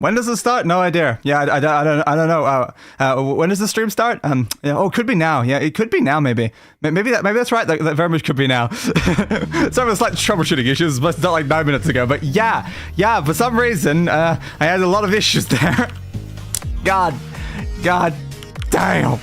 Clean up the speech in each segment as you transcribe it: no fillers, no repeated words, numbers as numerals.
When does this start? No idea. Yeah, I don't know. When does the stream start? Yeah, oh, could be now. Yeah, it could be now. Maybe that's right. That very much could be now. Sorry for the slight troubleshooting issues. It must not like 9 minutes ago. But yeah. For some reason, I had a lot of issues there. God damn.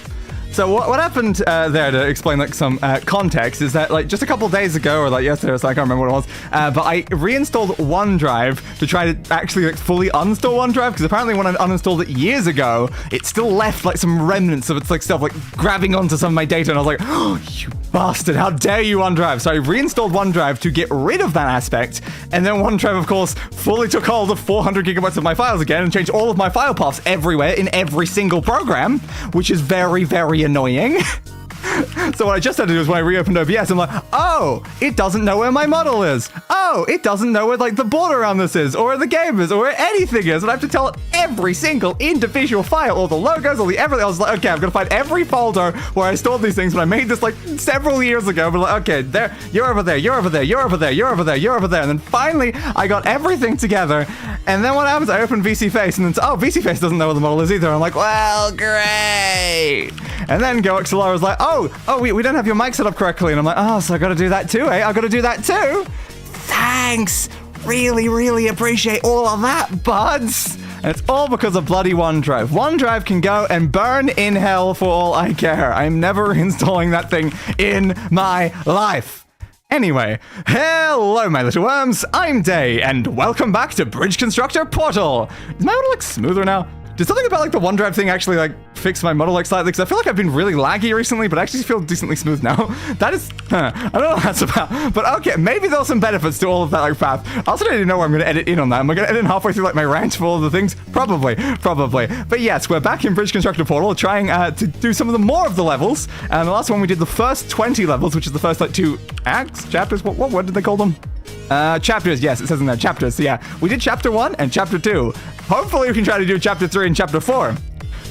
So what happened there, to explain like some context, is that like just a couple days ago, or like yesterday or so, I can't remember what it was, but I reinstalled OneDrive to try to actually like fully uninstall OneDrive, because apparently when I uninstalled it years ago, it still left like some remnants of its like stuff like grabbing onto some of my data, and I was like, oh, you bastard, how dare you, OneDrive. So I reinstalled OneDrive to get rid of that aspect, and then OneDrive, of course, fully took hold of 400 gigabytes of my files again and changed all of my file paths everywhere in every single program, which is very, very annoying. So what I just had to do is when I reopened OBS, I'm like, oh, it doesn't know where my model is. Oh, it doesn't know where like the border around this is, or where the game is, or where anything is. And I have to tell it every single individual file, all the logos, all the everything. I was like, okay, I'm gonna find every folder where I stored these things when I made this like several years ago. But like, okay, there, you're over there, you're over there, you're over there, you're over there, you're over there. And then finally, I got everything together. And then what happens? I open VC Face, and then oh, VC Face doesn't know where the model is either. I'm like, well, great. And then GoXLR was like, oh, we don't have your mic set up correctly. And I'm like, oh, so I got to do that too, eh? I got to do that too. Thanks. Really, really appreciate all of that, buds. And it's all because of bloody OneDrive. OneDrive can go and burn in hell for all I care. I'm never installing that thing in my life. Anyway, hello my little worms, I'm Day, and welcome back to Bridge Constructor Portal. Is my model like smoother now? Did something about like the OneDrive thing actually like fix my model like slightly? Because I feel like I've been really laggy recently, but I actually feel decently smooth now. That is, I don't know what that's about. But okay, maybe there's some benefits to all of that like path. I also don't even know where I'm going to edit in on that. Am I going to edit in halfway through like my rant for all of the things? Probably. But yes, we're back in Bridge Constructor Portal trying to do some of the more of the levels. And the last one we did the first 20 levels, which is the first like 2 acts, chapters, what did they call them? Chapters, yes, it says in there, chapters. So yeah, we did chapter 1 and chapter 2. Hopefully we can try to do chapter 3 and chapter 4.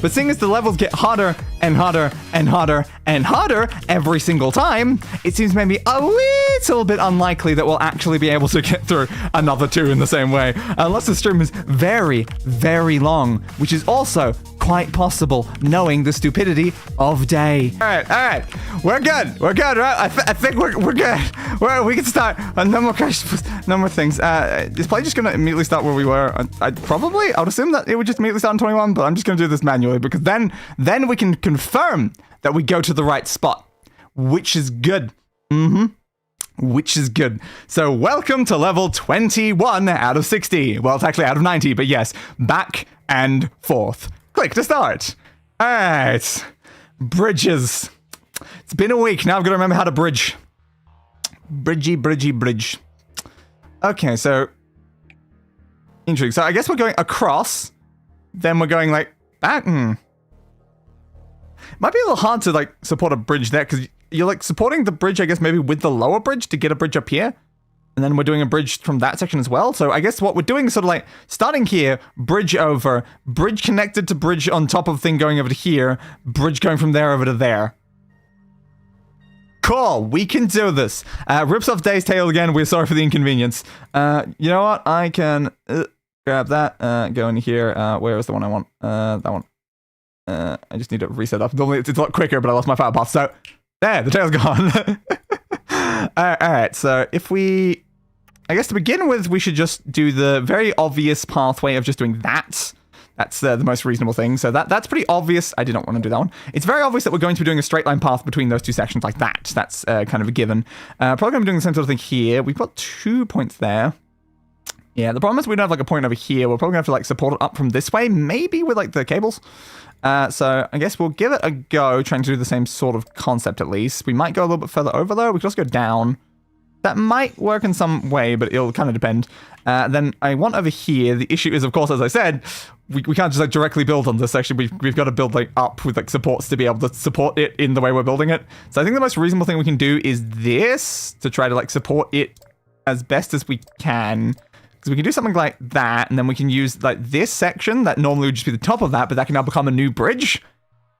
But seeing as the levels get harder and harder and harder and harder every single time, it seems maybe a little bit unlikely that we'll actually be able to get through another 2 in the same way. Unless the stream is very, very long, which is also quite possible, knowing the stupidity of Day. All right. We're good, right? I think we're good. We can start. No more questions, no more things. Is play just going to immediately start where we were? I would assume that it would just immediately start on 21, but I'm just going to do this manually, because then we can confirm that we go to the right spot, which is good. Which is good. So welcome to level 21 out of 60. Well, it's actually out of 90, but yes, back and forth. Click to start. All right. Bridges. It's been a week. Now I've got to remember how to bridge. Bridge. Okay, so interesting. So I guess we're going across, then we're going like back. Might be a little hard to like support a bridge there, because you're like supporting the bridge, I guess, maybe with the lower bridge to get a bridge up here. And then we're doing a bridge from that section as well. So I guess what we're doing is sort of like starting here, bridge over, bridge connected to bridge on top of thing going over to here, bridge going from there over to there. Cool, we can do this. Rips off Day's tail again. We're sorry for the inconvenience. You know what? I can grab that, go in here. Where is the one I want? That one. I just need to reset up. Normally it's a lot quicker, but I lost my file path. So there, the tail's gone. All right, so if we... I guess to begin with, we should just do the very obvious pathway of just doing that. That's the most reasonable thing. So that's pretty obvious. I did not want to do that one. It's very obvious that we're going to be doing a straight line path between those two sections like that. That's kind of a given. Probably going to be doing the same sort of thing here. We've got 2 points there. Yeah, the problem is we don't have like a point over here. We're probably going to have to like support it up from this way, maybe with like the cables. So I guess we'll give it a go, trying to do the same sort of concept at least. We might go a little bit further over though. We could also go down. That might work in some way, but it'll kind of depend. Then I want over here. The issue is, of course, as I said, we can't just like directly build on this section. We've got to build like up with like supports to be able to support it in the way we're building it. So I think the most reasonable thing we can do is this to try to like support it as best as we can. Because we can do something like that, and then we can use like this section that normally would just be the top of that, but that can now become a new bridge,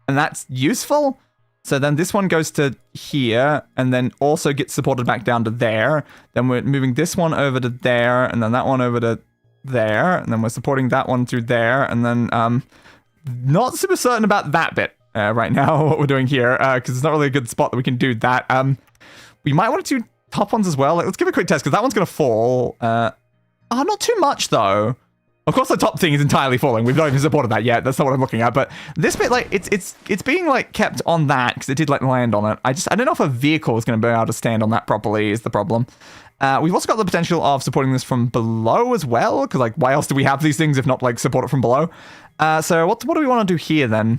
and that's useful. So then this one goes to here, and then also gets supported back down to there. Then we're moving this one over to there, and then that one over to there, and then we're supporting that one through there, and then not super certain about that bit right now, what we're doing here, because it's not really a good spot that we can do that. We might want to do top ones as well. Like, let's give it a quick test, because that one's going to fall. Not too much, though. Of course, the top thing is entirely falling. We've not even supported that yet. That's not what I'm looking at. But this bit, like, it's being, like, kept on that, because it did, like, land on it. I don't know if a vehicle is going to be able to stand on that properly is the problem. We've also got the potential of supporting this from below as well, because, like, why else do we have these things if not, like, support it from below? So what do we want to do here, then?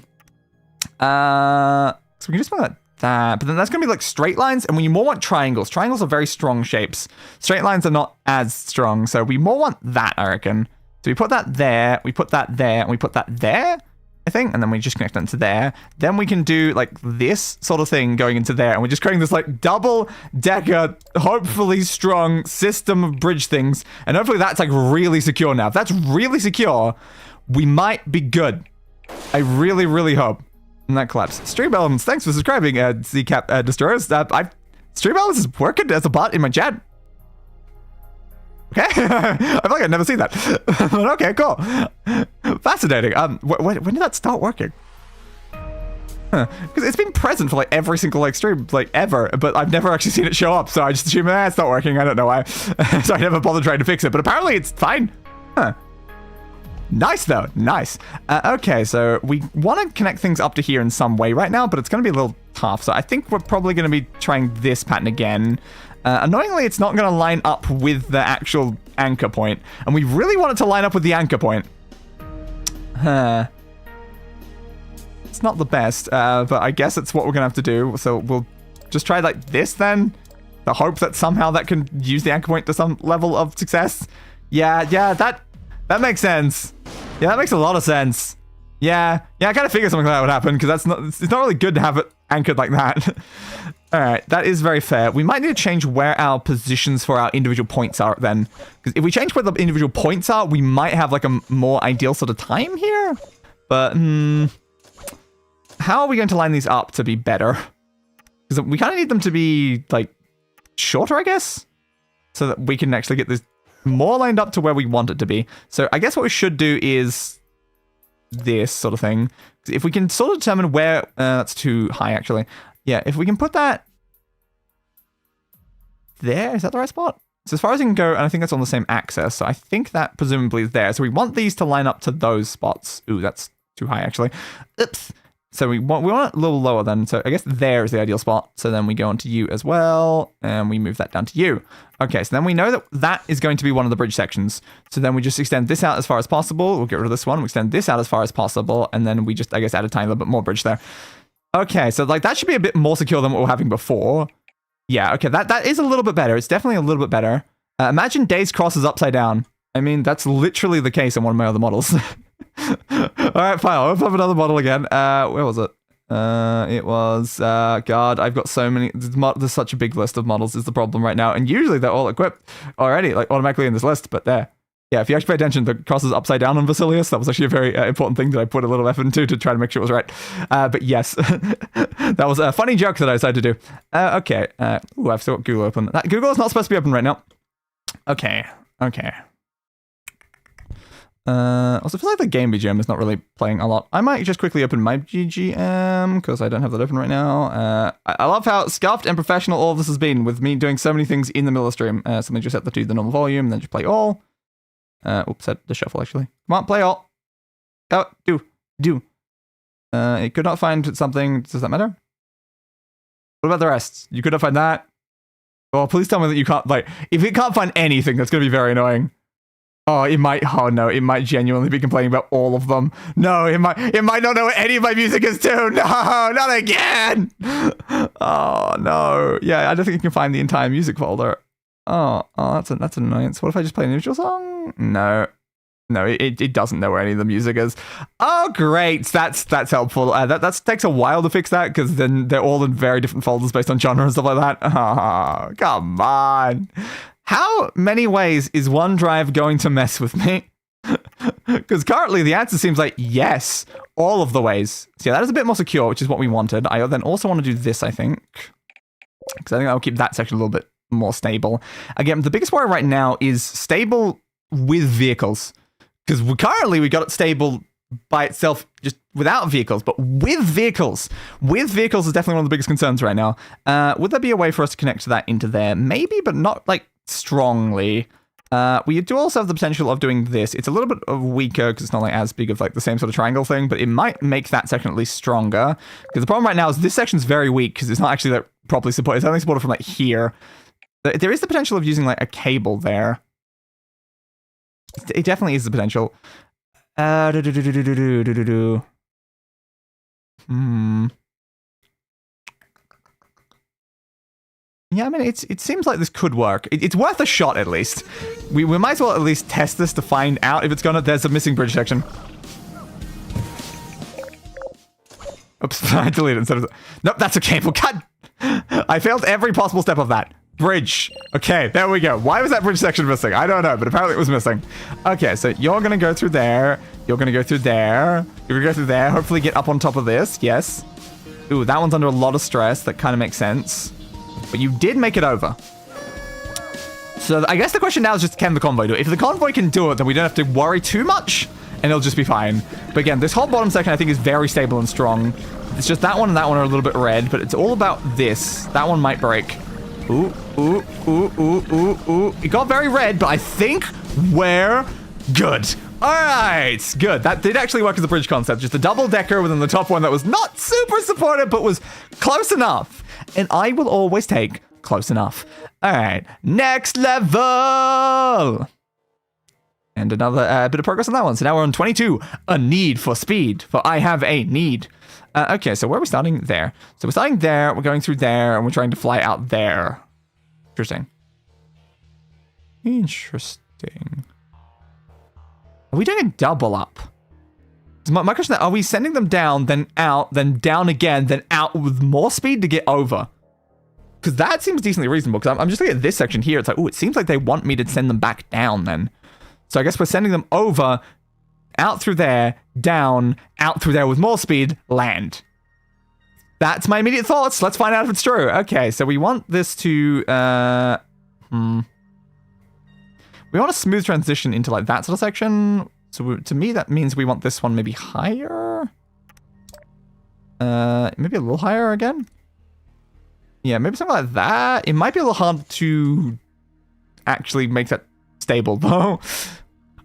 So we can just put that, but then that's going to be, like, straight lines, and we more want triangles. Triangles are very strong shapes. Straight lines are not as strong, so we more want that, I reckon. So we put that there, we put that there, and we put that there, I think, and then we just connect that to there. Then we can do, like, this sort of thing going into there, and we're just creating this, like, double-decker, hopefully strong system of bridge things, and hopefully that's, like, really secure now. If that's really secure, we might be good. I really, really hope. And that collapsed. Stream Elements, thanks for subscribing, ZCap Destroyers. Stream Elements is working as a bot in my chat. Okay, I feel like I'd never seen that. But okay, cool. Fascinating. When did that start working? Because it's been present for, like, every single, like, stream, like, ever, but I've never actually seen it show up, so I just assume, it's not working, I don't know why. So I never bothered trying to fix it, but apparently it's fine. Huh. Nice, though. Nice. Okay, so we want to connect things up to here in some way right now, but it's going to be a little tough, so I think we're probably going to be trying this pattern again. Annoyingly, it's not going to line up with the actual anchor point, and we really want it to line up with the anchor point. It's not the best, but I guess it's what we're going to have to do, so we'll just try like this then. The hope that somehow that can use the anchor point to some level of success. Yeah, that makes sense. Yeah, that makes a lot of sense. Yeah, I kind of figured something like that would happen, because it's not really good to have it anchored like that. All right, that is very fair. We might need to change where our positions for our individual points are then. Because if we change where the individual points are, we might have, like, a more ideal sort of time here. But, how are we going to line these up to be better? Because we kind of need them to be, like, shorter, I guess? So that we can actually get this more lined up to where we want it to be. So I guess what we should do is this sort of thing. If we can sort of determine where... that's too high, actually. Yeah, if we can put that there, is that the right spot? So as far as I can go, and I think that's on the same axis, so I think that presumably is there. So we want these to line up to those spots. Ooh, that's too high, actually. Oops. So we want it a little lower then. So I guess there is the ideal spot. So then we go on to you as well, and we move that down to you. Okay, so then we know that that is going to be one of the bridge sections. So then we just extend this out as far as possible. We'll get rid of this one. We extend this out as far as possible, and then we just, I guess, add a tiny little bit more bridge there. Okay, so like that should be a bit more secure than what we were having before. Yeah, okay, that is a little bit better. It's definitely a little bit better. Imagine Days crosses upside down. I mean, that's literally the case on one of my other models. Alright, fine, I'll open up another model again. Where was it? It was, God, I've got so many, there's such a big list of models is the problem right now, and usually they're all equipped already, like automatically in this list, but there. Yeah, if you actually pay attention, the cross is upside down on Vasilius. That was actually a very important thing that I put a little effort into to try to make sure it was right. But yes, that was a funny joke that I decided to do. Okay, ooh, I've still got Google open. Google is not supposed to be open right now. Okay. Also, I feel like the game BGM is not really playing a lot. I might just quickly open my GGM, because I don't have that open right now. I love how scuffed and professional all of this has been, with me doing so many things in the middle of the stream. Something just set to the normal volume, then just play all. Oops, set the shuffle, actually. Come on, play all. Oh, do. It could not find something. Does that matter? What about the rest? You could not find that? Oh, please tell me that you can't, like, if it can't find anything, that's going to be very annoying. Oh, it might genuinely be complaining about all of them. No, it might not know what any of my music is too. No, not again. Oh, no. Yeah, I don't think you can find the entire music folder. Oh, that's an annoyance. What if I just play an individual song? No, it doesn't know where any of the music is. Oh, great. That's helpful. That takes a while to fix that, because then they're all in very different folders based on genre and stuff like that. Oh, come on. How many ways is OneDrive going to mess with me? Because currently the answer seems like yes, all of the ways. So yeah, that is a bit more secure, which is what we wanted. I then also want to do this, I think. Because I think I'll keep that section a little bit more stable. Again, the biggest worry right now is stable with vehicles. Because currently we got it stable by itself just without vehicles, but with vehicles. With vehicles is definitely one of the biggest concerns right now. Would there be a way for us to connect that into there? Maybe, but not like strongly. We do also have the potential of doing this. It's a little bit weaker because it's not like as big of like the same sort of triangle thing, but it might make that section at least stronger. Because the problem right now is this section's very weak because it's not actually like properly supported. It's only supported from like here. There is the potential of using like a cable there. It definitely is the potential. Yeah, I mean, it seems like this could work. It's worth a shot, at least. We might as well at least test this to find out if it's gonna... There's a missing bridge section. Oops, I deleted it instead of... Nope, that's a cable. God! I failed every possible step of that. Bridge. Okay, there we go. Why was that bridge section missing? I don't know, but apparently it was missing. Okay, so you're gonna go through there. You're gonna go through there. You're gonna go through there. Hopefully get up on top of this. Yes. Ooh, that one's under a lot of stress. That kind of makes sense. But you did make it over. So I guess the question now is just, can the convoy do it? If the convoy can do it, then we don't have to worry too much, and it'll just be fine. But again, this whole bottom section I think is very stable and strong. It's just that one and that one are a little bit red, but it's all about this. That one might break. Ooh, ooh, ooh, ooh, ooh, ooh. It got very red, but I think we're good. All right, good. That did actually work as a bridge concept. Just a double decker within the top one that was not super supportive, but was close enough. And I will always take close enough. All right, next level. And another bit of progress on that one. So now we're on 22. A need for speed, for I have a need. Okay, so where are we starting? There. So we're starting there, we're going through there, and we're trying to fly out there. Interesting. Interesting. Are we doing a double up? So my question is, are we sending them down, then out, then down again, then out with more speed to get over? Because that seems decently reasonable, because I'm just looking at this section here. It's like, oh, it seems like they want me to send them back down then. So I guess we're sending them over, out through there, down, out through there with more speed, land. That's my immediate thoughts. Let's find out if it's true. Okay, so we want this to... We want a smooth transition into like that sort of section. So to me, that means we want this one maybe higher. Maybe a little higher again. Yeah, maybe something like that. It might be a little hard to actually make that stable though.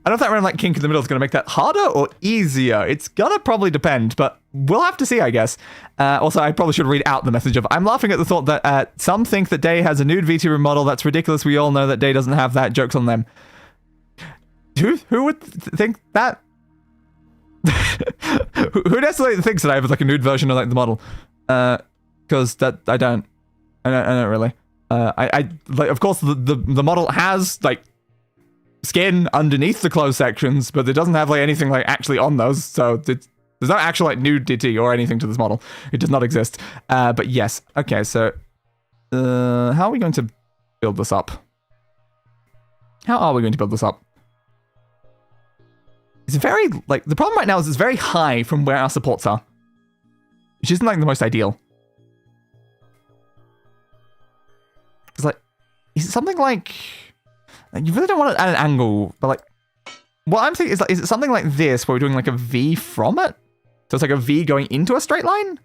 I don't know if that random like kink in the middle is going to make that harder or easier. It's gonna probably depend, but we'll have to see, I guess. Also, I probably should read out the message of, I'm laughing at the thought that some think that Day has a nude VTuber model. That's ridiculous. We all know that Day doesn't have that. Joke's on them. Who would think that? Who necessarily thinks that I have like a nude version of like the model? Because that I don't really. I like, of course the model has like skin underneath the closed sections, but it doesn't have like anything like actually on those, so there's no actual like nudity or anything to this model. It does not exist. But yes, okay, so how are we going to build this up? How are we going to build this up? It's very, like, the problem right now is it's very high from where our supports are, which isn't like the most ideal. It's like, is it something like you really don't want it at an angle, but like, what I'm thinking is like, is it something like this where we're doing like a V from it? So it's like a V going into a straight line?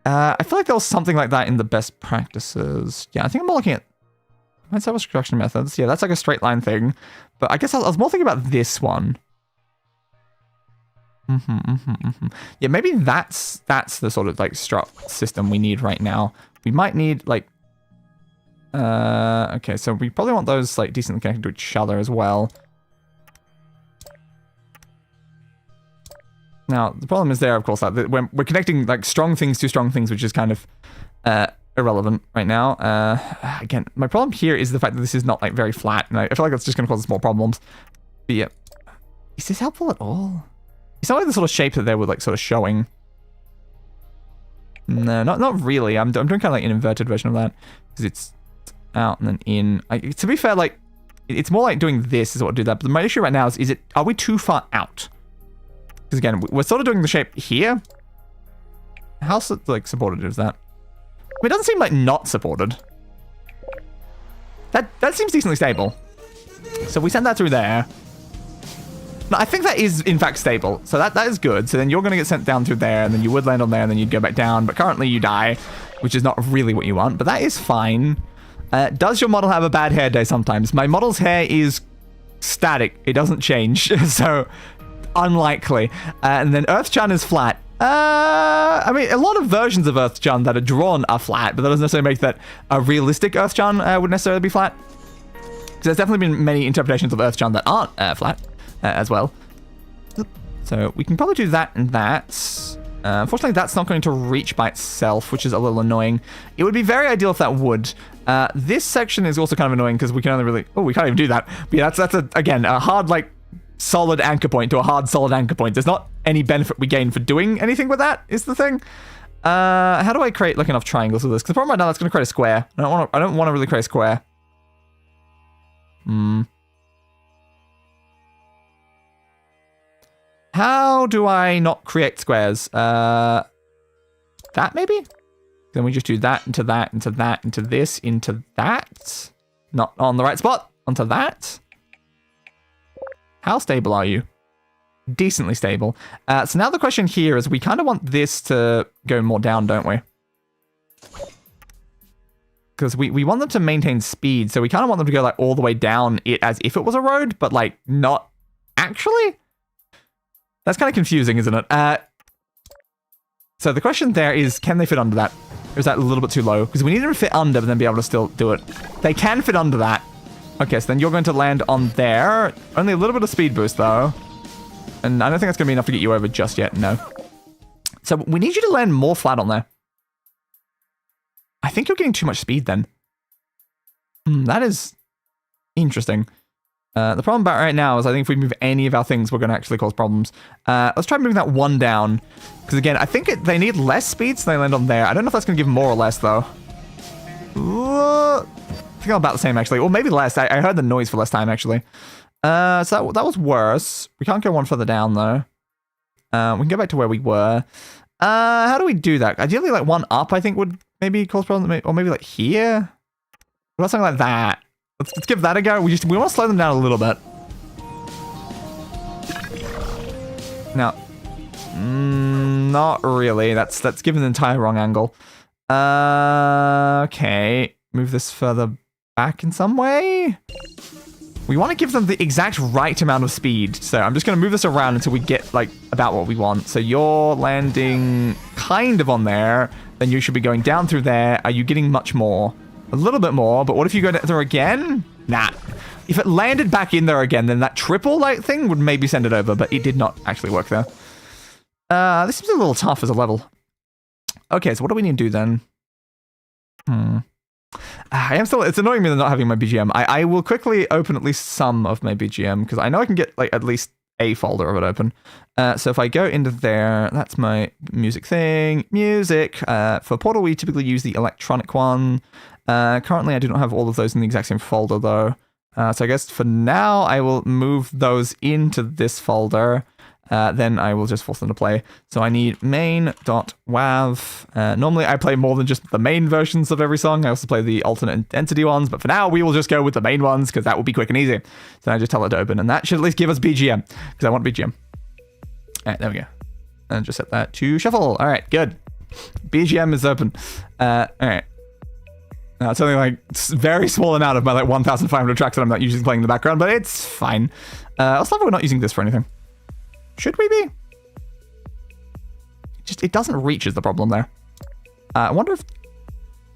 I feel like there was something like that in the best practices. Yeah, I think I'm more looking at service construction methods. Yeah, that's like a straight line thing. But I guess I was more thinking about this one. Yeah, maybe that's the sort of like strut system we need right now. We might need like okay, so we probably want those like decently connected to each other as well. Now, the problem is there, of course, that we're connecting like strong things to strong things, which is kind of irrelevant right now. Again, my problem here is the fact that this is not like very flat, and I feel like that's just going to cause us more problems. But yeah, is this helpful at all? It's not like the sort of shape that they were like sort of showing. No, not really. I'm doing kind of like an inverted version of that because it's out and then in. To be fair, like it's more like doing this is what would do that. But my issue right now is are we too far out? Because again, we're sort of doing the shape here. How like supported is that? I mean, it doesn't seem like not supported. That seems decently stable. So we send that through there. No, I think that is, in fact, stable. So that is good. So then you're going to get sent down through there, and then you would land on there, and then you'd go back down. But currently you die, which is not really what you want. But that is fine. Does your model have a bad hair day sometimes? My model's hair is static. It doesn't change. So unlikely. And then Earth-chan is flat. I mean, a lot of versions of Earth-chan that are drawn are flat, but that doesn't necessarily make that a realistic Earth-chan would necessarily be flat. Because there's definitely been many interpretations of Earth-chan that aren't flat. As well. So we can probably do that and that. Unfortunately, that's not going to reach by itself, which is a little annoying. It would be very ideal if that would. This section is also kind of annoying because we can only really... Oh, we can't even do that. But yeah, that's again, a hard, like, solid anchor point to a hard, solid anchor point. There's not any benefit we gain for doing anything with that, is the thing. How do I create, like, enough triangles with this? Because the problem right now, that's going to create a square. I don't want to really create a square. How do I not create squares? That maybe? Then we just do that, into that, into that, into this, into that. Not on the right spot. Onto that. How stable are you? Decently stable. So now the question here is we kind of want this to go more down, don't we? Because we want them to maintain speed, so we kind of want them to go like all the way down it as if it was a road, but like not actually. That's kind of confusing, isn't it? So the question there is, can they fit under that? Or is that a little bit too low? Because we need them to fit under, but then be able to still do it. They can fit under that. Okay, so then you're going to land on there. Only a little bit of speed boost, though. And I don't think that's going to be enough to get you over just yet, no. So we need you to land more flat on there. I think you're getting too much speed then. That is interesting. The problem about right now is I think if we move any of our things, we're going to actually cause problems. Let's try moving that one down. Because again, I think they need less speed, so they land on there. I don't know if that's going to give more or less, though. I think about the same, actually. Or maybe less. I heard the noise for less time, actually. So that was worse. We can't go one further down, though. We can go back to where we were. How do we do that? Ideally, like one up, I think, would maybe cause problems. Or maybe like here? What about something like that? Let's give that a go. We want to slow them down a little bit. Now, not really. That's given the entire wrong angle. Okay. Move this further back in some way. We want to give them the exact right amount of speed. So I'm just going to move this around until we get like about what we want. So you're landing kind of on there. Then you should be going down through there. Are you getting much more? A little bit more, but what if you go there again? Nah. If it landed back in there again, then that triple like thing would maybe send it over, but it did not actually work there. This seems a little tough as a level. Okay, so what do we need to do then? It's annoying me not having my BGM. I will quickly open at least some of my BGM, because I know I can get like at least a folder of it open. So if I go into there, that's my music thing. Music. For Portal, we typically use the electronic one. Currently, I do not have all of those in the exact same folder, though. So I guess for now, I will move those into this folder. Then I will just force them to play. So I need main.wav. Normally, I play more than just the main versions of every song. I also play the alternate entity ones. But for now, we will just go with the main ones, because that will be quick and easy. So I just tell it to open. And that should at least give us BGM, because I want BGM. All right, there we go. And just set that to shuffle. All right, good. BGM is open. All right. Now, it's only like a very small amount of my like 1,500 tracks that I'm not usually playing in the background, but it's fine. Also, we're not using this for anything. Should we be? It doesn't reach is the problem there. I wonder if...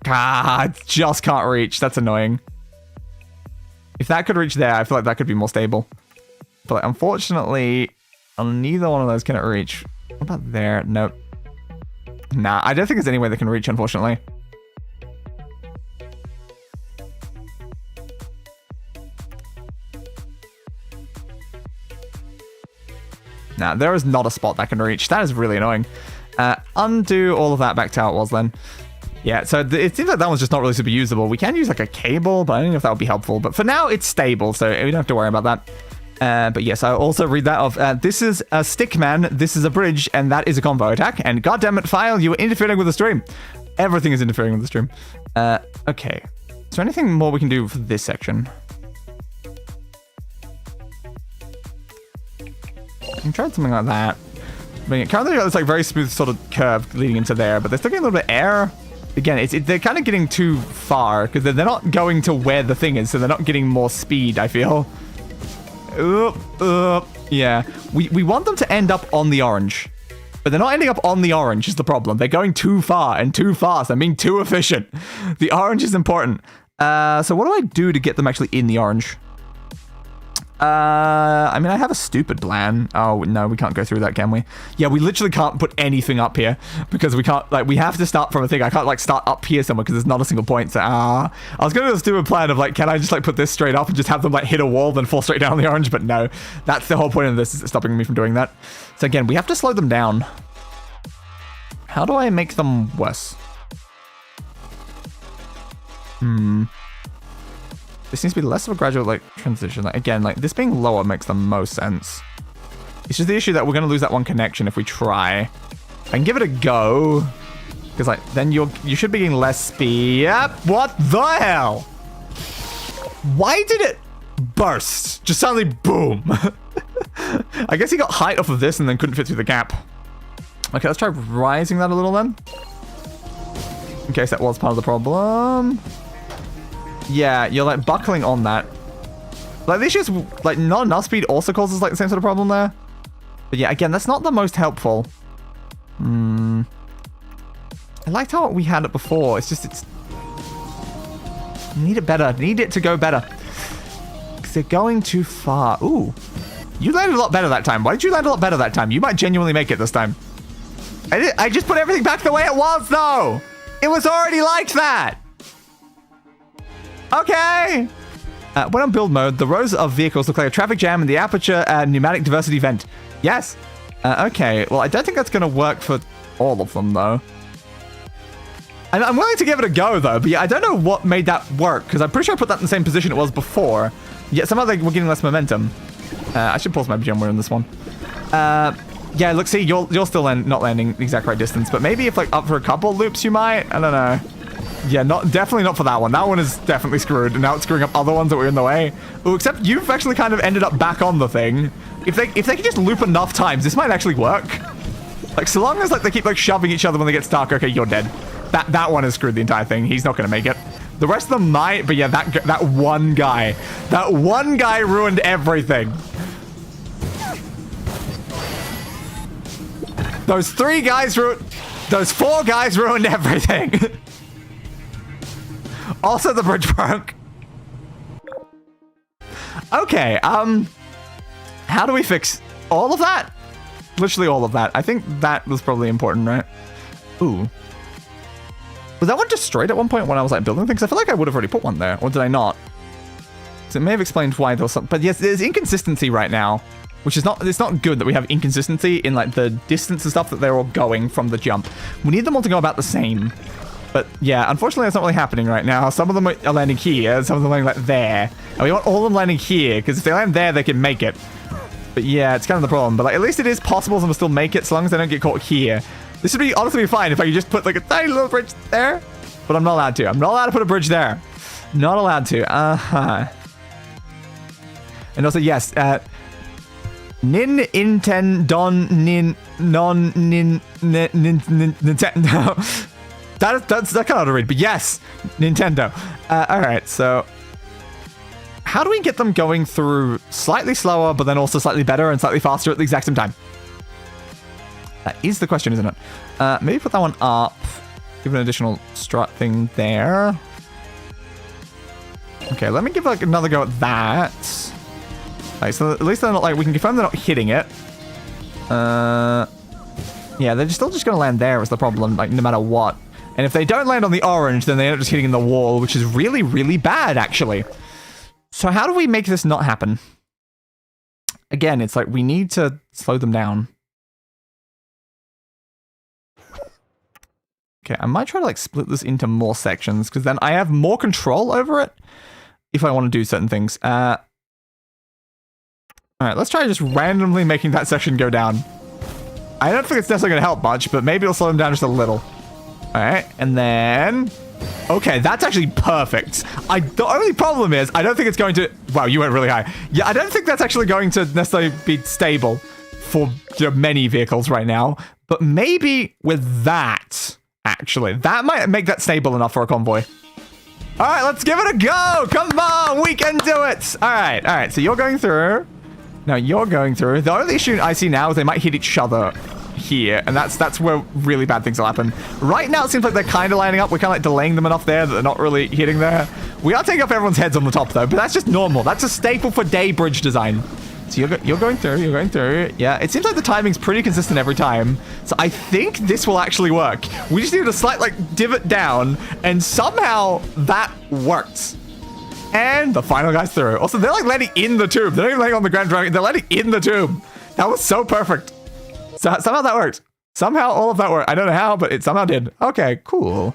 it just can't reach. That's annoying. If that could reach there, I feel like that could be more stable. But unfortunately, on neither one of those can it reach. What about there? Nope. Nah, I don't think there's any way they can reach, unfortunately. Nah, there is not a spot that can reach. That is really annoying. Undo all of that back to how it was then. Yeah, so it seems like that one's just not really super usable. We can use like a cable, but I don't know if that would be helpful. But for now, it's stable, so we don't have to worry about that. But yes, I'll also read that of, this is a stick man, this is a bridge, and that is a combo attack. And goddammit, File, you are interfering with the stream. Everything is interfering with the stream. Okay. Is there anything more we can do for this section? can try something like that. Currently, they've got this like very smooth sort of curve leading into there, but they're still getting a little bit of air. Again, they're kind of getting too far because they're not going to where the thing is, so they're not getting more speed, I feel. Yeah. We want them to end up on the orange. But they're not ending up on the orange is the problem. They're going too far and too fast. I'm being too efficient. The orange is important. So what do I do to get them actually in the orange? I mean, I have a stupid plan. Oh, no, we can't go through that, can we? Yeah, we literally can't put anything up here because we can't, like, we have to start from a thing. I can't, like, start up here somewhere because there's not a single point. So, I was going to do a stupid plan of, like, can I just, like, put this straight up and just have them, like, hit a wall, then fall straight down the orange? But no, that's the whole point of this, is stopping me from doing that. So, again, we have to slow them down. How do I make them worse? This seems to be less of a gradual, like, transition. Like, again, like, this being lower makes the most sense. It's just the issue that we're going to lose that one connection if we try. I can give it a go. Because, like, then you should be getting less speed. Yep, what the hell? Why did it burst? Just suddenly, boom. I guess he got height off of this and then couldn't fit through the gap. Okay, let's try rising that a little then. In case that was part of the problem. Yeah, you're like buckling on that. Like the issue is like not enough speed also causes like the same sort of problem there. But yeah, again, that's not the most helpful. I liked how we had it before. It's just, need it better. Need it to go better. Because they're going too far. Ooh. You landed a lot better that time. Why did you land a lot better that time? You might genuinely make it this time. I just put everything back the way it was though. It was already like that. Okay. When on build mode, the rows of vehicles look like a traffic jam in the aperture pneumatic diversity vent. Yes. Okay. Well, I don't think that's going to work for all of them, though. I'm willing to give it a go, though. But yeah, I don't know what made that work, because I'm pretty sure I put that in the same position it was before. Yet somehow we're getting less momentum. I should pause my jammer in this one. Yeah, look, see, you're still not landing the exact right distance, but maybe if, like, up for a couple loops, you might. I don't know. Yeah, definitely not for that one. That one is definitely screwed, and now it's screwing up other ones that were in the way. Oh, except you've actually kind of ended up back on the thing. If they can just loop enough times, this might actually work. Like, so long as like they keep like shoving each other when they get stuck, okay, you're dead. That one has screwed the entire thing. He's not gonna make it. The rest of them might, but yeah, that one guy ruined everything. Those 4 guys ruined everything. Also, the bridge broke. Okay, how do we fix all of that? Literally all of that. I think that was probably important, right? Ooh. Was that one just straight at one point when I was like building things? I feel like I would have already put one there, or did I not? So it may have explained why there was some, but yes, there's inconsistency right now, which is it's not good that we have inconsistency in like the distance and stuff that they're all going from the jump. We need them all to go about the same. But yeah, unfortunately, that's not really happening right now. Some of them are landing here, some of them are landing like there. And we want all of them landing here, because if they land there, they can make it. But yeah, it's kind of the problem. But like, at least it is possible for them to still make it, so long as they don't get caught here. This would be honestly fine if I could just put like a tiny little bridge there. But I'm not allowed to. I'm not allowed to put a bridge there. Not allowed to. And also, yes, Nin inten don nin non nin Nintendo. That's kind of hard to read, but yes, Nintendo. All right, so how do we get them going through slightly slower, but then also slightly better and slightly faster at the exact same time? That is the question, isn't it? Maybe put that one up. Give an additional strut thing there. Okay, let me give like another go at that. Like, so at least they're not like, we can confirm they're not hitting it. Yeah, they're still just going to land there is the problem, like no matter what. And if they don't land on the orange, then they end up just hitting the wall, which is really, really bad, actually. So how do we make this not happen? Again, it's like we need to slow them down. Okay, I might try to like split this into more sections, because then I have more control over it if I want to do certain things. All right, let's try just randomly making that section go down. I don't think it's necessarily going to help much, but maybe it'll slow them down just a little. All right, and then... Okay, that's actually perfect. The only problem is, I don't think it's going to... Wow, you went really high. Yeah, I don't think that's actually going to necessarily be stable for many vehicles right now. But maybe with that, actually, that might make that stable enough for a convoy. All right, let's give it a go. Come on, we can do it. All right. So you're going through. No, you're going through. The only issue I see now is they might hit each other here, and that's where really bad things will happen. Right now, it seems like they're kind of lining up. We're kind of like delaying them enough there that they're not really hitting there. We are taking off everyone's heads on the top, though, but that's just normal. That's a staple for day bridge design. So you're going through. Yeah, it seems like the timing's pretty consistent every time. So I think this will actually work. We just need a slight, like, divot down, and somehow that works. And the final guy's through. Also, they're, like, landing in the tube. They're not even landing on the ground driving. They're landing in the tube. That was so perfect. So somehow that worked. Somehow all of that worked. I don't know how, but it somehow did. Okay, cool.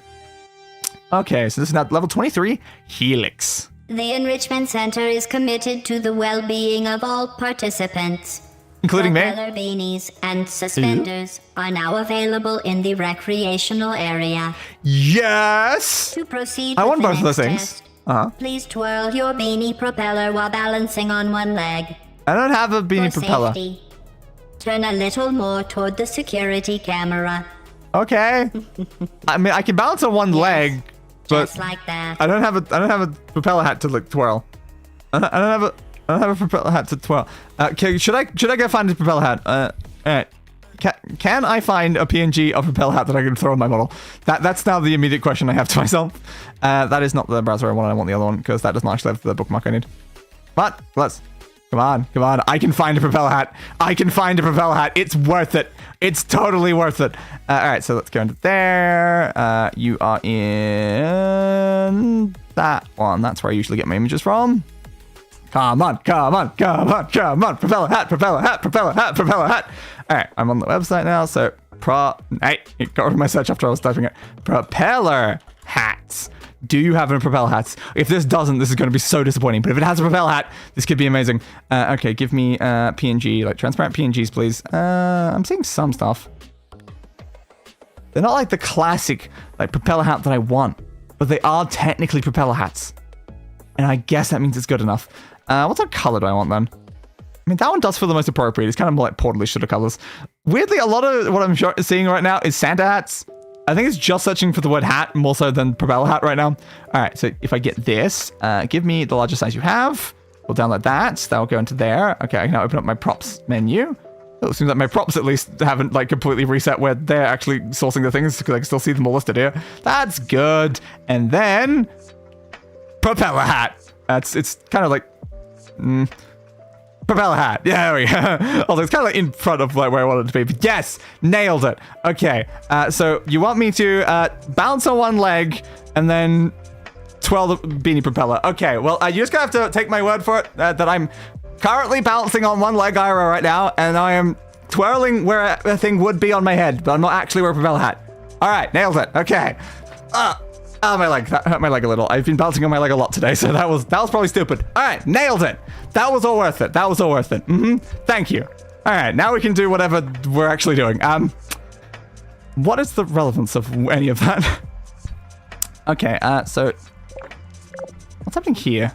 Okay, so this is now level 23, Helix. The Enrichment Center is committed to the well-being of all participants. Including me. Propeller beanies and suspenders are now available in the recreational area. Yes! To proceed I with want the both of those next things. test, please twirl your beanie propeller while balancing on one leg. I don't have a beanie For propeller. safety, turn a little more toward the security camera. Okay. I mean, I can balance on one leg, but Just like that. I don't have a propeller hat to like twirl. I don't have a propeller hat to twirl. Okay, should I go find a propeller hat? All right. Can I find a PNG of a propeller hat that I can throw on my model? That's now the immediate question I have to myself. That is not the browser I want. I want the other one because that does not actually have the bookmark I need. But let's. Come on. I can find a propeller hat. It's worth it. It's totally worth it. All right, so let's go into there. You are in that one. That's where I usually get my images from. Come on. Propeller hat. All right, I'm on the website now. So, hey, it got rid of my search after I was typing it. Propeller hats. Do you have a propeller hat? If this doesn't, this is going to be so disappointing. But if it has a propeller hat, this could be amazing. Okay, give me PNG, like transparent PNGs, please. I'm seeing some stuff. They're not like the classic like propeller hat that I want, but they are technically propeller hats. And I guess that means it's good enough. What type of color do I want then? I mean, that one does feel the most appropriate. It's kind of more like Portal-ish sort of colors. Weirdly, a lot of what I'm seeing right now is Santa hats. I think it's just searching for the word hat more so than propeller hat right now. All right, so if I get this, give me the largest size you have. We'll download that. That'll go into there. Okay, I can now open up my props menu. It seems like my props at least haven't like completely reset where they're actually sourcing the things because I can still see them all listed here. That's good. And then propeller hat. It's kind of like propeller hat. Yeah, there we go. Although it's kind of like in front of like where I want it to be. But yes, nailed it. Okay, so you want me to bounce on one leg and then twirl the beanie propeller. Okay, well, you just gonna have to take my word for it that I'm currently balancing on one leg IRL right now, and I am twirling where a thing would be on my head, but I'm not actually wearing a propeller hat. All right, nailed it. Okay. Oh, my leg. That hurt my leg a little. I've been bouncing on my leg a lot today, so that was probably stupid. All right, nailed it. That was all worth it. Thank you. All right, now we can do whatever we're actually doing. What is the relevance of any of that? Okay, so what's happening here?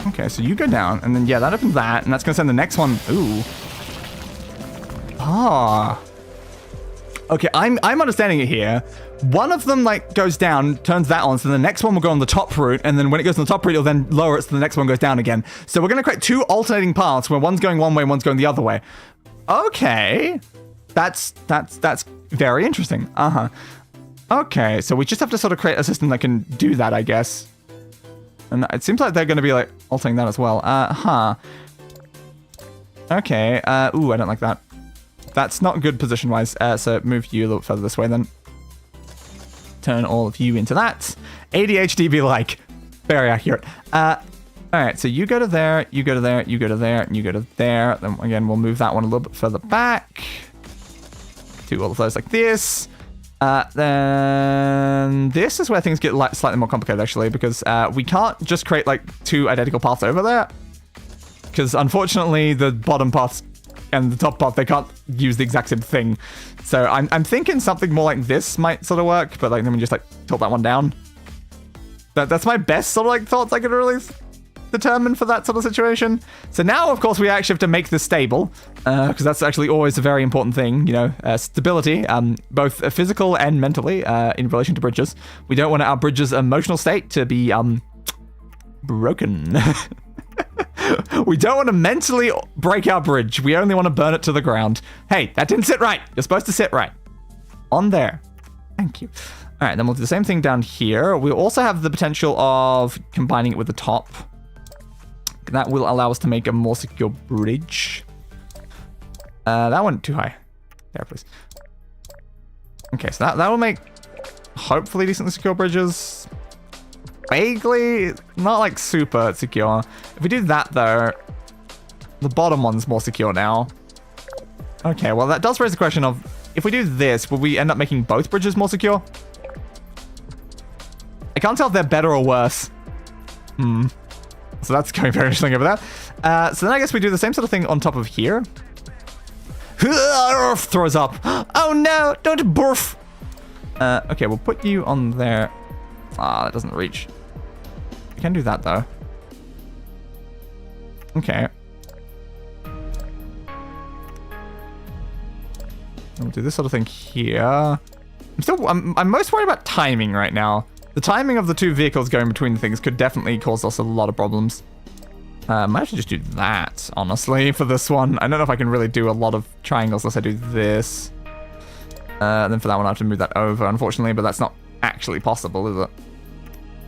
Okay, so you go down, and then, yeah, that opens that, and that's going to send the next one. Ooh. Ah. Okay, I'm understanding it here. One of them, like, goes down, turns that on, so the next one will go on the top route, and then when it goes on the top route, it'll then lower it, so the next one goes down again. So we're going to create two alternating paths where one's going one way and one's going the other way. Okay. That's very interesting. Uh-huh. Okay, so we just have to sort of create a system that can do that, I guess. And it seems like they're going to be, like, altering that as well. Okay, ooh, I don't like that. That's not good position-wise, so move you a little further this way then. Turn all of you into that. ADHD be like. Very accurate. Alright, so you go to there, you go to there, you go to there, and you go to there. Then again, we'll move that one a little bit further back. Do all of those like this. Then this is where things get like slightly more complicated actually, because we can't just create like two identical paths over there. Because unfortunately the bottom paths and the top path, they can't use the exact same thing. So I'm thinking something more like this might sort of work, but like then we just like tilt that one down. That's my best sort of like thoughts I could really determined for that sort of situation. So now, of course, we actually have to make this stable, because that's actually always a very important thing, you know, stability, both physical and mentally, in relation to bridges. We don't want our bridge's emotional state to be, broken. We don't want to mentally break our bridge. We only want to burn it to the ground. Hey, that didn't sit right. You're supposed to sit right. On there. Thank you. All right, then we'll do the same thing down here. We'll also have the potential of combining it with the top. That will allow us to make a more secure bridge. That went too high. There, please. Okay, so that will make hopefully decently secure bridges. Vaguely, not like super secure. If we do that though, the bottom one's more secure now. Okay, well that does raise the question of, if we do this, will we end up making both bridges more secure? I can't tell if they're better or worse. So that's going very interesting over there. So then I guess we do the same sort of thing on top of here. Throws up. Oh no, don't barf. Okay, we'll put you on there. That doesn't reach. We can do that though. Okay. We'll do this sort of thing here. I'm most worried about timing right now. The timing of the two vehicles going between the things could definitely cause us a lot of problems. Might have to just do that, honestly, for this one. I don't know if I can really do a lot of triangles unless I do this. And then for that one, I have to move that over, unfortunately, but that's not actually possible, is it?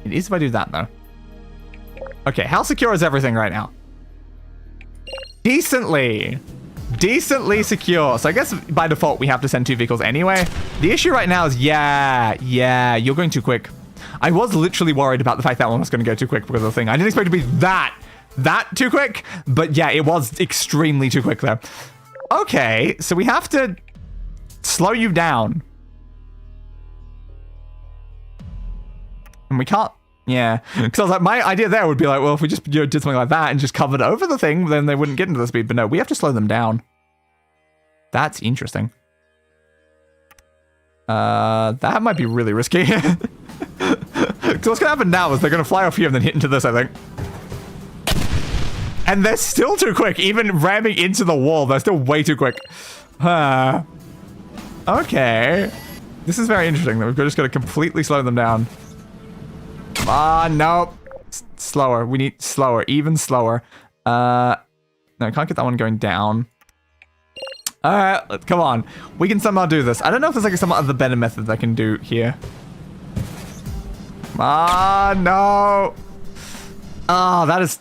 It is if I do that, though. Okay, how secure is everything right now? Decently secure. So I guess by default, we have to send two vehicles anyway. The issue right now is, yeah, you're going too quick. I was literally worried about the fact that one was going to go too quick because of the thing. I didn't expect it to be that too quick, but yeah, it was extremely too quick there. Okay, so we have to slow you down. And we can't, yeah. Because I was like, my idea there would be like, well, if we just did something like that and just covered over the thing, then they wouldn't get into the speed. But no, we have to slow them down. That's interesting. That might be really risky. Because what's going to happen now is they're going to fly off here and then hit into this, I think. And they're still too quick. Even ramming into the wall, they're still way too quick. Okay. This is very interesting. We've just got to completely slow them down. Nope. Slower. We need slower. Even slower. No, I can't get that one going down. Alright, come on. We can somehow do this. I don't know if there's like some other better method I can do here. No. That is...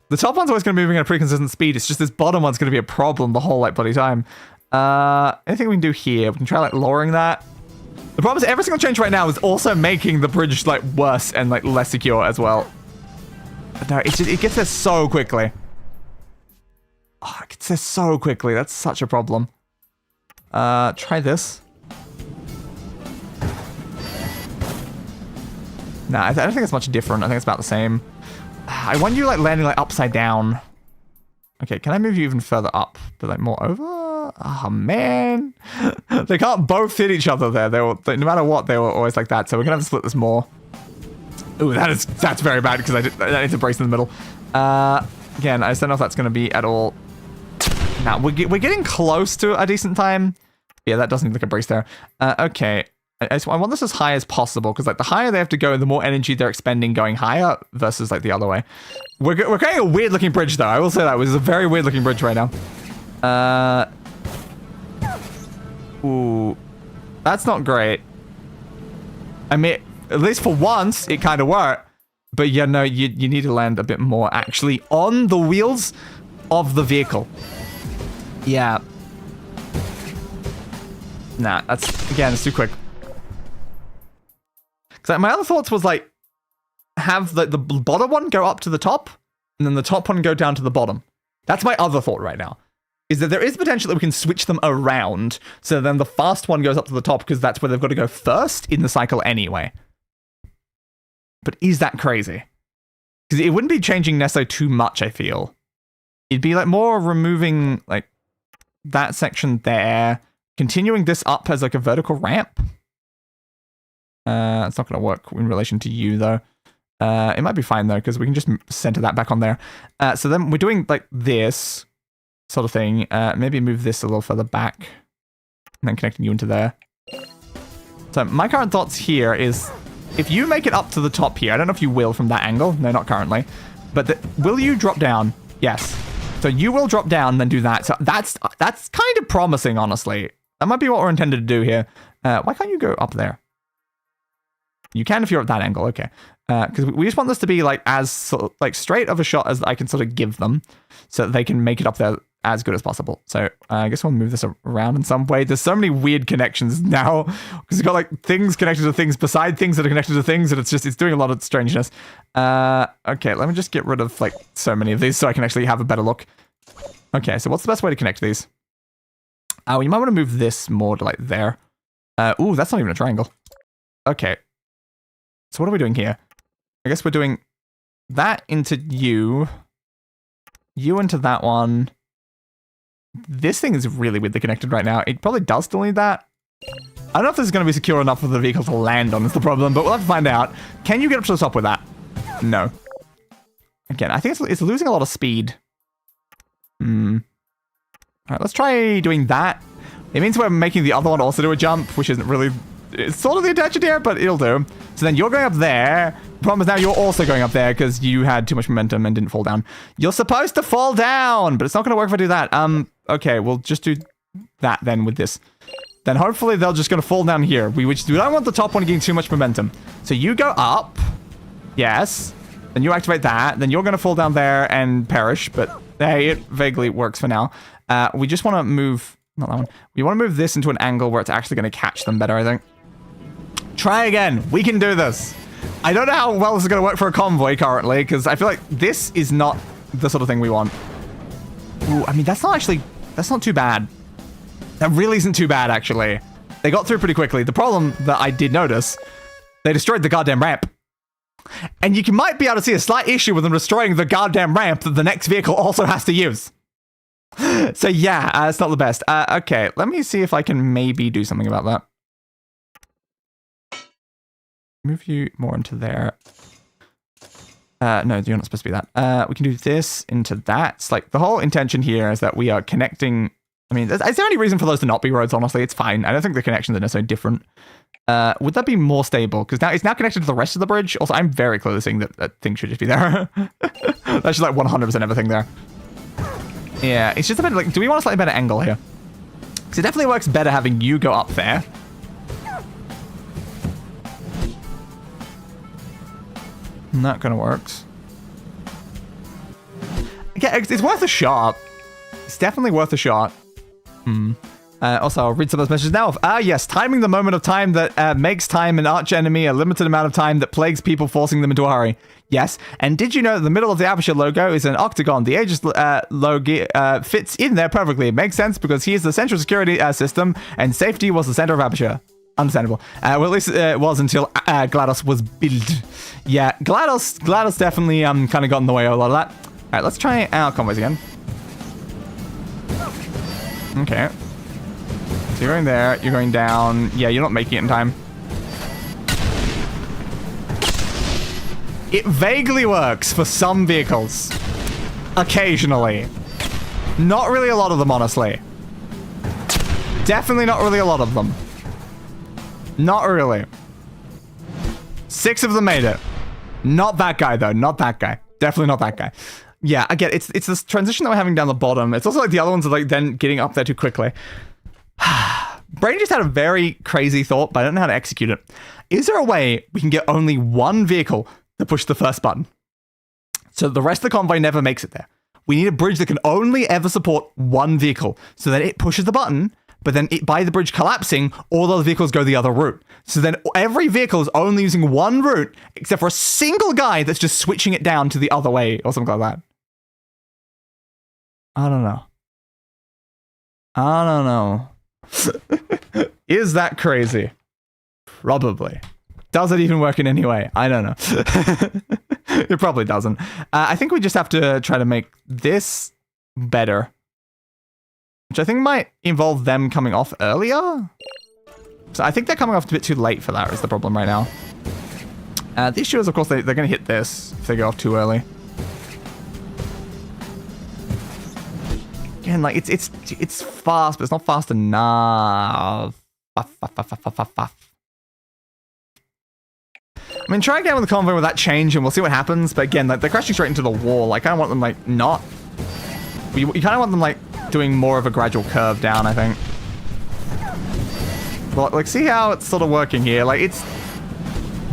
The top one's always going to be moving at a pretty consistent speed. It's just this bottom one's going to be a problem the whole like bloody time. Anything we can do here? We can try like lowering that. The problem is every single change right now is also making the bridge like worse and like less secure as well. But no, it gets there so quickly. It gets there so quickly. That's such a problem. Try this. Nah, I don't think it's much different. I think it's about the same. I want you like landing like upside down. Okay, can I move you even further up? But like more over? Oh man. They can't both hit each other there. No matter what, they were always like that. So we're gonna have to split this more. Ooh, that's very bad because I need to brace in the middle. Again, I just don't know if that's gonna be at all. Nah, we're getting close to a decent time. Yeah, that doesn't look like a brace there. Okay. I want this as high as possible because like the higher they have to go, the more energy they're expending going higher versus like the other way. We're creating a weird looking bridge though. I will say that was a very weird looking bridge right now. Ooh, that's not great. I mean, at least for once it kind of worked, but yeah, no, you need to land a bit more actually on the wheels of the vehicle. Yeah. Nah, it's too quick. Because my other thoughts was like, have the bottom one go up to the top, and then the top one go down to the bottom. That's my other thought right now. Is that there is potential that we can switch them around, so then the fast one goes up to the top, because that's where they've got to go first in the cycle anyway. But is that crazy? Because it wouldn't be changing Nesso too much, I feel. It'd be like more removing like that section there, continuing this up as like a vertical ramp. It's not going to work in relation to you, though. It might be fine though, because we can just center that back on there. So then we're doing like this sort of thing. Maybe move this a little further back and then connecting you into there. So my current thoughts here is if you make it up to the top here, I don't know if you will from that angle. No, not currently. But will you drop down? Yes. So you will drop down, then do that. So that's kind of promising, honestly. That might be what we're intended to do here. Why can't you go up there? You can if you're at that angle. Okay. Because we just want this to be like as straight of a shot as I can sort of give them, so that they can make it up there as good as possible. So I guess we'll move this around in some way. There's so many weird connections now because we've got like things connected to things beside things that are connected to things, and it's doing a lot of strangeness. Okay, let me just get rid of like so many of these so I can actually have a better look. Okay, so what's the best way to connect these? You might want to move this more to like there. Ooh, that's not even a triangle. Okay. So what are we doing here? I guess we're doing that into you into that one. This thing is really weirdly connected right now. It probably does still need that. I don't know if this is going to be secure enough for the vehicle to land on, is the problem, but we'll have to find out. Can you get up to the top with that? No. Again, I think it's losing a lot of speed. Alright, let's try doing that. It means we're making the other one also do a jump, which isn't really... It's sort of the intention here, but it'll do. So then you're going up there. The problem is now you're also going up there because you had too much momentum and didn't fall down. You're supposed to fall down, but it's not going to work if I do that. Okay, we'll just do that then with this. Then hopefully they're just going to fall down here. We don't want the top one getting too much momentum. So you go up. Yes. Then you activate that. Then you're going to fall down there and perish, but hey, it vaguely works for now. We just want to move... Not that one. We want to move this into an angle where it's actually going to catch them better, I think. Try again. We can do this. I don't know how well this is going to work for a convoy currently, because I feel like this is not the sort of thing we want. Ooh, I mean, that's not too bad. That really isn't too bad, actually. They got through pretty quickly. The problem that I did notice, they destroyed the goddamn ramp. And you might be able to see a slight issue with them destroying the goddamn ramp that the next vehicle also has to use. So yeah, it's not the best. Okay, let me see if I can maybe do something about that. Move you more into there. No, you're not supposed to be that. We can do this into that. It's like the whole intention here is that we are connecting. I mean, is there any reason for those to not be roads? Honestly, it's fine. I don't think the connections are necessarily different. Would that be more stable? Because now it's now connected to the rest of the bridge. Also, I'm very clearly saying that thing should just be there. That's just like 100% everything there. Yeah, it's just a bit like, do we want a slightly better angle here? Because it definitely works better having you go up there. And that kind of works. Yeah, it's worth a shot. It's definitely worth a shot. Also, I'll read some of those messages now. Yes, timing the moment of time that makes time an arch enemy, a limited amount of time that plagues people, forcing them into a hurry. Yes, and did you know that the middle of the Aperture logo is an octagon? The Aegis logo fits in there perfectly. It makes sense because he is the central security system, and safety was the center of Aperture. Understandable. Well, at least it was until GLaDOS was built. Yeah, GLaDOS definitely kind of got in the way of a lot of that. All right, let's try our convoys again. Okay. So you're going there, you're going down. Yeah, you're not making it in time. It vaguely works for some vehicles. Occasionally. Not really a lot of them, honestly. Definitely not really a lot of them. Not really. 6 of them made it. Not that guy, though. Not that guy. Definitely not that guy. Yeah, again, it's this transition that we're having down the bottom. It's also like the other ones are like then getting up there too quickly. Brain just had a very crazy thought, but I don't know how to execute it. Is there a way we can get only one vehicle to push the first button, so the rest of the convoy never makes it there? We need a bridge that can only ever support one vehicle, so that it pushes the button, but then by the bridge collapsing, all the other vehicles go the other route. So then every vehicle is only using one route, except for a single guy that's just switching it down to the other way, or something like that. I don't know. Is that crazy? Probably. Does it even work in any way? I don't know. It probably doesn't. I think we just have to try to make this better, which I think might involve them coming off earlier. So I think they're coming off a bit too late for that is the problem right now. The issue is, of course, they're going to hit this if they go off too early. Again, like, it's fast, but it's not fast enough. I mean, try again with the convoy with that change, and we'll see what happens. But again, like, they're crashing straight into the wall. I kind of want them, like, not... You kind of want them, like, doing more of a gradual curve down, I think. But, like, see how it's sort of working here? Like, it's...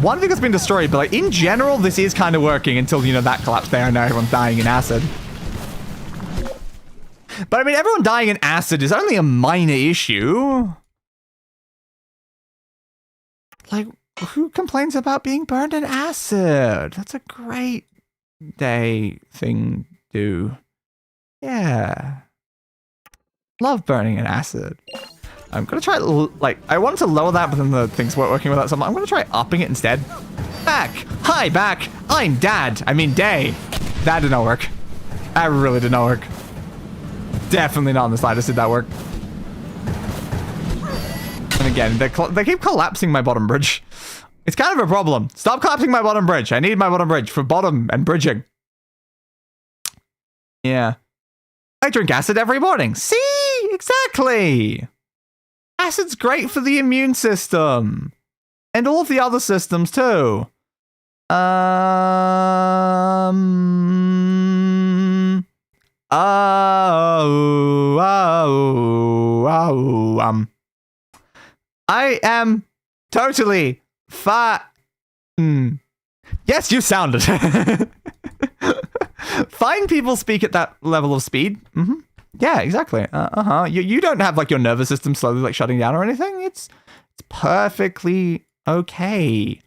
One thing that's been destroyed, but, like, in general, this is kind of working until, you know, that collapsed there, and now everyone's dying in acid. But, I mean, everyone dying in acid is only a minor issue. Like, who complains about being burned in acid? That's a great day thing to do. Yeah. Love burning in acid. I'm gonna try, like, I wanted to lower that, but then the things weren't working with that, so I'm gonna try upping it instead. Back! Hi, back! I'm Dad! I mean, Day! That did not work. That really did not work. Definitely not on the slightest did that work. And again, they keep collapsing my bottom bridge. It's kind of a problem. Stop collapsing my bottom bridge. I need my bottom bridge for bottom and bridging. Yeah. I drink acid every morning. See? Exactly. Acid's great for the immune system. And all of the other systems too. I am totally fine. Yes, you sounded. Fine people speak at that level of speed. Yeah, exactly. You don't have like your nervous system slowly like shutting down or anything. It's perfectly okay.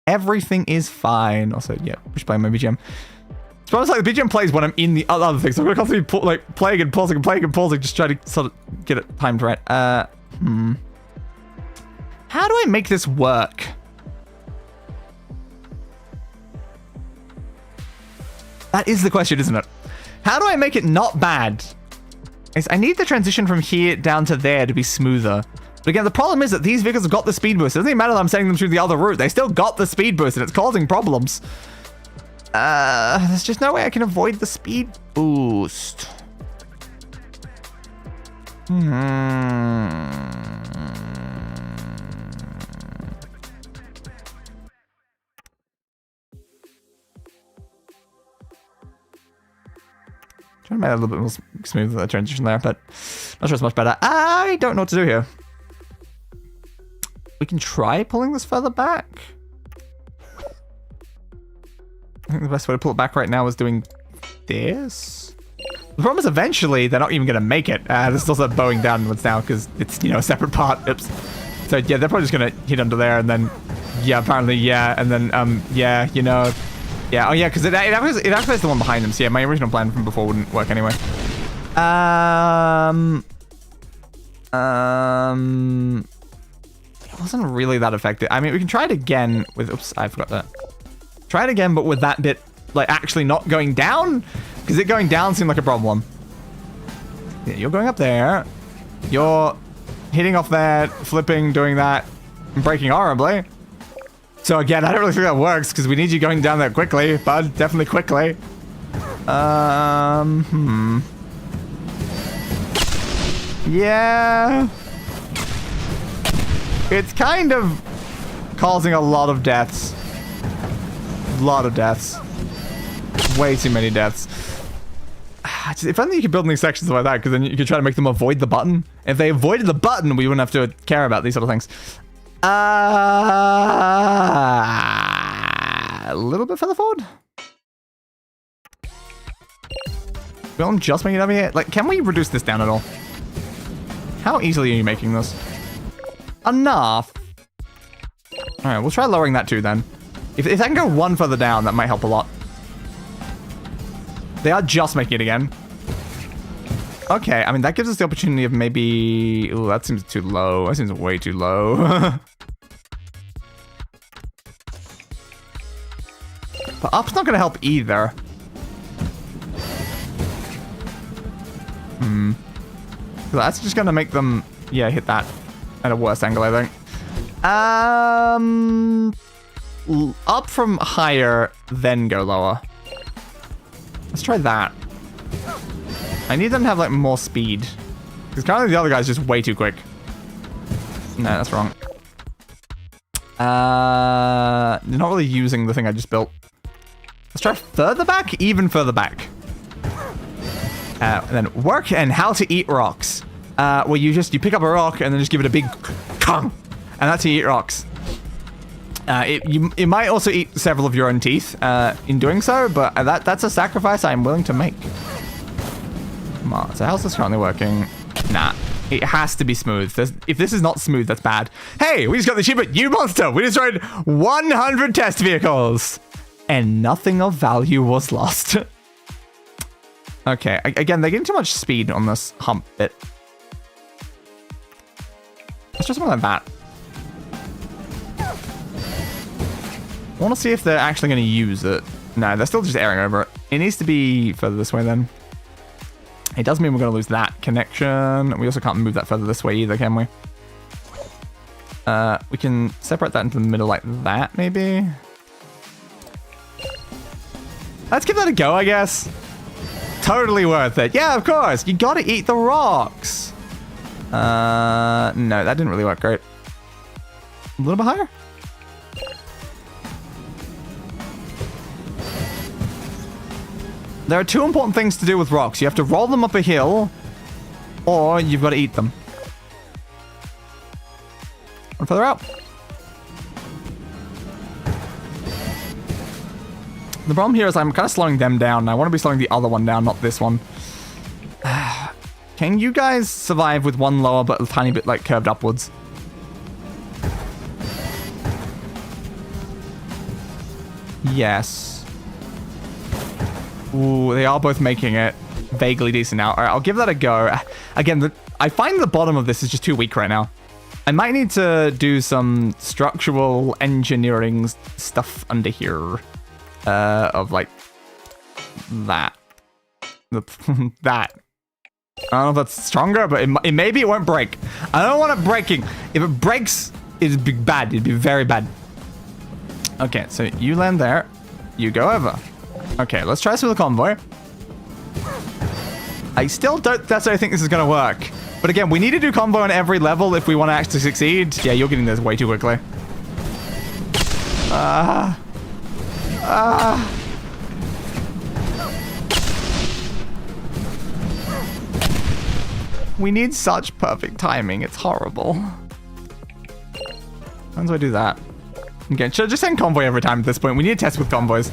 Everything is fine. Also, yeah, push play my BGM. It's almost like the BGM plays when I'm in the other things. So I'm gonna constantly like playing and pausing, just try to sort of get it timed right. How do I make this work? That is the question, isn't it? How do I make it not bad? I need the transition from here down to there to be smoother. But again, the problem is that these vehicles have got the speed boost. It doesn't even matter that I'm sending them through the other route. They still got the speed boost and it's causing problems. There's just no way I can avoid the speed boost. Trying to make it a little bit more smooth the transition there, but not sure it's much better. I don't know what to do here. We can try pulling this further back. I think the best way to pull it back right now is doing this. The problem is eventually they're not even going to make it. This is also bowing downwards now because it's, you know, a separate part. Oops. So yeah, they're probably just going to hit under there and then, yeah, apparently, yeah. And then, yeah, you know, yeah. Oh yeah, because it activates the one behind them. So yeah, my original plan from before wouldn't work anyway. It wasn't really that effective. I mean, we can try it again with, oops, I forgot that. Try it again, but with that bit, like, actually not going down? Because it going down seemed like a problem. Yeah, you're going up there. You're hitting off there, flipping, doing that, and breaking horribly. So again, I don't really think that works, because we need you going down there quickly, bud. Definitely quickly. Yeah. It's kind of causing a lot of deaths. Way too many deaths. If only you could build these sections like that, because then you could try to make them avoid the button. If they avoided the button, we wouldn't have to care about these sort of things. A little bit further forward. Well, I'm just making it over here. Like, can we reduce this down at all? How easily are you making this? Enough. All right, we'll try lowering that too then. If I can go one further down, that might help a lot. They are just making it again. Okay, I mean, that gives us the opportunity of maybe... Ooh, that seems too low. That seems way too low. But up's not going to help either. That's just going to make them, yeah, hit that at a worse angle, I think. up from higher, then go lower. Let's try that. I need them to have, like, more speed. Because currently the other guy's just way too quick. No, that's wrong. You're not really using the thing I just built. Let's try further back, even further back. And then work and how to eat rocks. Where you pick up a rock and then just give it a big kong. And that's how you eat rocks. You might also eat several of your own teeth in doing so, but that's a sacrifice I'm willing to make. Come on, so how's this currently working? Nah, it has to be smooth. If this is not smooth, that's bad. Hey, we just got the achievement, you monster! We destroyed 100 test vehicles! And nothing of value was lost. Okay, again, they're getting too much speed on this hump bit. Let's try something like that. I want to see if they're actually going to use it. No, they're still just airing over it. It needs to be further this way then. It does mean we're going to lose that connection. We also can't move that further this way either, can we? We can separate that into the middle like that, maybe. Let's give that a go, I guess. Totally worth it. Yeah, of course. You got to eat the rocks. No, that didn't really work great. A little bit higher? There are two important things to do with rocks. You have to roll them up a hill, or you've got to eat them. One further out. The problem here is I'm kind of slowing them down. I want to be slowing the other one down, not this one. Can you guys survive with one lower but a tiny bit like curved upwards? Yes. Ooh, they are both making it vaguely decent now. All right, I'll give that a go. Again, I find the bottom of this is just too weak right now. I might need to do some structural engineering stuff under here. Of like that. That. I don't know if that's stronger, but maybe it won't break. I don't want it breaking. If it breaks, it'd be bad. It'd be very bad. Okay, so you land there. You go over. Okay, let's try this with a convoy. I still don't necessarily think this is going to work. But again, we need to do convoy on every level if we want to actually succeed. Yeah, you're getting this way too quickly. We need such perfect timing. It's horrible. How do I do that? Okay, should I just send convoy every time at this point? We need to test with convoys.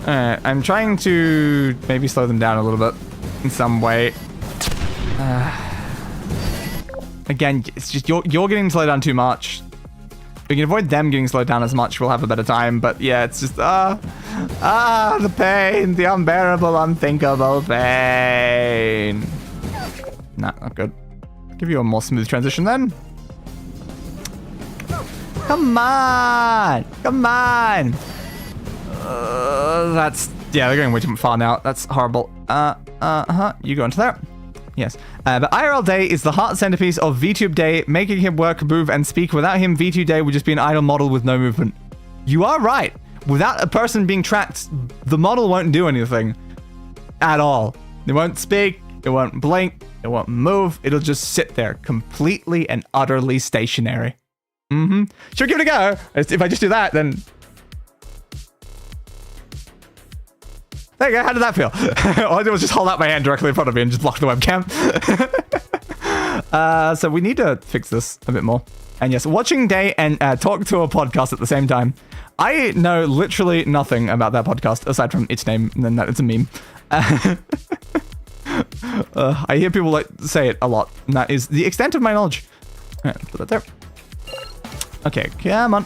Alright, I'm trying to maybe slow them down a little bit in some way. Again, it's just you're getting slowed down too much. We can avoid them getting slowed down as much. We'll have a better time. But yeah, it's just the pain, the unbearable, unthinkable pain. Nah, not good. Give you a more smooth transition then. Come on, come on. They're going way too far now. That's horrible. You go into there. Yes. But IRL Day is the heart centerpiece of VTube Day. Making him work, move, and speak. Without him, VTube Day would just be an idle model with no movement. You are right. Without a person being tracked, the model won't do anything. At all. It won't speak. It won't blink. It won't move. It'll just sit there completely and utterly stationary. Sure, give it a go. If I just do that, then... There you go. How did that feel? All I did was just hold out my hand directly in front of me and just block the webcam. So we need to fix this a bit more. And yes, watching Day and talk to a podcast at the same time. I know literally nothing about that podcast aside from its name, and then that it's a meme. I hear people like say it a lot, and that is the extent of my knowledge. All right, put that there. Okay, come on.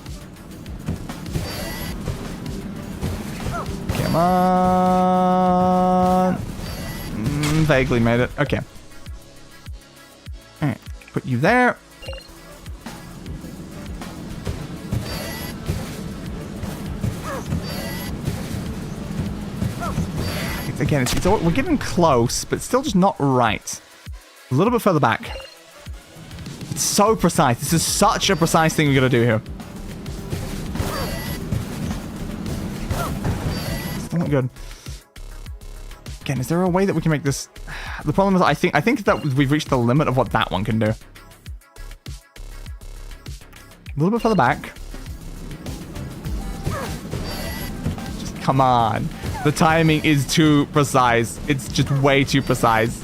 Come on. Vaguely made it. Okay. Alright, put you there. Again, we're getting close, but still just not right. A little bit further back. It's so precise. This is such a precise thing we gotta do here. doesn't look good. Again, is there a way that we can make this... The problem is I think that we've reached the limit of what that one can do. A little bit further back. Just come on. The timing is too precise. It's just way too precise.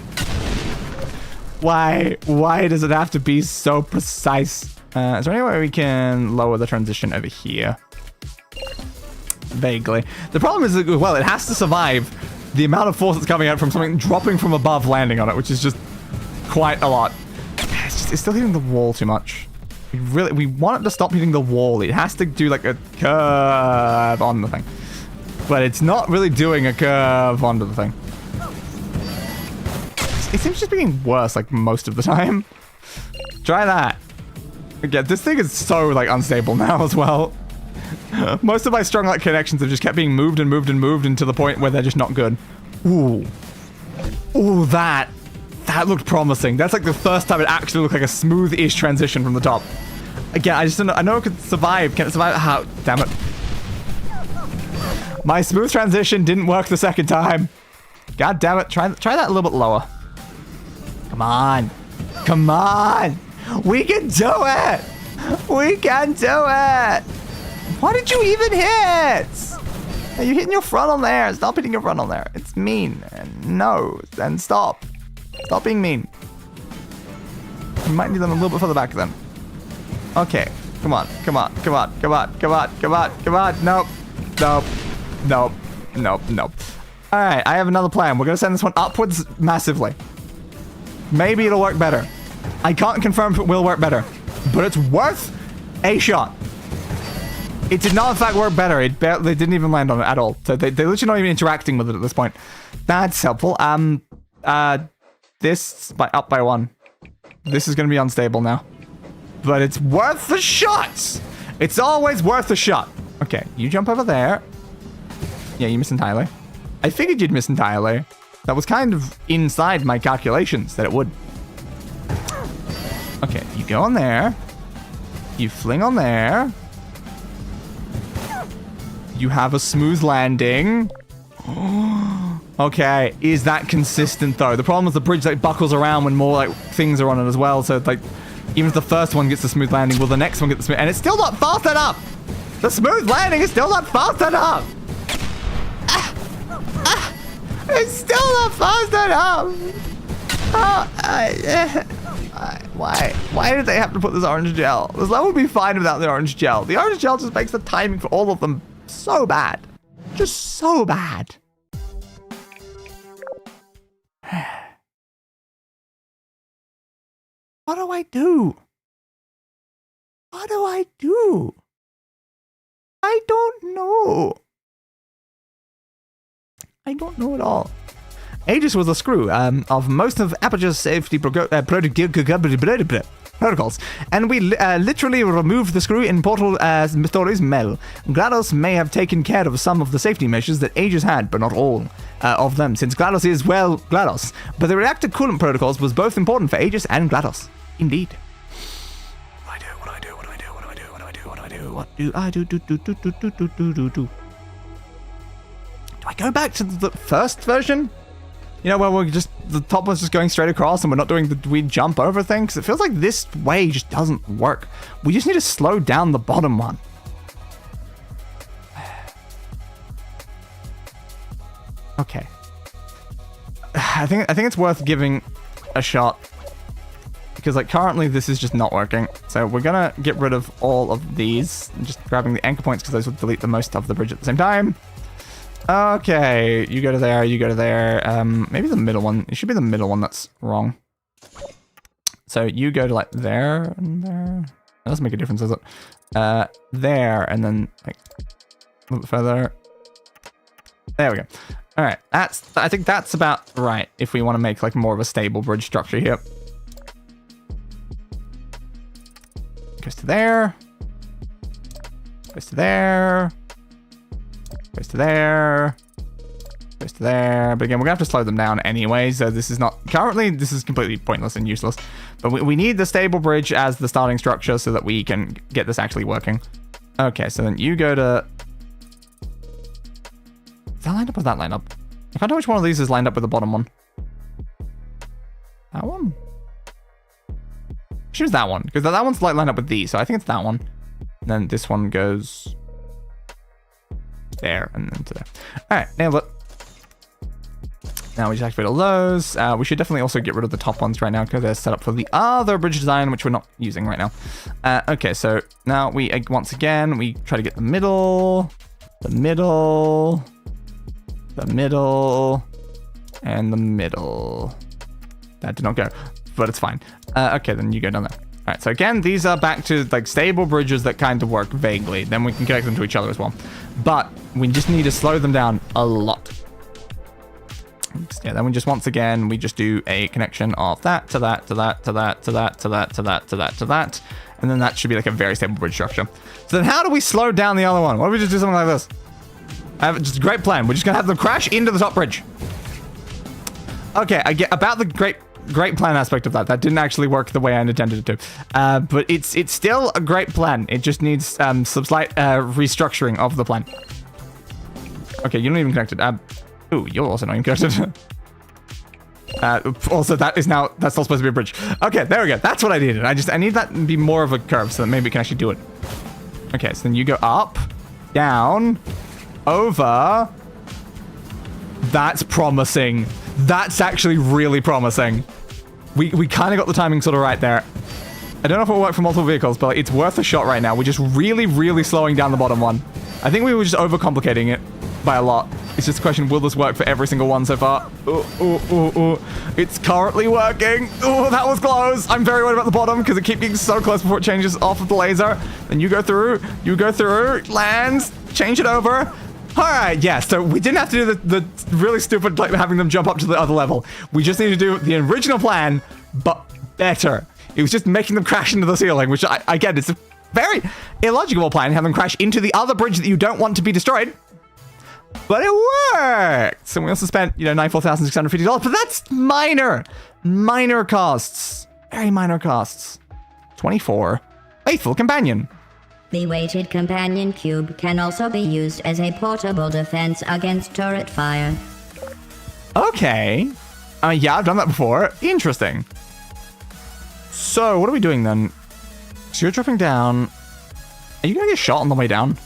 Why? Why does it have to be so precise? Is there any way we can lower the transition over here? Vaguely. The problem is that, well, it has to survive the amount of force that's coming out from something dropping from above landing on it, which is just quite a lot. It's still hitting the wall too much. We want it to stop hitting the wall. It has to do like a curve on the thing. But it's not really doing a curve onto the thing. It seems just being worse like most of the time. Try that. Again, this thing is so like unstable now as well. Most of my strong light connections have just kept being moved and moved and moved into the point where they're just not good. Ooh. Ooh, that looked promising. That's like the first time it actually looked like a smooth-ish transition from the top. Again, I just don't know. I know it could survive. Can it survive? How? Damn it. My smooth transition didn't work the second time. God damn it. Try that a little bit lower. Come on. Come on. We can do it. We can do it. Why did you even hit? Are you hitting your frontal there? Stop hitting your frontal there. It's mean. No. Then stop. Stop being mean. You might need them a little bit further back then. Okay. Come on. Come on. Come on. Come on. Come on. Come on. Come on. Nope. Nope. Nope. Nope. Nope. All right. I have another plan. We're going to send this one upwards massively. Maybe it'll work better. I can't confirm if it will work better, but it's worth a shot. It did not, in fact, work better. They didn't even land on it at all. So they're literally not even interacting with it at this point. That's helpful. This up by 1. This is going to be unstable now. But it's worth the shot. It's always worth a shot. Okay, you jump over there. Yeah, you miss entirely. I figured you'd miss entirely. That was kind of inside my calculations that it would. Okay, you go on there. You fling on there. You have a smooth landing. Okay, is that consistent though? The problem is the bridge like buckles around when more like things are on it as well. So like, even if the first one gets the smooth landing, will the next one get the smooth? And it's still not fast enough. The smooth landing is still not fast enough. It's still not fast enough. Why did they have to put this orange gel? This level would be fine without the orange gel. The orange gel just makes the timing for all of them so bad. Just so bad. What do I do? What do I do? I don't know. I don't know at all. Aegis was a screw of most of Aperture's safety protocols, and we literally removed the screw in Portal Stories Mel. GLaDOS may have taken care of some of the safety measures that Aegis had, but not all of them, since GLaDOS is, well, GLaDOS. But the reactor coolant protocols was both important for Aegis and GLaDOS. Indeed. What do I do? Do I go back to the first version? You know, where we're just, the top one's just going straight across and we're not doing the weird jump over thing? Because it feels like this way just doesn't work. We just need to slow down the bottom one. Okay. I think it's worth giving a shot. Because, like, currently this is just not working. So we're gonna get rid of all of these. I'm just grabbing the anchor points because those will delete the most of the bridge at the same time. Okay, you go to there, you go to there. Maybe the middle one. It should be the middle one that's wrong. So you go to like there and there. That doesn't make a difference, does it? There and then like a little bit further. There we go. All right, I think that's about right if we want to make like more of a stable bridge structure here. Goes to there. Goes to there. Goes to there. Goes to there. But again, we're going to have to slow them down anyway, so this is not... Currently, this is completely pointless and useless. But we need the stable bridge as the starting structure so that we can get this actually working. Okay, so then you go to... Is that lined up or that lined up? I can't tell which one of these is lined up with the bottom one. That one? Choose that one, because that one's like lined up with these, so I think it's that one. And then this one goes there and then to there. All right, nailed it. Now we just activate all those. We should definitely also get rid of the top ones right now because they're set up for the other bridge design, which we're not using right now. Okay, so now we, once again, we try to get the middle, and the middle. That did not go, but it's fine. Okay, then you go down there. All right, so again, these are back to like stable bridges that kind of work vaguely. Then we can connect them to each other as well. But we just need to slow them down a lot. Yeah, then we just, once again, we just do a connection of that to that, to that, to that, to that, to that, to that, to that, to that. And then that should be like a very stable bridge structure. So then how do we slow down the other one? Why don't we just do something like this? I have just a great plan. We're just gonna have them crash into the top bridge. Okay, I get about the great plan aspect of that. That didn't actually work the way I intended it to. But it's still a great plan. It just needs some slight restructuring of the plan. Okay, you're not even connected. Ooh, you're also not even connected. Also, that's not supposed to be a bridge. Okay, there we go. That's what I needed. I need that to be more of a curve so that maybe we can actually do it. Okay, so then you go up, down, over. That's promising. That's actually really promising. We kind of got the timing sort of right there. I don't know if it will work for multiple vehicles, but it's worth a shot right now. We're just really, really slowing down the bottom one. I think we were just overcomplicating it by a lot. It's just a question, will this work for every single one so far? It's currently working. Oh, that was close. I'm very worried about the bottom because it keeps getting so close before it changes off of the laser. Then you go through, lands, change it over. All right, yeah, so we didn't have to do the really stupid, like, having them jump up to the other level. We just need to do the original plan, but better. It was just making them crash into the ceiling, which I get, it's a very illogical plan, have them crash into the other bridge that you don't want to be destroyed. But it worked! So we also spent, $94,650, but that's minor. Minor costs. Very minor costs. 24. Faithful Companion. The weighted companion cube can also be used as a portable defense against turret fire. Okay. Yeah, I've done that before. Interesting. So, what are we doing then? So you're dropping down. Are you going to get shot on the way down?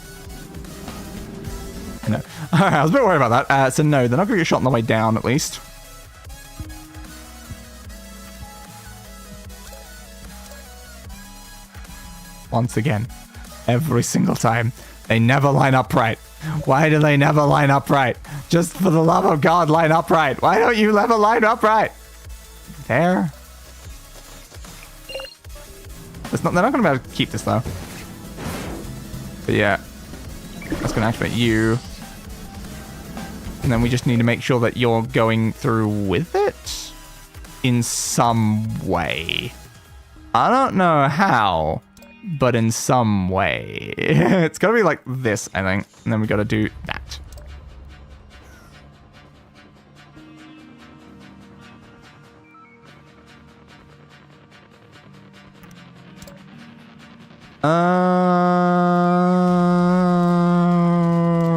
No. Alright, I was a bit worried about that. So no, they're not going to get shot on the way down, at least. Once again. Every single time. They never line up right. Why do they never line up right? Just for the love of God, line up right. Why don't you ever line up right? There. They're not going to be able to keep this, though. But yeah. That's going to activate you. And then we just need to make sure that you're going through with it in some way. I don't know how, but in some way. It's got to be like this, I think. And then we got to do that.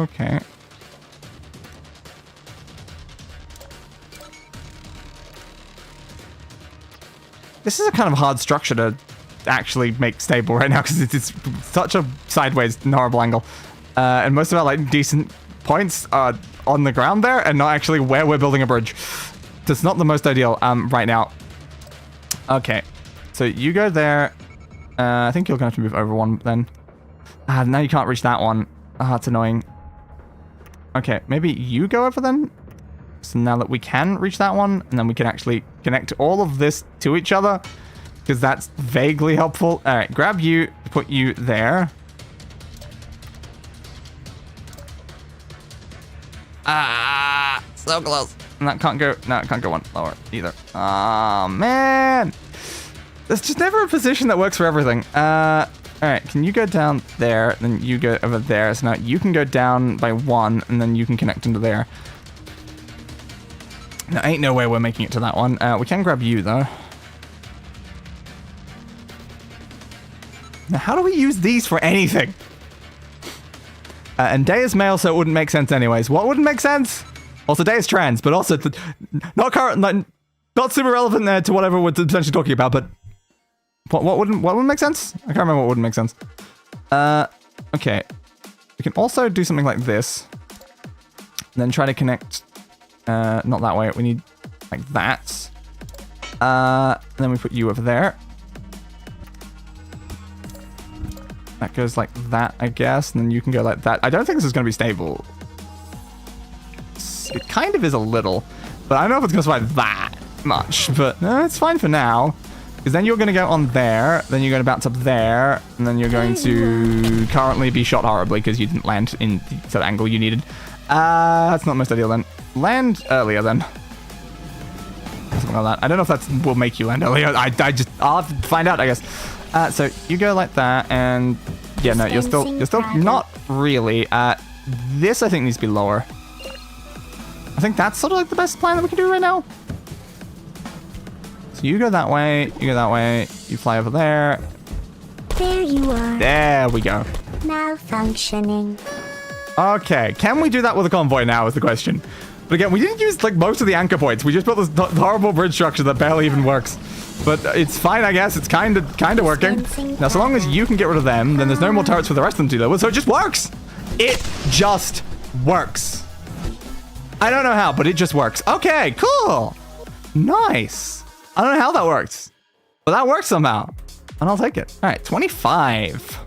Okay. This is a kind of hard structure to actually make stable right now because it's such a sideways, horrible angle. And most of our like decent points are on the ground there and not actually where we're building a bridge. That's not the most ideal right now. Okay, so you go there. I think you're going to have to move over one then. Now you can't reach that one. That's annoying. Okay, maybe you go over then? So now that we can reach that one, and then we can actually connect all of this to each other, because that's vaguely helpful. All right, grab you, put you there. So close. And that can't go, no, it can't go one lower either. Oh, man. There's just never a position that works for everything. All right, can you go down there, then you go over there. So now you can go down by one, and then you can connect into there. No, ain't no way we're making it to that one. We can grab you, though. Now, how do we use these for anything? And day is male, so it wouldn't make sense anyways. What wouldn't make sense? Also, day is trans, but also not current, not super relevant there to whatever we're potentially talking about. But what wouldn't make sense? I can't remember what wouldn't make sense. Okay. We can also do something like this. And then try to connect. Not that way. We need like that. And then we put you over there. That goes like that, I guess. And then you can go like that. I don't think this is going to be stable. It kind of is a little. But I don't know if it's going to survive that much. But it's fine for now. Because then you're going to go on there. Then you're going to bounce up there. And then you're going to currently be shot horribly because you didn't land in the sort of angle you needed. That's not most ideal then. Land earlier then. Something like that. I don't know if that will make you land earlier. I'll have to find out, I guess. So you go like that, and yeah, no, you're still not really. This I think needs to be lower. I think that's sort of like the best plan that we can do right now. So you go that way, you go that way, you fly over there. There you are. There we go. Malfunctioning. Okay, can we do that with a convoy now is the question. But again, we didn't use like most of the anchor points. We just built this horrible bridge structure that barely even works. But it's fine, I guess. It's kind of working. Now, so long as you can get rid of them, then there's no more turrets for the rest of them to deal with. So it just works. It just works. I don't know how, but it just works. Okay, cool. Nice. I don't know how that works, but that works somehow. And I'll take it. All right, 25.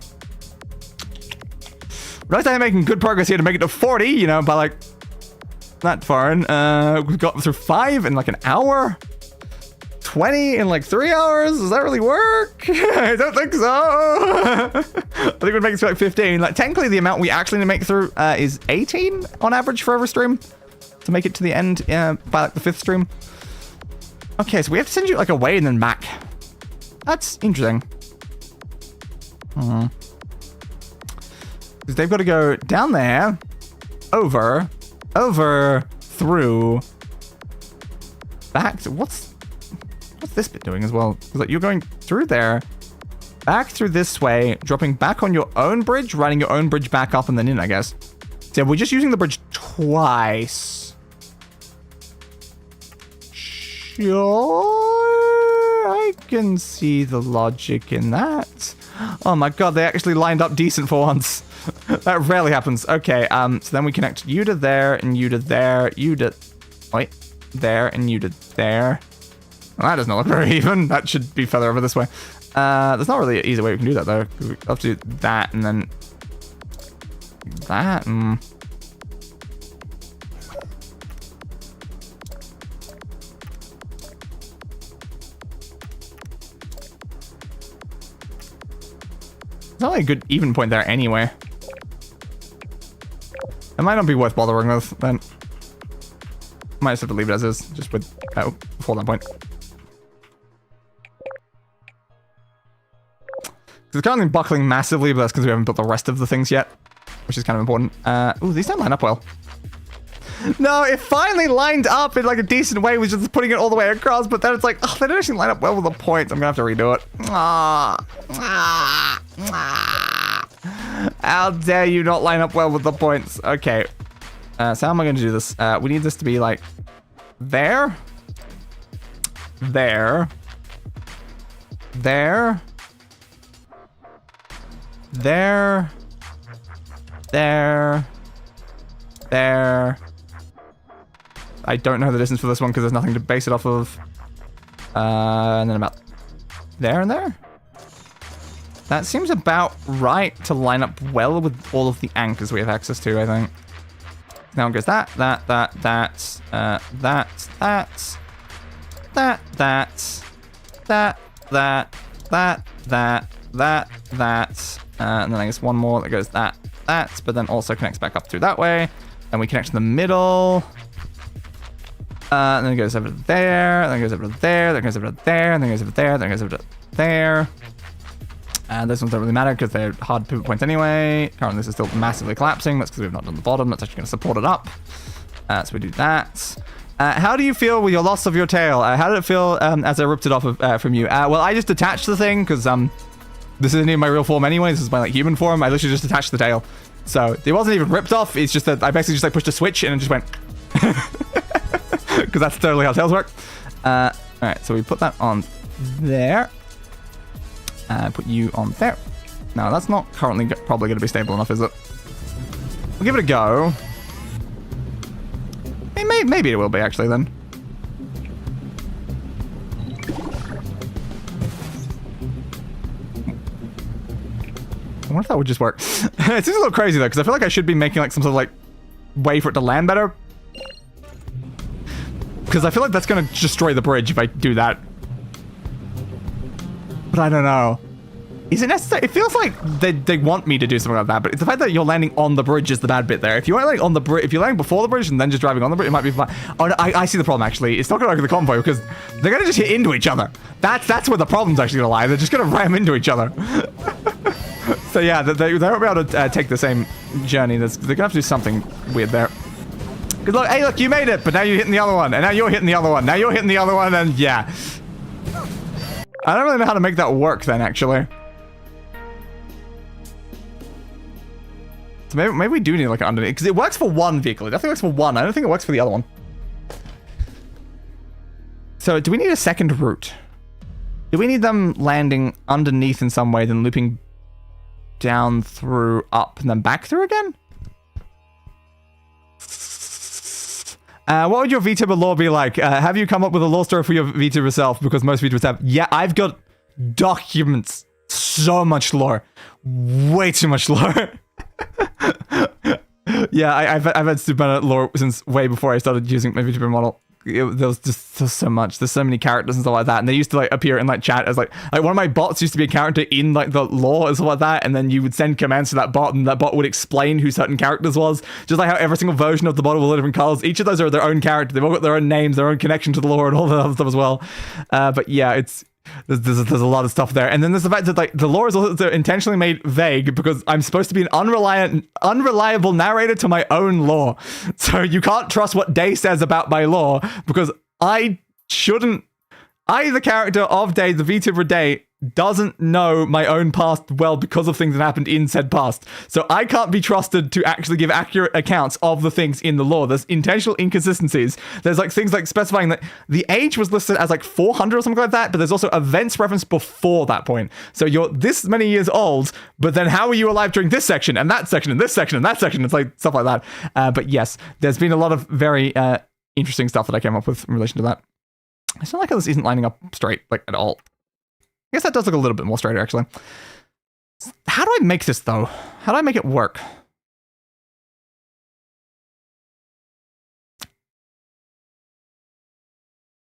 Right, I'm making good progress here to make it to 40, you know, by like not far in. We've got through 5 in like an hour. 20 in like 3 hours? Does that really work? I don't think so. I think we'd make it to like 15. Like technically the amount we actually need to make through is 18 on average for every stream to make it to the end by like the 5th stream. Okay, so we have to send you like away and then back. That's interesting. Because they've got to go down there, over, through, back to what's this bit doing as well? Because like you're going through there, back through this way, dropping back on your own bridge, riding your own bridge back up and then in, I guess. So we're just using the bridge twice. Sure, I can see the logic in that. Oh my god, they actually lined up decent for once. That rarely happens. Okay, so then we connect you to there, and you to there, you to... Wait, there, and you to there. Well, that doesn't look very even. That should be further over this way. There's not really an easy way we can do that, though. We have to do that, and then... that, There's not really a good even point there anyway. It might not be worth bothering with, then. Might just have to leave it as is, just with before that point. It's currently buckling massively, but that's because we haven't built the rest of the things yet, which is kind of important. Ooh, these don't line up well. No, it finally lined up in like a decent way, with just putting it all the way across, but then it's like, oh, they don't actually line up well with the points. I'm gonna have to redo it. How dare you not line up well with the points? Okay. So how am I gonna do this? We need this to be like there, there, there, there, there, there. I don't know the distance for this one because there's nothing to base it off of. And then about there and there. That seems about right to line up well with all of the anchors we have access to, I think. Now it goes that, that, that, that, that, that, that, that, that, that, that, and then I guess one more that goes that, but then also connects back up through that way. Then we connect to the middle. And then it goes over there, then it goes over there, then it goes over there, and then it goes over there, then it goes over there. And those ones don't really matter because they're hard pivot points anyway. Currently this is still massively collapsing. That's because we have not done the bottom. That's actually going to support it up. So we do that. How do you feel with your loss of your tail? How did it feel as I ripped it off of, from you? Well, I just detached the thing because this isn't even my real form anyway. This is my like human form. I literally just attached the tail. So it wasn't even ripped off. It's just that I basically just like pushed a switch and it just went. Because that's totally how tails work. All right, so we put that on there. Put you on there. Now that's not currently probably going to be stable enough, is it? We'll give it a go. Maybe it will be actually then. I wonder if that would just work. It seems a little crazy though, because I feel like I should be making like some sort of like way for it to land better. Because I feel like that's going to destroy the bridge if I do that. But I don't know. Is it necessary? It feels like they want me to do something like that, but it's the fact that you're landing on the bridge is the bad bit there. If you are like on the bridge, if you're landing before the bridge and then just driving on the bridge, it might be fine. Oh, no, I see the problem actually. It's not going to work with the convoy because they're going to just hit into each other. That's where the problem's actually going to lie. They're just going to ram into each other. So yeah, they won't be able to take the same journey. They're going to have to do something weird there. Because look, hey, look, you made it, but now you're hitting the other one, and now you're hitting the other one, now you're hitting the other one, and yeah. I don't really know how to make that work then, actually. So maybe we do need like an underneath, because it works for one vehicle. It definitely works for one. I don't think it works for the other one. So do we need a second route? Do we need them landing underneath in some way, then looping down through, up, and then back through again? What would your VTuber lore be like? Have you come up with a lore story for your VTuber self? Because most VTubers have. Yeah, I've got documents. So much lore. Way too much lore. Yeah, I've had super amount of lore since way before I started using my VTuber model. There was so much. There's so many characters and stuff like that, and they used to like appear in like chat as like one of my bots used to be a character in like the lore and stuff like that, and then you would send commands to that bot, and that bot would explain who certain characters was, just like how every single version of the bot will have different colors. Each of those are their own character. They've all got their own names, their own connection to the lore, and all that other stuff as well. But yeah, there's a lot of stuff there, and then there's the fact that like the lore is also intentionally made vague because I'm supposed to be an unreliable narrator to my own lore, so you can't trust what Day says about my lore because the character of Day, the VTuber Day, doesn't know my own past well because of things that happened in said past. So I can't be trusted to actually give accurate accounts of the things in the lore. There's intentional inconsistencies. There's like things like specifying that the age was listed as like 400 or something like that, but there's also events referenced before that point. So you're this many years old, but then how were you alive during this section and that section and this section and that section? It's like stuff like that. But yes, there's been a lot of very interesting stuff that I came up with in relation to that. It's not like this isn't lining up straight, like at all. I guess that does look a little bit more straighter, actually. How do I make this, though? How do I make it work?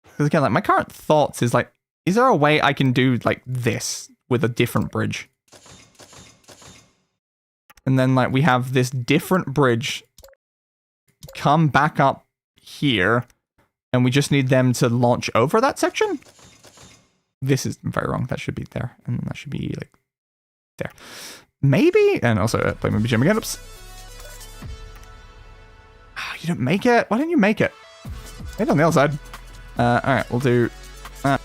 Because again, like my current thoughts is like, is there a way I can do like this with a different bridge? And then like we have this different bridge come back up here, and we just need them to launch over that section? This is very wrong. That should be there. And that should be like there. Maybe. And also play maybe Jimmy Oops. Oh, you didn't make it? Why didn't you make it? Maybe on the other side. All right, we'll do that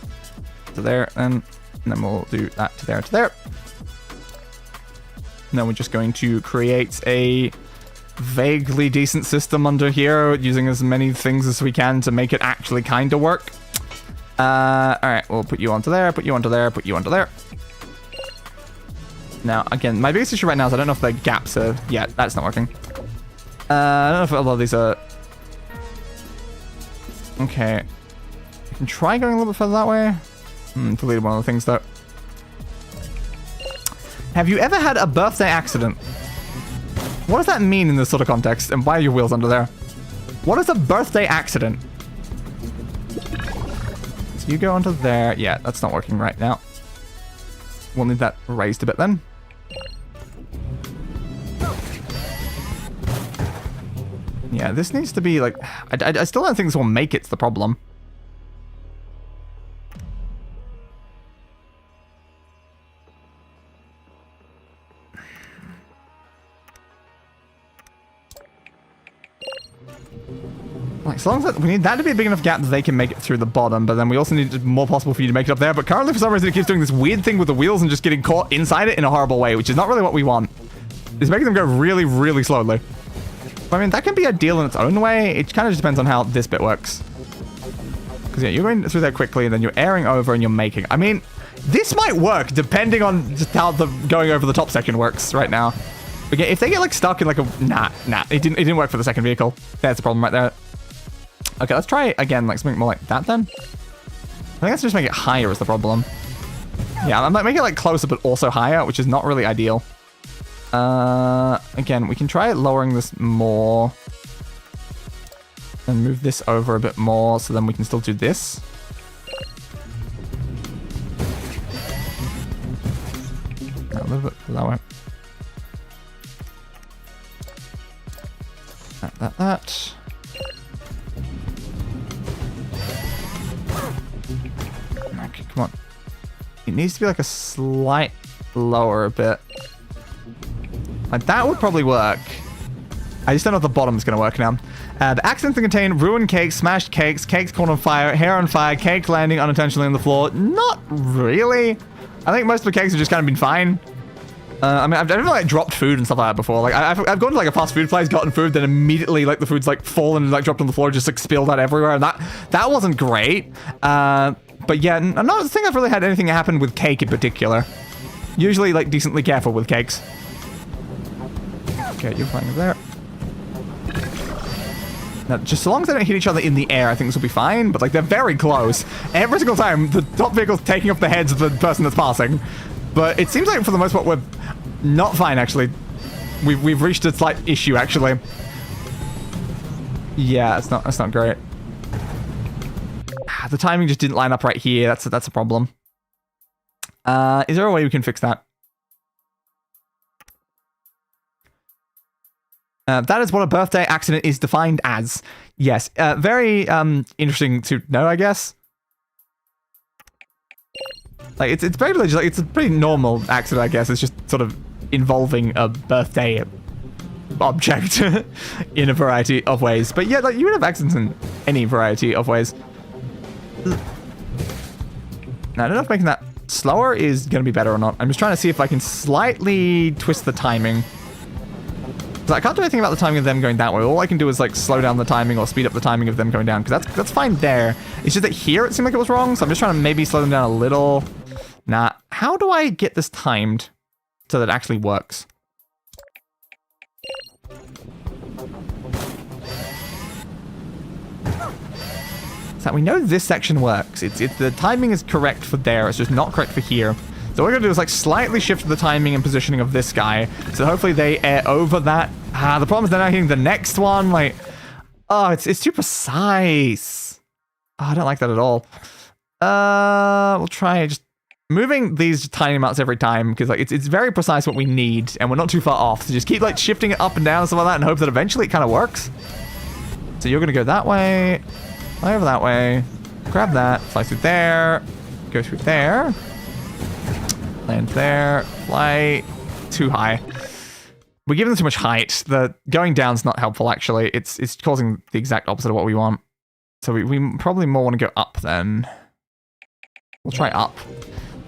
to there, and then we'll do that to there, to there. And then we're just going to create a vaguely decent system under here, using as many things as we can to make it actually kind of work. All right, we'll put you onto there, put you onto there, put you onto there. Now, again, my biggest issue right now is I don't know if the gaps are... Yeah, that's not working. I don't know if a lot of these are... Okay. I can try going a little bit further that way. Deleted one of the things, though. Have you ever had a birthday accident? What does that mean in this sort of context? And why are your wheels under there? What is a birthday accident? You go onto there. Yeah, that's not working right now. We'll need that raised a bit then. Yeah, this needs to be like... I still don't think this will make it, the problem. Like, so long as we need that to be a big enough gap that they can make it through the bottom, but then we also need it more possible for you to make it up there. But currently, for some reason, it keeps doing this weird thing with the wheels and just getting caught inside it in a horrible way, which is not really what we want. It's making them go really, really slowly. I mean, that can be a deal in its own way. It kind of just depends on how this bit works. Because yeah, you're going through there quickly, and then you're airing over and you're making. I mean, this might work depending on just how the going over the top section works right now. Okay, if they get like stuck in like a nah, it didn't work for the second vehicle. That's the problem right there. Okay, let's try again, like something more like that then. I think let's just make it higher is the problem. Yeah, I might make it like closer but also higher, which is not really ideal. Again, we can try lowering this more. And move this over a bit more so then we can still do this. No, move it that way. That. Okay, come on. It needs to be like a slight lower a bit. Like that would probably work. I just don't know if the bottom's going to work now. The accidents can contain ruined cakes, smashed cakes, cakes caught on fire, hair on fire, cake landing unintentionally on the floor. Not really. I think most of the cakes have just kind of been fine. I mean, I've never like dropped food and stuff like that before. Like I've gone to like a fast food place, gotten food, then immediately like the food's like fallen and like dropped on the floor, just like spilled out everywhere, and that wasn't great. But yeah, I don't think I've really had anything happen with cake in particular. Usually like decently careful with cakes. Okay, you're flying over there. Now, just so long as they don't hit each other in the air, I think this will be fine. But like they're very close. Every single time, the top vehicle's taking off the heads of the person that's passing. But it seems like for the most part, we're not fine, actually. We've reached a slight issue, actually. Yeah, that's not great. The timing just didn't line up right here. That's a problem. Is there a way we can fix that? That is what a birthday accident is defined as. Yes, very interesting to know, I guess. Like it's basically just like it's a pretty normal accident, I guess. It's just sort of involving a birthday object in a variety of ways. But yeah, like you would have accidents in any variety of ways. Now, I don't know if making that slower is going to be better or not. I'm just trying to see if I can slightly twist the timing. So I can't do anything about the timing of them going that way. All I can do is like slow down the timing or speed up the timing of them going down, because that's fine there. It's just that here it seemed like it was wrong, so I'm just trying to maybe slow them down a little. Nah, how do I get this timed so that it actually works? So we know this section works. It's the timing is correct for there. It's just not correct for here. So what we're gonna do is like slightly shift the timing and positioning of this guy. So hopefully they air over that. The problem is they're not hitting the next one. Like, oh, it's too precise. Oh, I don't like that at all. We'll try just moving these tiny amounts every time, because like it's very precise what we need, and we're not too far off. So just keep like shifting it up and down and stuff like that, and hope that eventually it kind of works. So you're gonna go that way, fly over that way, grab that, fly through there, go through there. Land there, fly too high. We're giving them too much height. The going down's not helpful, actually. It's causing the exact opposite of what we want. So we probably more want to go up then. We'll try up.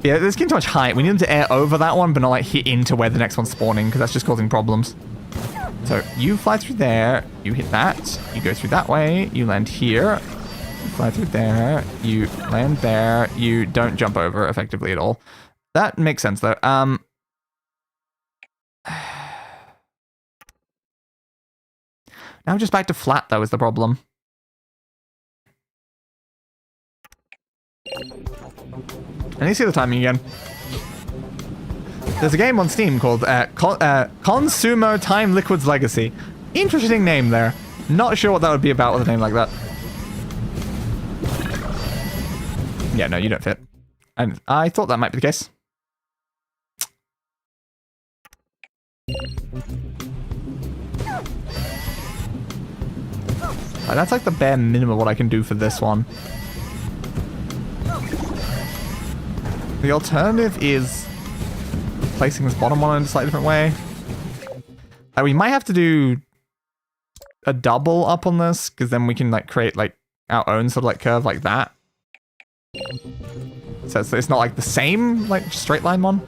Yeah, there's getting too much height. We need them to air over that one, but not like hit into where the next one's spawning, because that's just causing problems. So you fly through there, you hit that, you go through that way, you land here, you fly through there, you land there, you don't jump over effectively at all. That makes sense, though. Now we're just back to flat, though, is the problem. I need to see the timing again. There's a game on Steam called Consumo Time Liquid's Legacy. Interesting name there. Not sure what that would be about with a name like that. Yeah, no, you don't fit. And I thought that might be the case. That's like the bare minimum of what I can do for this one. The alternative is placing this bottom one in a slightly different way. We might have to do a double up on this, because then we can like create like our own sort of like curve like that. So it's not like the same like straight line one.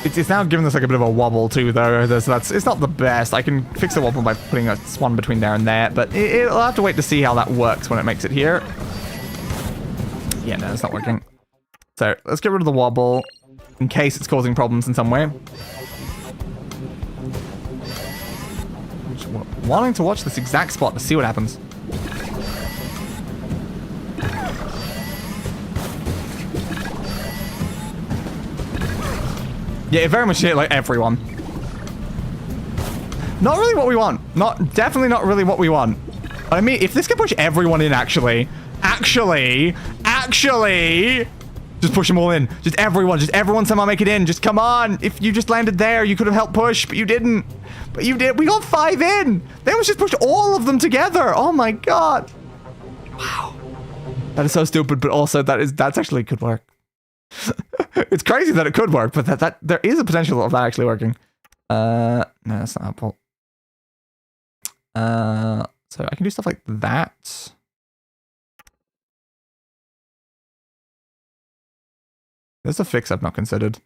It's now giving us like a bit of a wobble too, though. It's not the best. I can fix the wobble by putting a swan between there and there, but it'll have to wait to see how that works when it makes it here. Yeah, no, it's not working. So let's get rid of the wobble in case it's causing problems in some way. Just wanting to watch this exact spot to see what happens. Yeah, it very much hit like everyone. Not really what we want. Definitely not really what we want. I mean, if this can push everyone in, actually, just push them all in. Just everyone somehow make it in. Just come on. If you just landed there, you could have helped push, but you didn't. But you did. We got 5 in. Then we just pushed all of them together. Oh my god. Wow. That is so stupid, but also that's actually could work. It's crazy that it could work, but that there is a potential of that actually working. No, that's not helpful. So I can do stuff like that. There's a fix I've not considered.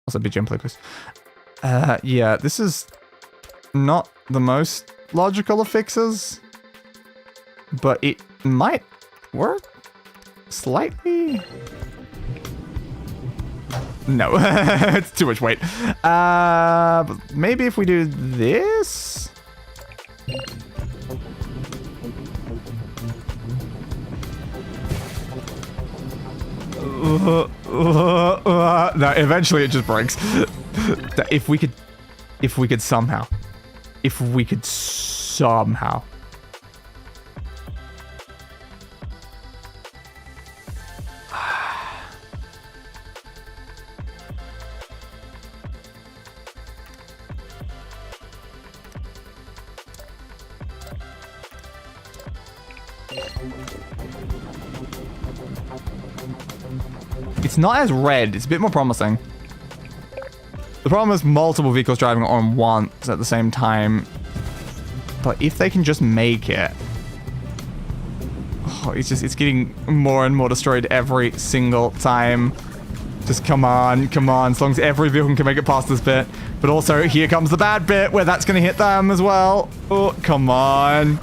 Also, BGM play, please. Yeah, this is not the most logical of fixes, but it might work slightly. No, it's too much weight. But maybe if we do this. No, eventually it just breaks. If we could somehow. It's not as red. It's a bit more promising. The problem is multiple vehicles driving on once at the same time. But if they can just make it... Oh, it's getting more and more destroyed every single time. Just come on. As long as every vehicle can make it past this bit. But also, here comes the bad bit where that's going to hit them as well. Oh, come on.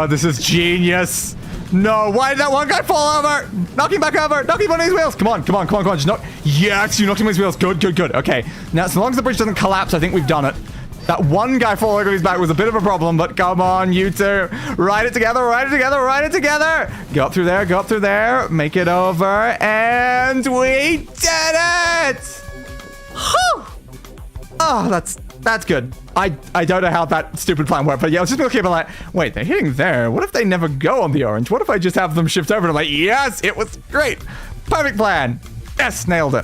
This is genius. No, why did that one guy fall over? Knock him back over. Knock him on his wheels. Come on. Just knock. Yes, you knocked him on his wheels. Good. Okay. Now, as long as the bridge doesn't collapse, I think we've done it. That one guy falling on his back was a bit of a problem, but come on, you two. Ride it together. Go up through there. Make it over. And we did it! Whew! Oh, that's good. I don't know how that stupid plan worked, but yeah, I was just looking at like, wait, they're hitting there. What if they never go on the orange? What if I just have them shift over? And I'm like, yes, it was great. Perfect plan. Yes, nailed it.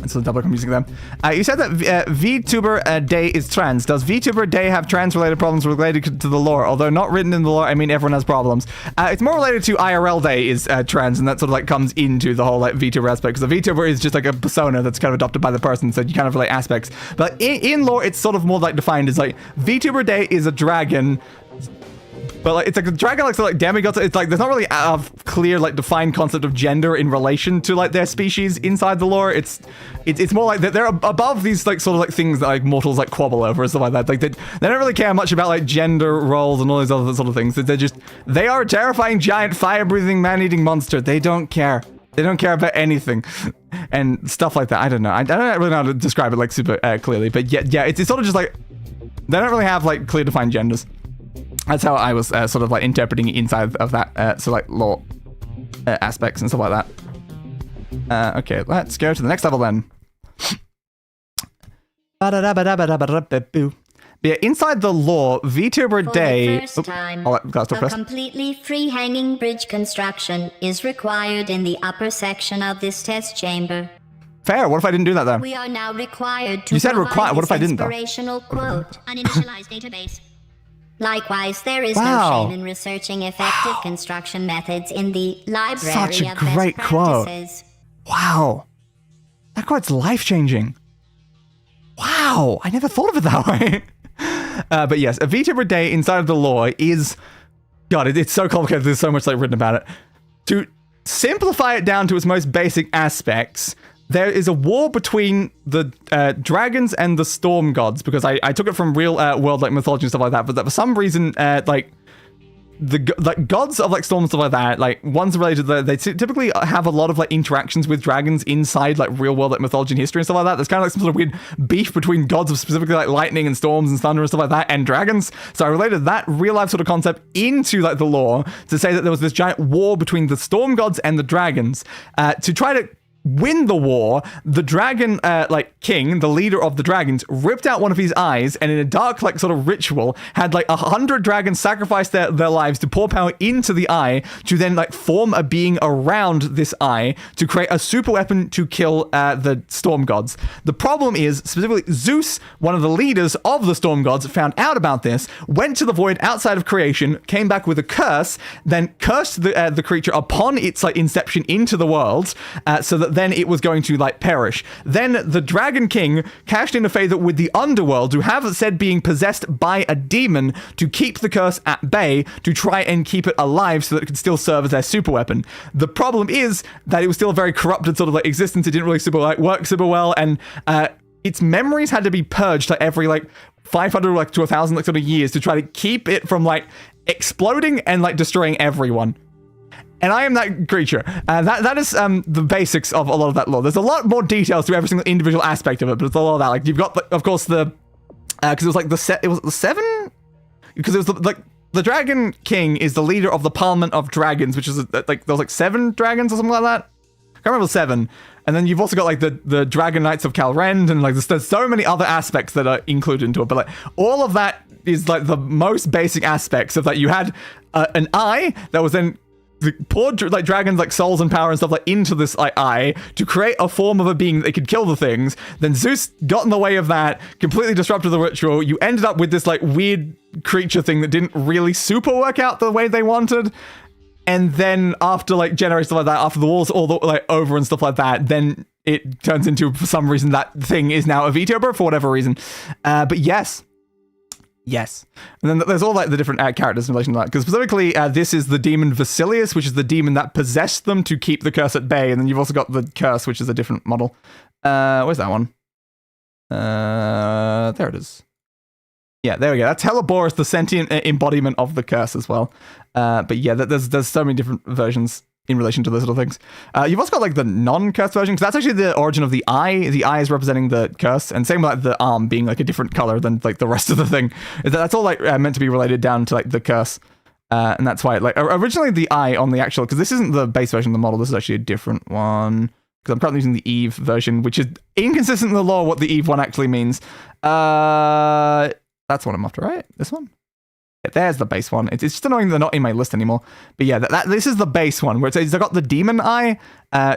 It's a double music then. You said that VTuber Day is trans. Does VTuber Day have trans-related problems related to the lore? Although not written in the lore, I mean everyone has problems. It's more related to IRL Day is trans, and that sort of like comes into the whole like VTuber aspect. Because the VTuber is just like a persona that's kind of adopted by the person, so you kind of relate aspects. But in lore, it's sort of more like defined as like VTuber Day is a dragon. But like, it's like a dragon, like, so like Demi-god. It's like there's not really a clear, like, defined concept of gender in relation to like their species inside the lore. It's more like they're above these like sort of like things that like mortals like quabble over and stuff like that. Like they don't really care much about like gender roles and all these other sort of things. They are a terrifying giant fire-breathing man-eating monster. They don't care. They don't care about anything and stuff like that. I don't know. I don't really know how to describe it like super clearly. But yeah, it's sort of just like they don't really have like clear defined genders. That's how I was sort of like interpreting it inside of that, so like lore aspects and stuff like that. Okay, let's go to the next level then. Yeah, inside the lore, VTuber Day. For the first time, a completely free hanging bridge construction is required in the upper section of this test chamber. Fair. What if I didn't do that though? We are now required to. You said required. What if I didn't though? Inspirational quote. Uninitialized database. Likewise, there is no shame in researching effective construction methods in the library Such a of great best quote. practices. Wow. That quote's life-changing. Wow. I never thought of it that way. But yes, a VTuber day inside of the lore is... God, it's so complicated. There's so much like written about it. To simplify it down to its most basic aspects, there is a war between the dragons and the storm gods, because I took it from real world like mythology and stuff like that, but that for some reason like the gods of like storm and stuff like that, like ones related to they typically have a lot of like interactions with dragons inside like real world like mythology and history and stuff like that. There's kind of like some sort of weird beef between gods of specifically like lightning and storms and thunder and stuff like that and dragons. So I related that real life sort of concept into like the lore to say that there was this giant war between the storm gods and the dragons to try to win the war. The dragon like king, the leader of the dragons, ripped out one of his eyes, and in a dark like sort of ritual had like 100 dragons sacrifice their lives to pour power into the eye to then like form a being around this eye to create a super weapon to kill the storm gods. The problem is specifically Zeus, one of the leaders of the storm gods, found out about this, went to the void outside of creation, came back with a curse, then cursed the creature upon its like inception into the world, so that then it was going to like perish. Then the Dragon King cashed in a favor with the underworld, who have said being possessed by a demon to keep the curse at bay, to try and keep it alive so that it could still serve as their super weapon. The problem is that it was still a very corrupted sort of like existence. It didn't really super like work super well, and its memories had to be purged like every like 500 like to 1,000 like sort of years to try to keep it from like exploding and like destroying everyone. And I am that creature. That is the basics of a lot of that lore. There's a lot more details to every single individual aspect of it, but it's a lot of that. Like you've got, of course, the because it was like the seven, because it was like the Dragon King is the leader of the Parliament of Dragons, which is like there was like 7 dragons or something like that. I can't remember 7. And then you've also got like the Dragon Knights of Calrend, and like there's so many other aspects that are included into it. But like all of that is like the most basic aspects of that. You had an eye that was then poured like dragons like souls and power and stuff like into this like eye to create a form of a being that could kill the things. Then Zeus got in the way of that, completely disrupted the ritual. You ended up with this like weird creature thing that didn't really super work out the way they wanted. And then after like generations like that, after the war's all like over and stuff like that, then it turns into, for some reason, that thing is now a VTuber for whatever reason. But yes. Yes. And then there's all like the different characters in relation to that. Because specifically, this is the demon Vasilius, which is the demon that possessed them to keep the curse at bay. And then you've also got the curse, which is a different model. Where's that one? There it is. Yeah, there we go. That's Helleboris, the sentient embodiment of the curse as well. But yeah, there's so many different versions in relation to those little things. You've also got like the non-curse version, because that's actually the origin of the eye. The eye is representing the curse, and same with like the arm being like a different color than like the rest of the thing. That's all like meant to be related down to like the curse. And that's why like originally the eye on the actual, because this isn't the base version of the model, this is actually a different one. Because I'm currently using the Eve version, which is inconsistent in the lore what the Eve one actually means. That's what I'm after, right? This one? Yeah, there's the base one. It's just annoying they're not in my list anymore. But yeah, this is the base one, where it says I got the demon eye,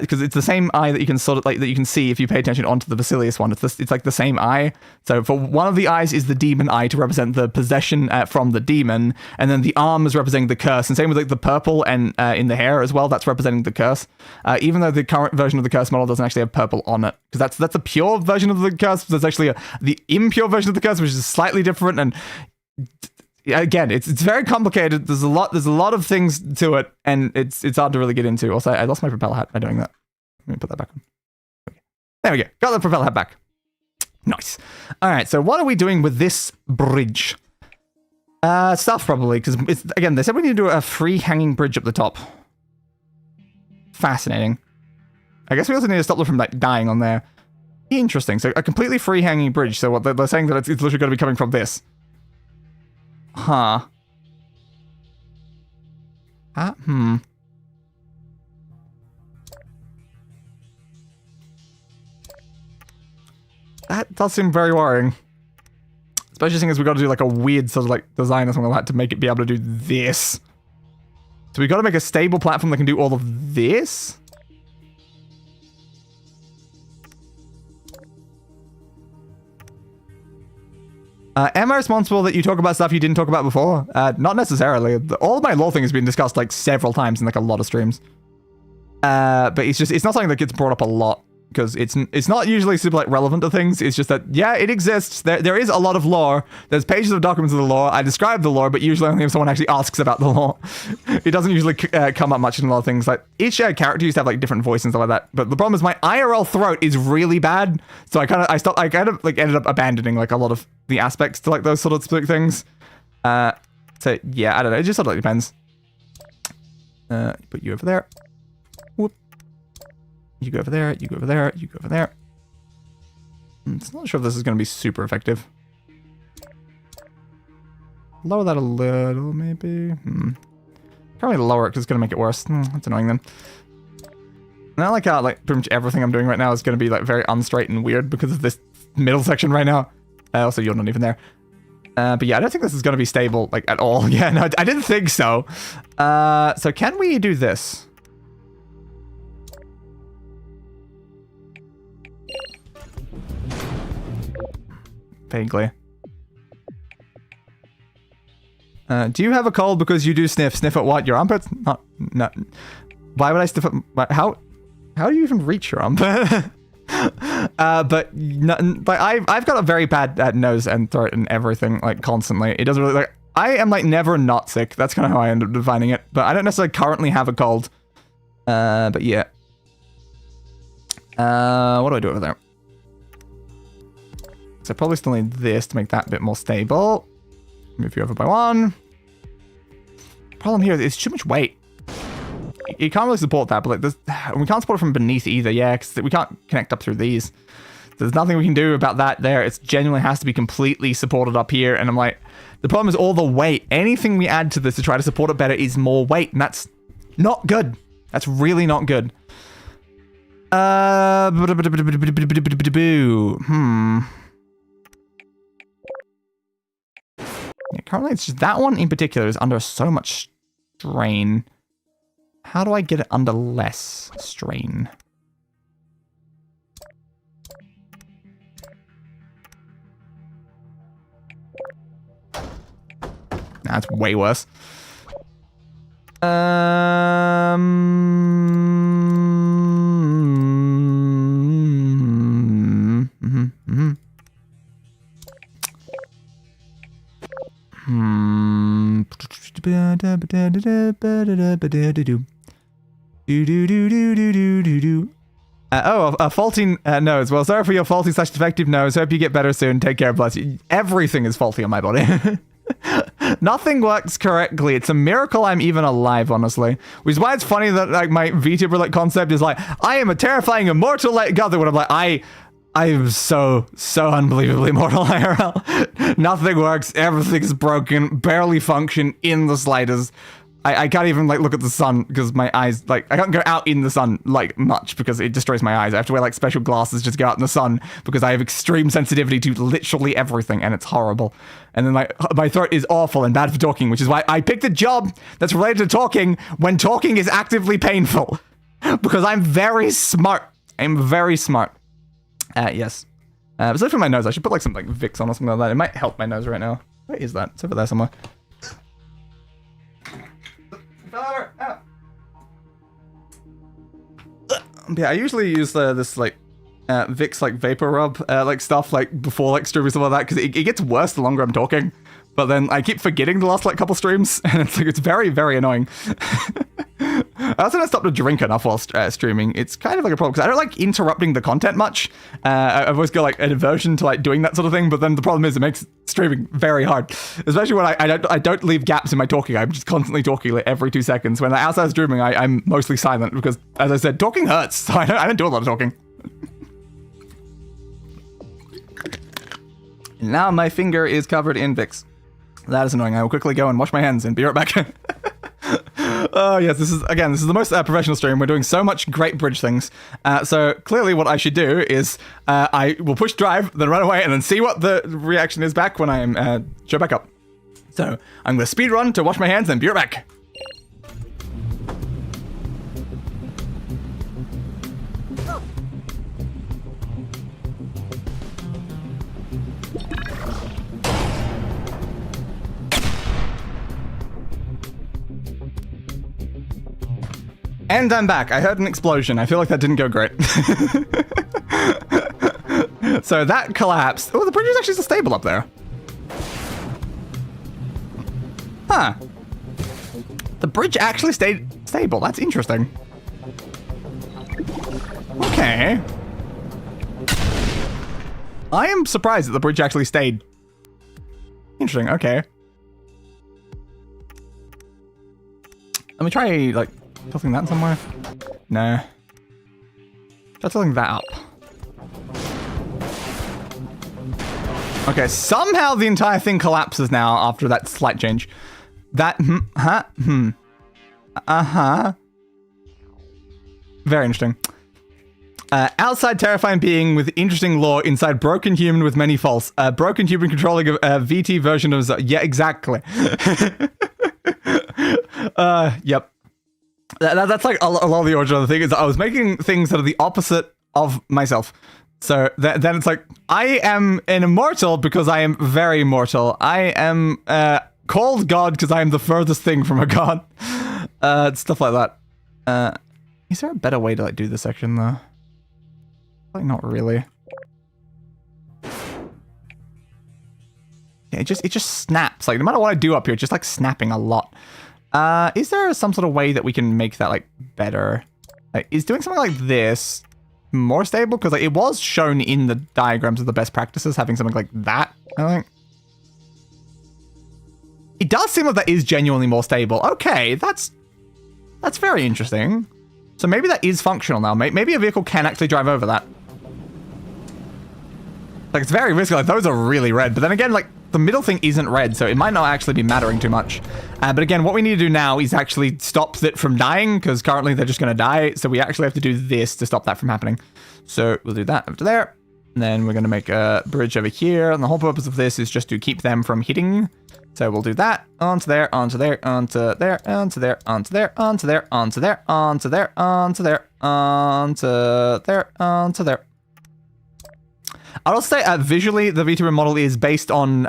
because it's the same eye that you can sort of like that you can see if you pay attention onto the Vasilius one. It's like the same eye. So for one of the eyes is the demon eye to represent the possession from the demon, and then the arm is representing the curse. And same with like the purple and in the hair as well. That's representing the curse. Even though the current version of the curse model doesn't actually have purple on it, because that's a pure version of the curse. There's actually the impure version of the curse, which is slightly different. And again, it's very complicated. There's a lot of things to it, and it's hard to really get into. Also, I lost my propeller hat by doing that. Let me put that back on. Okay. There we go. Got the propeller hat back. Nice. All right. So what are we doing with this bridge? Stuff probably, because it's again they said we need to do a free hanging bridge up the top. Fascinating. I guess we also need to stop them from like dying on there. Interesting. So a completely free hanging bridge. So what they're saying that it's literally going to be coming from this. Huh. That does seem very worrying. Especially seeing as we've got to do like a weird sort of like design or something like that to make it be able to do this. So we've got to make a stable platform that can do all of this. Am I responsible that you talk about stuff you didn't talk about before? Not necessarily. All of my lore thing has been discussed like several times in like a lot of streams. But it's not something that gets brought up a lot. because it's not usually super like relevant to things. It's just that, yeah, it exists. There is a lot of lore. There's pages of documents of the lore. I describe the lore, but usually only if someone actually asks about the lore. It doesn't usually come up much in a lot of things. Like each character used to have like different voices and stuff like that. But the problem is my IRL throat is really bad, so I kind of ended up abandoning like a lot of the aspects to like those sort of specific things. So yeah, I don't know. It just sort of like depends. Put you over there. Whoop. You go over there. You go over there. You go over there. I'm not sure if this is going to be super effective. Lower that a little, maybe. Can't really lower it because it's going to make it worse. That's annoying then. And I like how like pretty much everything I'm doing right now is going to be like very unstraight and weird because of this middle section right now. Also, you're not even there. But yeah, I don't think this is going to be stable like at all. Yeah, no, I didn't think so. So can we do this? Vaguely. Do you have a cold because you do sniff? Sniff at what? Your armpits? Not. Why would I sniff at... How do you even reach your armpit? But I've got a very bad nose and throat and everything, like, constantly. It doesn't really, like... I am, like, never not sick. That's kind of how I end up defining it. But I don't necessarily currently have a cold. But yeah. What do I do over there? So I probably still need this to make that a bit more stable. Move you over by one. Problem here is it's too much weight. You can't really support that, but like we can't support it from beneath either, yeah, because we can't connect up through these. There's nothing we can do about that there. It genuinely has to be completely supported up here, and I'm like, the problem is all the weight. Anything we add to this to try to support it better is more weight, and that's not good. That's really not good. Yeah, currently, it's just that one in particular is under so much strain. How do I get it under less strain? That's way worse. A faulty nose. Well, sorry for your faulty / defective nose. Hope you get better soon. Take care, bless you. Everything is faulty on my body. Nothing works correctly. It's a miracle I'm even alive, honestly. Which is why it's funny that like my VTuber like concept is like, I am a terrifying immortal like God. When I'm like, I am so unbelievably mortal IRL. Nothing works. Everything's broken. Barely function in the slightest. I can't even like look at the sun because my eyes, like, I can't go out in the sun like much because it destroys my eyes. I have to wear like special glasses just to go out in the sun because I have extreme sensitivity to literally everything, and it's horrible. And then my throat is awful and bad for talking, which is why I picked a job that's related to talking when talking is actively painful. Because I'm very smart. I'm very smart. Yes. Besides from my nose, I should put like some like Vicks on or something like that. It might help my nose right now. Where is that? It's over there somewhere. Yeah, I usually use this like Vicks like vapor rub like stuff like before like streaming stuff like that because it gets worse the longer I'm talking. But then I keep forgetting the last like couple streams, and it's like it's very annoying. I also don't stop to drink enough while streaming. It's kind of like a problem because I don't like interrupting the content much. I've always got like an aversion to like doing that sort of thing. But then the problem is it makes streaming very hard, especially when I don't leave gaps in my talking. I'm just constantly talking like every 2 seconds. When outside streaming, I'm mostly silent because, as I said, talking hurts. So I don't do a lot of talking. And now my finger is covered in Vicks. That is annoying. I will quickly go and wash my hands and be right back. Oh, yes, this is the most professional stream. We're doing so much great bridge things. So clearly what I should do is I will push drive, then run away, and then see what the reaction is back when I am show back up. So I'm going to speed run to wash my hands and be right back. And I'm back. I heard an explosion. I feel like that didn't go great. So that collapsed. Oh, the bridge is actually still stable up there. Huh. The bridge actually stayed stable. That's interesting. Okay. I am surprised that the bridge actually stayed. Interesting, okay. Let me try, like, tilting that somewhere. No. Try tilting that up. Okay, somehow the entire thing collapses now after that slight change. That, Very interesting. Outside terrifying being with interesting lore, inside broken human with many faults. Broken human controlling a VT version of... Yeah, exactly. Yep. That's like a lot of the origin of the thing is that I was making things that are the opposite of myself. So then it's like, I am an immortal because I am very mortal. I am called God because I am the furthest thing from a god. Stuff like that. Is there a better way to like do this section though? Like not really. Yeah, it just snaps. Like no matter what I do up here, it's just like snapping a lot. Is there some sort of way that we can make that like better? Like, is doing something like this more stable? Because like it was shown in the diagrams of the best practices having something like that, I think. It does seem like that is genuinely more stable. Okay, that's very interesting. So maybe that is functional now. Maybe a vehicle can actually drive over that. Like, it's very risky. Like, those are really red. But then again, like, the middle thing isn't red, so it might not actually be mattering too much. But again, what we need to do now is actually stop it from dying, because currently they're just going to die. So we actually have to do this to stop that from happening. So we'll do that over there. And then we're going to make a bridge over here. And the whole purpose of this is just to keep them from hitting. So we'll do that. Onto there, onto there, onto there, onto there, onto there, onto there, onto there, onto there, onto there, onto there, onto there. I'll also say visually the VTuber model is based on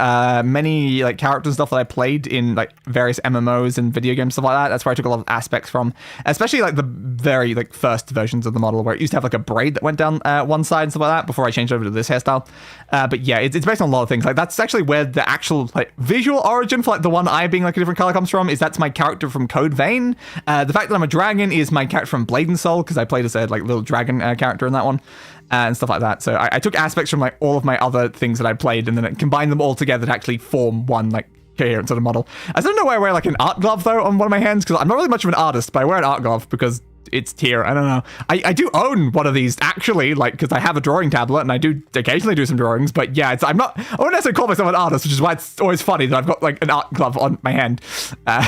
many like character stuff that I played in like various MMOs and video games, stuff like that. That's where I took a lot of aspects from, especially like the very like first versions of the model where it used to have like a braid that went down one side and stuff like that before I changed over to this hairstyle. But yeah, it's based on a lot of things. Like that's actually where the actual like visual origin for like the one eye being like a different color comes from. Is that's my character from Code Vein. The fact that I'm a dragon is my character from Blade and Soul because I played as a like little dragon character in that one. And stuff like that. So I took aspects from like all of my other things that I played and then it combined them all together to actually form one like coherent sort of model. I still don't know why I wear like an art glove though on one of my hands because I'm not really much of an artist, but I wear an art glove because it's here. I don't know. I do own one of these actually, like because I have a drawing tablet and I do occasionally do some drawings. But yeah, I wouldn't necessarily call myself an artist, which is why it's always funny that I've got like an art glove on my hand. And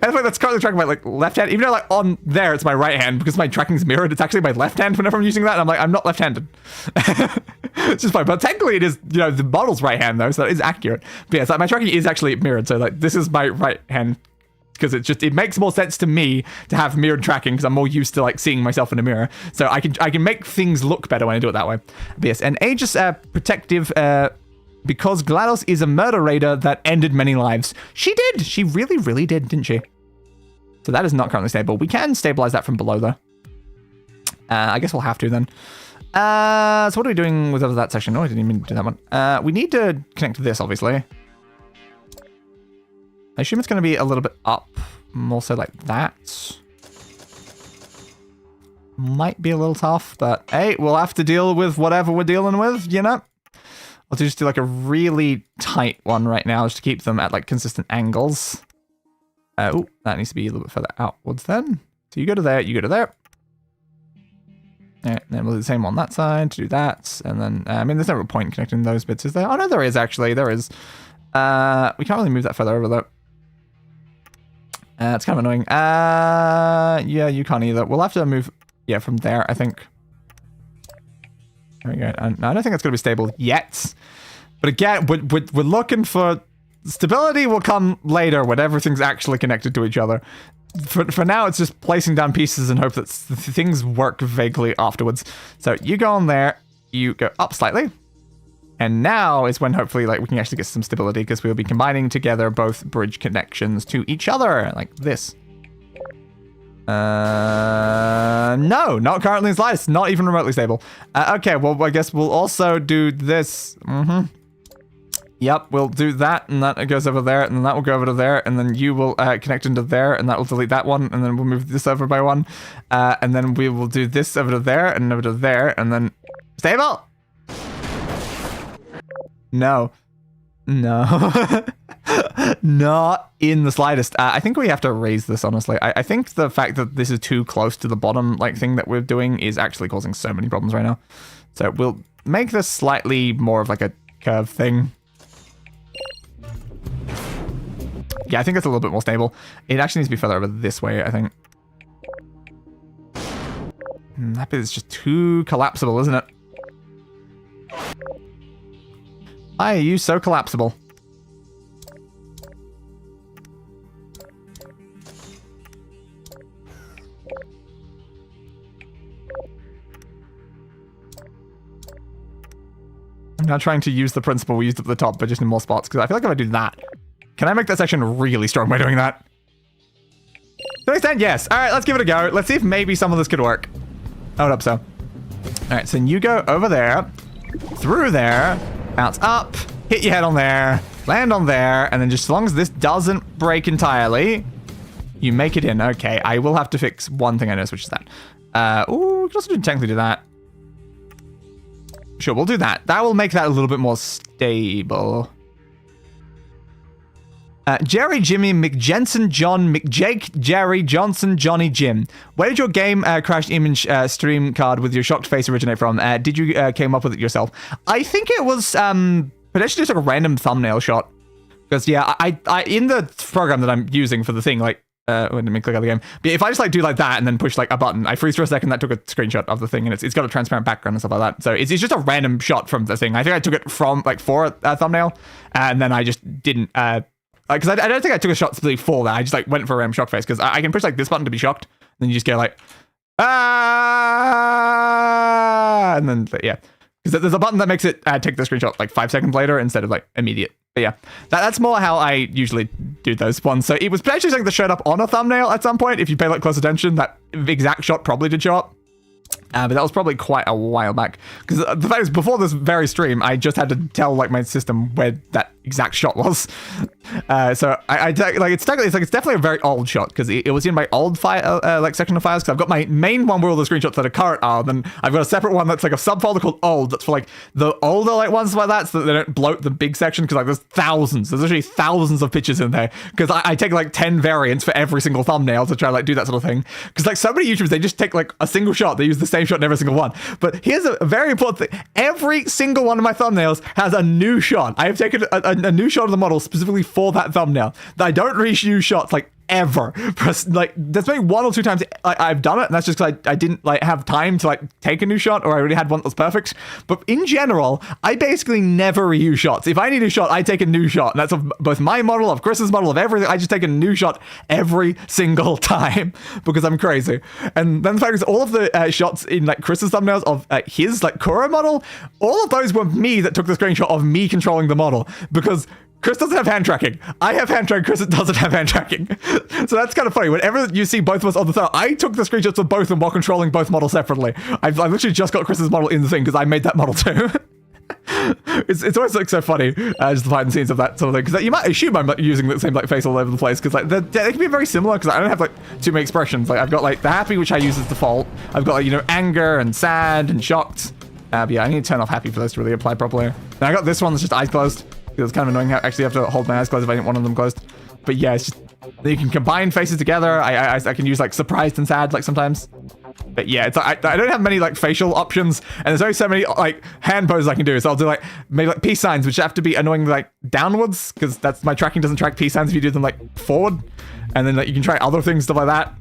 I think that's currently tracking my like left hand, even though like on there it's my right hand because my tracking's mirrored. It's actually my left hand whenever I'm using that. And I'm like, I'm not left-handed. It's just fine. But technically it is, you know, the model's right hand though, so that is accurate. But yeah, so my tracking is actually mirrored. So like this is my right hand. Because it makes more sense to me to have mirrored tracking because I'm more used to like seeing myself in a mirror. So I can make things look better when I do it that way. But yes, and Aegis protective because GLaDOS is a murder raider that ended many lives. She did. She really, really did, didn't she? So that is not currently stable. We can stabilize that from below though. I guess we'll have to then. So what are we doing with that section? No, I didn't even do that one. We need to connect to this, obviously. I assume it's going to be a little bit up, more so like that. Might be a little tough, but hey, we'll have to deal with whatever we're dealing with, you know? I'll just do like a really tight one right now just to keep them at like consistent angles. Oh, that needs to be a little bit further outwards then. So you go to there, you go to there. And then we'll do the same on that side to do that. And then, I mean, there's no real point in connecting those bits, is there? Oh no, there is actually, there is. We can't really move that further over though. It's kind of annoying. Yeah, you can't either. We'll have to move, yeah, from there, I think. There we go. I don't think it's going to be stable yet. But again, we're looking for... Stability will come later when everything's actually connected to each other. For now, it's just placing down pieces and hope that things work vaguely afterwards. So you go on there, you go up slightly. And now is when hopefully like we can actually get some stability because we'll be combining together both bridge connections to each other like this. No, not currently in slice. Not even remotely stable. Okay, well, I guess we'll also do this. Yep, we'll do that, and that goes over there, and then that will go over to there, and then you will connect into there, and that will delete that one, and then we'll move this over by one, and then we will do this over to there, and over to there, and then stable. No. Not in the slightest. I think we have to raise this, honestly. I think the fact that this is too close to the bottom thing that we're doing is actually causing so many problems right now. So we'll make this slightly more of a curve thing. Yeah, I think it's a little bit more stable. It actually needs to be further over this way, I think. That bit is just too collapsible, isn't it? Why are you so collapsible? I'm now trying to use the principle we used at the top, but just in more spots, because I feel like if I do that, can I make that section really strong by doing that? To an extent, yes. All right, let's give it a go. Let's see if maybe some of this could work. I would hope so. All right, so you go over there, through there, bounce up, hit your head on there, land on there, and then just as long as this doesn't break entirely, you make it in. Okay, I will have to fix one thing I noticed, which is that. Ooh, we can also technically do that. Sure, we'll do that. That will make that a little bit more stable. Jerry, Jimmy, McJensen, John, McJake, Jerry, Johnson, Johnny, Jim. Where did your game crashed image stream card with your shocked face originate from? Did you came up with it yourself? I think it was potentially just a random thumbnail shot. Because yeah, I in the program that I'm using for the thing, let me click out the game. But if I just do that and then push a button, I freeze for a second. That took a screenshot of the thing, and it's got a transparent background and stuff like that. So it's just a random shot from the thing. I think I took it from for a thumbnail, and then I just didn't. Because I don't think I took a shot specifically for that. I just went for a random shock face because I can push this button to be shocked, and then you just go ah, and then yeah, because there's a button that makes it take the screenshot 5 seconds later instead of immediate. But yeah, that's more how I usually do those ones. So it was potentially something that showed up on a thumbnail at some point. If you pay close attention, that exact shot probably did show up. But that was probably quite a while back. Because the fact is, before this very stream, I just had to tell my system where that exact shot was. So it's definitely a very old shot because it was in my old file section of files. Because I've got my main one where all the screenshots that are current are. Then I've got a separate one that's a subfolder called old. That's for the older ones like that, so that they don't bloat the big section. Because there's thousands. There's literally thousands of pictures in there. Because I take 10 variants for every single thumbnail to try to do that sort of thing. Because so many YouTubers, they just take a single shot. They use the same shot in every single one. But here's a very important thing. Every single one of my thumbnails has a new shot. I have taken a new shot of the model specifically for that thumbnail. I don't reuse shots ever. There's maybe 1 or 2 times I've done it, and that's just because I didn't have time to take a new shot, or I already had one that was perfect. But in general, I basically never reuse shots. If I need a shot, I take a new shot, and that's of both my model, of Chris's model, of everything. I just take a new shot every single time because I'm crazy. And then the fact is, all of the shots in Chris's thumbnails of his Kuro model, all of those were me that took the screenshot of me controlling the model, because Chris doesn't have hand tracking. I have hand tracking. Chris doesn't have hand tracking. So that's kind of funny. Whenever you see both of us on the thing, I took the screenshots of both of them while controlling both models separately. I've literally just got Chris's model in the thing because I made that model too. It's always so funny, just the behind the scenes of that sort of thing. Because you might assume I'm using the same face all over the place. Because they can be very similar. Because I don't have too many expressions. I've got the happy, which I use as default. I've got anger and sad and shocked. But yeah, I need to turn off happy for those to really apply properly. And I got this one that's just eyes closed. It's kind of annoying how I actually have to hold my eyes closed if I didn't want them closed. But yeah, it's just, you can combine faces together. I can use surprised and sad sometimes. But yeah, it's I don't have many facial options, and there's only so many hand poses I can do. So I'll do maybe peace signs, which have to be annoying downwards, because that's my tracking doesn't track peace signs if you do them forward. And then you can try other things, stuff like that.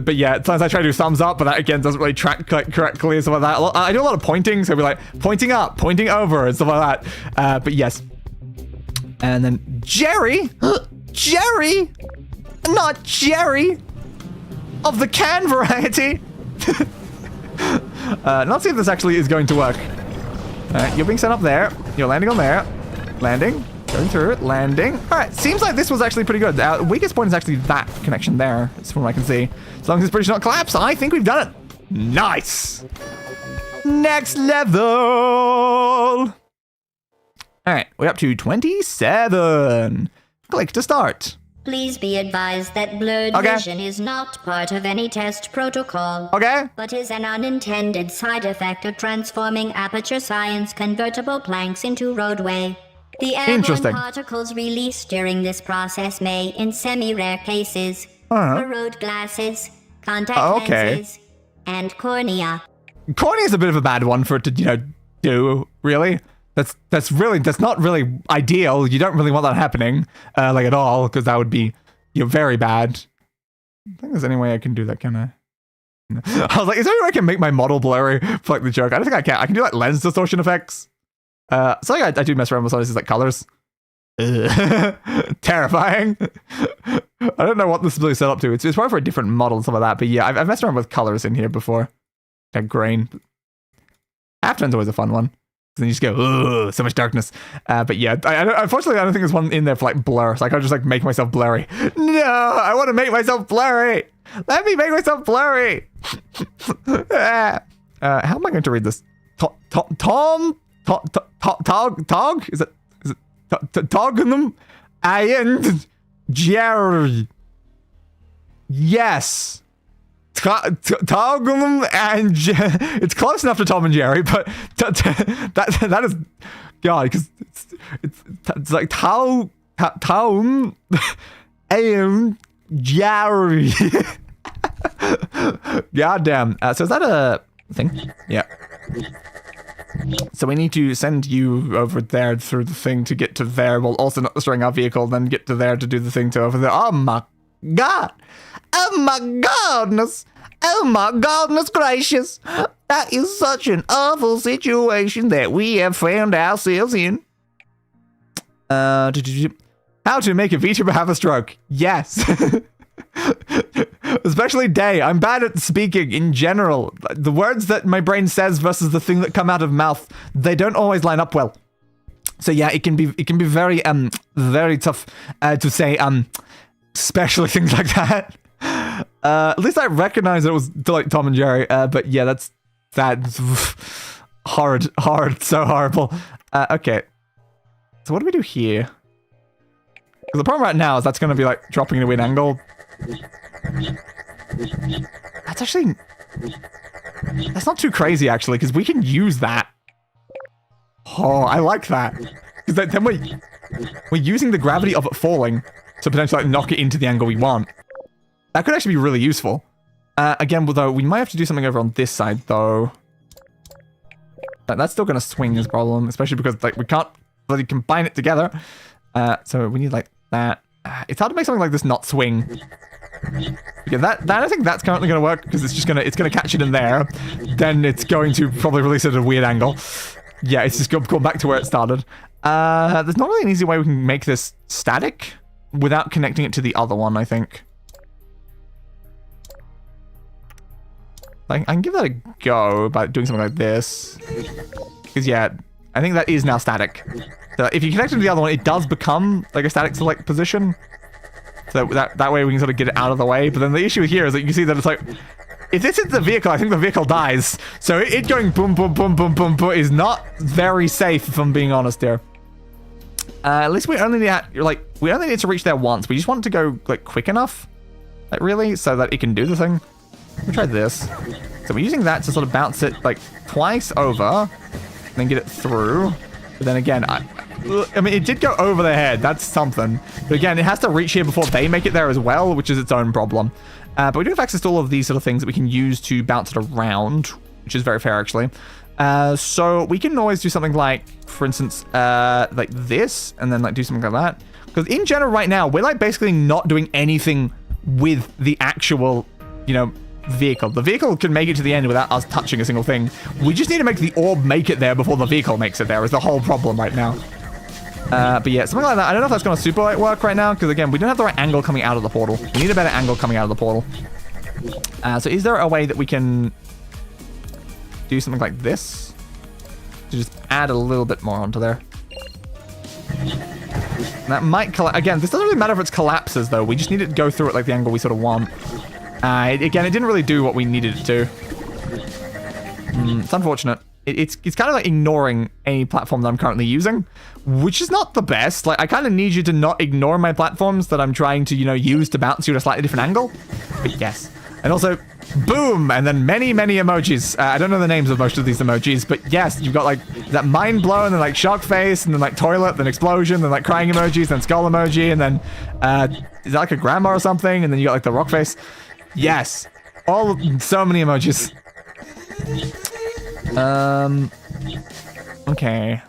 But yeah, sometimes I try to do thumbs up, but that again doesn't really track correctly and stuff like that. I do a lot of pointing, so it'll be pointing up, pointing over, and stuff like that. But yes. And then Jerry, Jerry, not Jerry, of the can variety. Let's see if this actually is going to work. Alright, you're being sent up there. You're landing on there. Landing. Going through it, landing. All right, seems like this was actually pretty good. Our weakest point is actually that connection there. That's from what I can see. As long as this bridge not collapse, I think we've done it. Nice. Next level. All right, we're up to 27. Click to start. Please be advised that blurred vision is not part of any test protocol. Okay. But is an unintended side effect of transforming aperture science convertible planks into roadway. The airborne particles released during this process may, in semi-rare cases, corrode glasses, contact lenses, and cornea. Cornea is a bit of a bad one for it to, do, really. That's not really ideal. You don't really want that happening, like at all, because that would be, very bad. I think there's any way I can do that, can I? I was like, is there any way I can make my model blurry for like the joke? I don't think I can. I can do like lens distortion effects. So I do mess around with some of these like colors. Terrifying. I don't know what this is really set up to. It's probably for a different model and stuff like that. But yeah, I've messed around with colors in here before. Like grain. Halftone's always a fun one. Then you just go, oh, so much darkness. But yeah, unfortunately, I don't think there's one in there for like blur. So I can't just like make myself blurry. No, I want to make myself blurry. Let me make myself blurry. How am I going to read this? Tog? Is it Tognum? And Jerry. Yes. Tognum and it's close enough to Tom and Jerry, but that is God, because it's like Tom and Jerry. God damn. So is that a thing? Yeah. So we need to send you over there through the thing to get to there, while also not destroying our vehicle, then get to there to do the thing to over there. Oh my God. Oh my goodness. Oh my goodness gracious. That is such an awful situation that we have found ourselves in. How to make a VTuber have a stroke? Yes. Especially Day. I'm bad at speaking in general. The words that my brain says versus the thing that come out of mouth, they don't always line up well. So yeah, it can be very very tough to say especially things like that. At least I recognize it was like Tom and Jerry. But yeah, that's hard, so horrible. Okay. So what do we do here? The problem right now is that's going to be like dropping in a weird angle. That's not too crazy actually, because we can use that. Oh, I like that. Because then we're using the gravity of it falling to potentially like knock it into the angle we want. That could actually be really useful. Again, though, we might have to do something over on this side though. That's still going to swing is a problem, especially because like we can't really combine it together. So we need like that. It's hard to make something like this not swing. Yeah, that I think that's currently going to work because it's going to catch it in there. Then it's going to probably release it at a weird angle. Yeah, it's just going back to where it started. There's not really an easy way we can make this static without connecting it to the other one, I think. Like, I can give that a go by doing something like this. Because yeah, I think that is now static. So if you connect it to the other one, it does become like a static select position. So that way we can sort of get it out of the way. But then the issue here is that you can see that it's like, if this hits the vehicle, I think the vehicle dies. So it going boom, boom, boom, boom, boom, boom is not very safe, if I'm being honest here. At least we only need to reach there once. We just want it to go like quick enough, like really, so that it can do the thing. Let me try this. So we're using that to sort of bounce it like twice over, and then get it through. But then again, I mean, it did go over their head. That's something. But again, it has to reach here before they make it there as well, which is its own problem. But we do have access to all of these sort of things that we can use to bounce it around, which is very fair, actually. So we can always do something like, for instance, like this, and then like do something like that. Because in general right now, we're like basically not doing anything with the actual, vehicle. The vehicle can make it to the end without us touching a single thing. We just need to make the orb make it there before the vehicle makes it there is the whole problem right now. But yeah, something like that. I don't know if that's going to super work right now, because again, we don't have the right angle coming out of the portal. We need a better angle coming out of the portal. So is there a way that we can do something like this? To just add a little bit more onto there. That might again, this doesn't really matter if it collapses though. We just need it to go through it like the angle we sort of want. Again, it didn't really do what we needed it to. It's unfortunate. It's kind of like ignoring any platform that I'm currently using, which is not the best. Like, I kind of need you to not ignore my platforms that I'm trying to, use to bounce you at a slightly different angle. But yes. And also, boom! And then many, many emojis. I don't know the names of most of these emojis, but yes, you've got like that mind blow, and then like shock face, and then like toilet, then explosion, then like crying emojis, then skull emoji, and then is that like a grandma or something? And then you got like the rock face. Yes. So many emojis. Okay.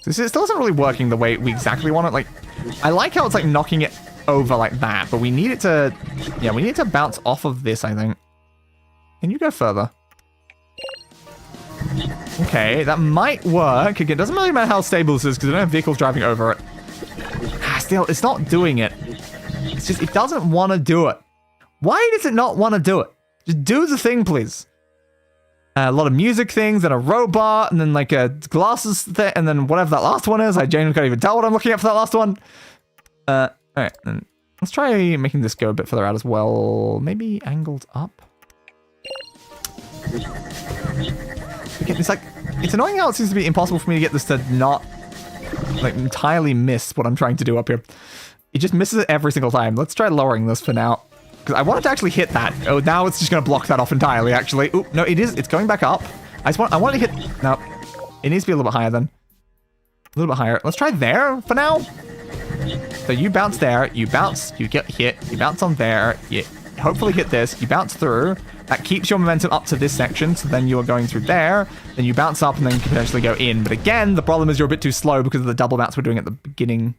This still isn't really working the way we exactly want it. Like, I like how it's like knocking it over like that, but we need it to, we need it to bounce off of this, I think. Can you go further? Okay, that might work. Again, it doesn't really matter how stable this is because we don't have vehicles driving over it. Still, it's not doing it. It's just, it doesn't want to do it. Why does it not want to do it? Just do the thing, please. A lot of music things, and a robot, and then like a glasses thing, and then whatever that last one is. I genuinely can't even tell what I'm looking at for that last one. Alright, then let's try making this go a bit further out as well. Maybe angled up. Again, it's annoying how it seems to be impossible for me to get this to not like entirely miss what I'm trying to do up here. It just misses it every single time. Let's try lowering this for now. Because I want it to actually hit that. Oh, now it's just going to block that off entirely, actually. Oop, no, it's going back up. I want it to hit... No, it needs to be a little bit higher then. A little bit higher. Let's try there for now. So you bounce there, you bounce, you get hit, you bounce on there, you hopefully hit this, you bounce through. That keeps your momentum up to this section, so then you are going through there, then you bounce up and then you can potentially go in. But again, the problem is you're a bit too slow because of the double bounce we're doing at the beginning.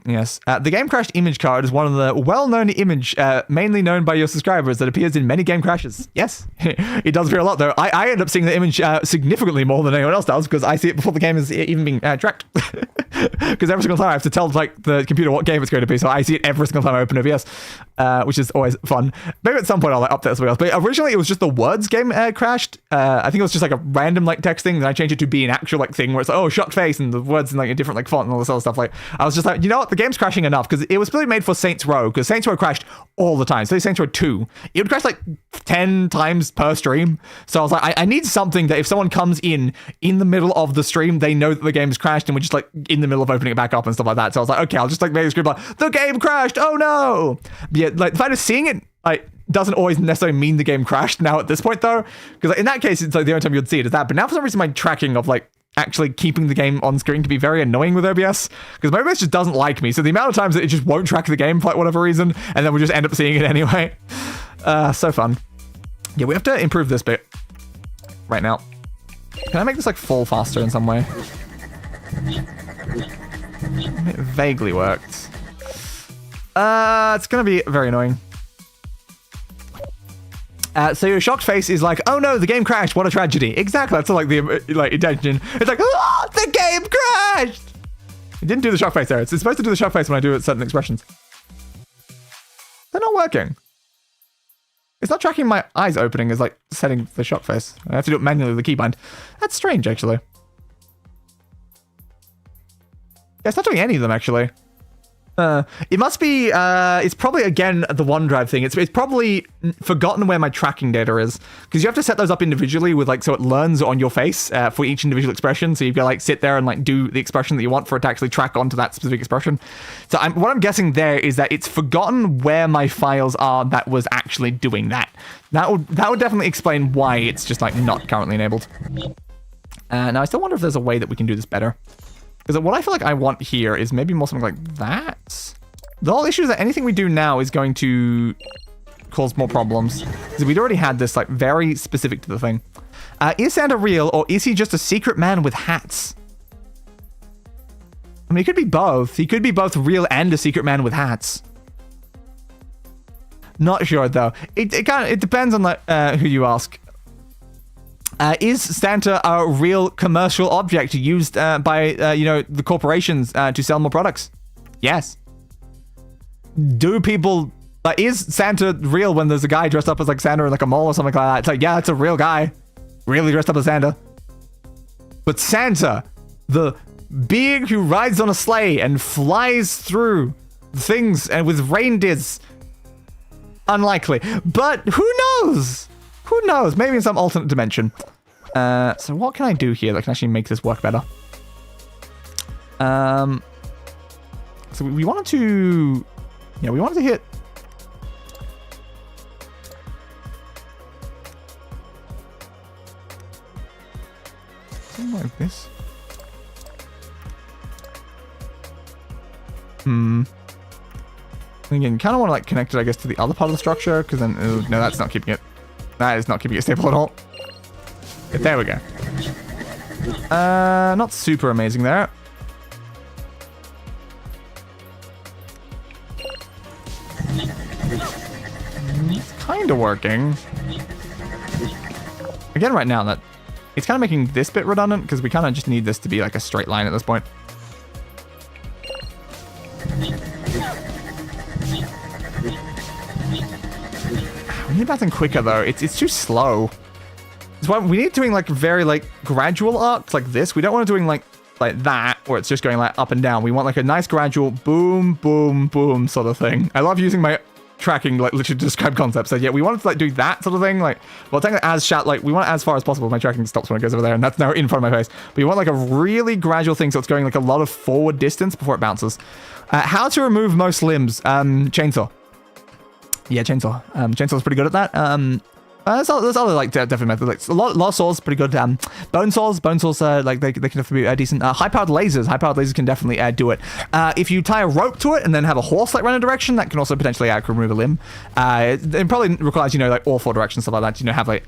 Yes. The game crashed image card is one of the well-known image, mainly known by your subscribers, that appears in many game crashes. Yes, it does appear a lot, though. I end up seeing the image significantly more than anyone else does, because I see it before the game is even being tracked. Because every single time I have to tell like the computer what game it's going to be, so I see it every single time I open OBS, which is always fun. Maybe at some point I'll like, update something else. But originally it was just the words game crashed. I think it was just like a random like text thing, then I changed it to be an actual like thing where it's like, oh, shocked face, and the words in like a different like font and all this other stuff. Like, I was just like, you know what, the game's crashing enough, because it was really made for Saints Row, because Saints Row crashed all the time. So Saints Row 2, it would crash like 10 times per stream. So I was like, I need something that if someone comes in the middle of the stream, they know that the game's crashed, and we're just like in the middle of opening it back up and stuff like that. So I was like, okay, I'll just like make a script like, the game crashed, oh no. But yeah, like the fact of seeing it like doesn't always necessarily mean the game crashed now at this point though, because like, in that case it's like the only time you'd see it is that. But now for some reason my tracking of like actually keeping the game on screen can be very annoying with OBS, because my OBS just doesn't like me. So the amount of times that it just won't track the game for like whatever reason, and then we just end up seeing it anyway. So fun. Yeah, we have to improve this bit right now. Can I make this like fall faster in some way? It vaguely worked. It's gonna be very annoying. So your shocked face is like, oh no, the game crashed, what a tragedy. Exactly, that's like the like intention. It's like, oh, the game crashed. It didn't do the shock face there. It's supposed to do the shock face when I do it certain expressions. They're not working. It's not tracking my eyes opening as like setting the shock face. I have to do it manually with the keybind. That's strange, actually. Yeah, it's not doing any of them, actually. It must be, it's probably, again, the OneDrive thing. It's probably forgotten where my tracking data is. Because you have to set those up individually with, like, so it learns on your face for each individual expression. So you've got to, like, sit there and, like, do the expression that you want for it to actually track onto that specific expression. So what I'm guessing there is that it's forgotten where my files are that was actually doing that. That would definitely explain why it's just, like, not currently enabled. Now, I still wonder if there's a way that we can do this better. Because what I feel like I want here is maybe more something like that. The whole issue is that anything we do now is going to cause more problems. Because we'd already had this, like, very specific to the thing. Is Santa real, or is he just a secret man with hats? I mean, he could be both. He could be both real and a secret man with hats. Not sure, though. It depends on who you ask. Is Santa a real commercial object used by, the corporations to sell more products? Yes. Do people... is Santa real when there's a guy dressed up as, like, Santa in, like, a mall or something like that? It's like, yeah, it's a real guy. Really dressed up as Santa. But Santa, the being who rides on a sleigh and flies through things and with reindeers, unlikely. But who knows? Who knows? Maybe in some alternate dimension. So what can I do here that can actually make this work better? So we wanted to... Yeah, we wanted to hit... Something like this. Again, kind of want to like connect it, I guess, to the other part of the structure, because then... Ooh, no, that's not keeping it... That is not keeping it stable at all. But there we go. Not super amazing there. It's kind of working. Again, right now, that it's kind of making this bit redundant, because we kind of just need this to be like a straight line at this point. We need that thing quicker, though. It's too slow. It's why we need doing like very like gradual arcs like this. We don't want to doing like that, where it's just going like up and down. We want like a nice gradual boom, boom, boom sort of thing. I love using my tracking like literally to describe concepts. So yeah, we wanted to like do that sort of thing. Like, well, technically as like we want it as far as possible. My tracking stops when it goes over there, and that's now in front of my face. But you want like a really gradual thing, so it's going like a lot of forward distance before it bounces. How to remove most limbs? Chainsaw. Yeah, chainsaw. Chainsaw's pretty good at that. There's other like definitely methods. Like a lot of saws pretty good. Bone saws like they can definitely be decent. High-powered lasers can definitely do it. If you tie a rope to it and then have a horse like run a direction, that can also potentially remove a limb. It probably requires like all four directions, stuff like that. Have like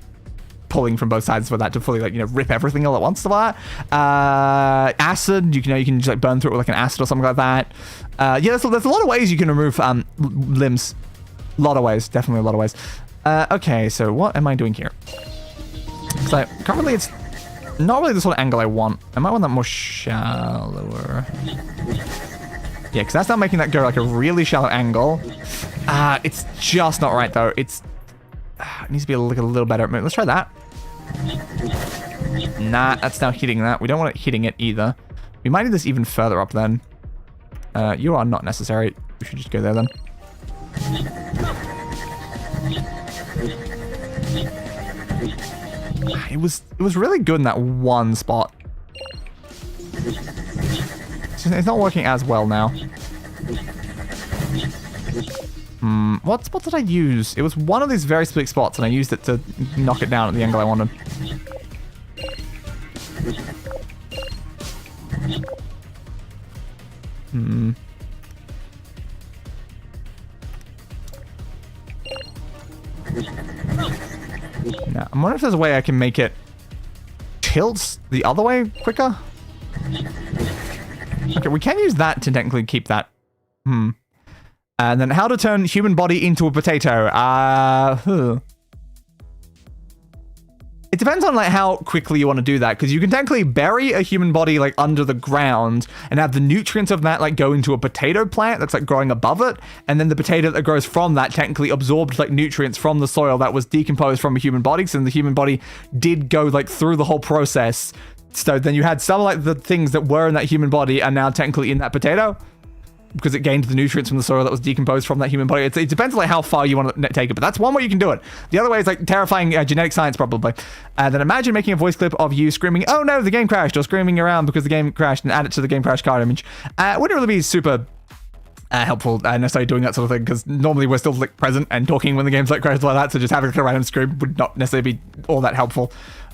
pulling from both sides for that to fully like rip everything all at once, stuff like that. Acid, you can just like burn through it with like an acid or something like that. Yeah, there's a lot of ways you can remove limbs. A lot of ways, definitely a lot of ways. Okay, so what am I doing here? So currently it's not really the sort of angle I want. I might want that more shallower. Yeah, because that's not making that go like a really shallow angle. It's just not right though. It needs to be a little better. Let's try that. Nah, that's now hitting that. We don't want it hitting it either. We might need this even further up then. You are not necessary. We should just go there then. It was really good in that one spot. It's not working as well now. What spot did I use? It was one of these very specific spots, and I used it to knock it down at the angle I wanted. Now, I'm wondering if there's a way I can make it tilt the other way quicker. Okay, we can use that to technically keep that. And then how to turn human body into a potato. It depends on like how quickly you want to do that, because you can technically bury a human body like under the ground and have the nutrients of that like go into a potato plant that's like growing above it, and then the potato that grows from that technically absorbed like nutrients from the soil that was decomposed from a human body. So the human body did go like through the whole process. So then you had some like the things that were in that human body are now technically in that potato, because it gained the nutrients from the soil that was decomposed from that human body. It depends on like how far you want to take it, but that's one way you can do it. The other way is like terrifying genetic science, probably. Then imagine making a voice clip of you screaming, "Oh no, the game crashed," or screaming around because the game crashed, and add it to the game crash card image. Wouldn't really be super helpful necessarily doing that sort of thing, because normally we're still like present and talking when the game's like crashed like that, so just having like a random scream would not necessarily be all that helpful.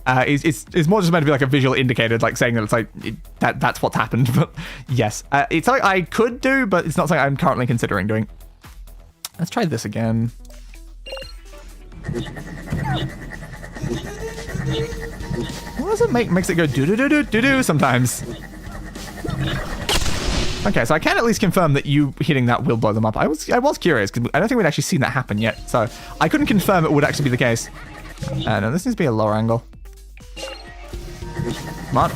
It's more just meant to be like a visual indicator, like saying that it's like that's what's happened. But yes, it's something I could do, but it's not something I'm currently considering doing. Let's try this again. What does it makes it go do sometimes? Okay, so I can at least confirm that you hitting that will blow them up. I was curious, because I don't think we'd actually seen that happen yet, so I couldn't confirm it would actually be the case. No, this needs to be a lower angle. Come on.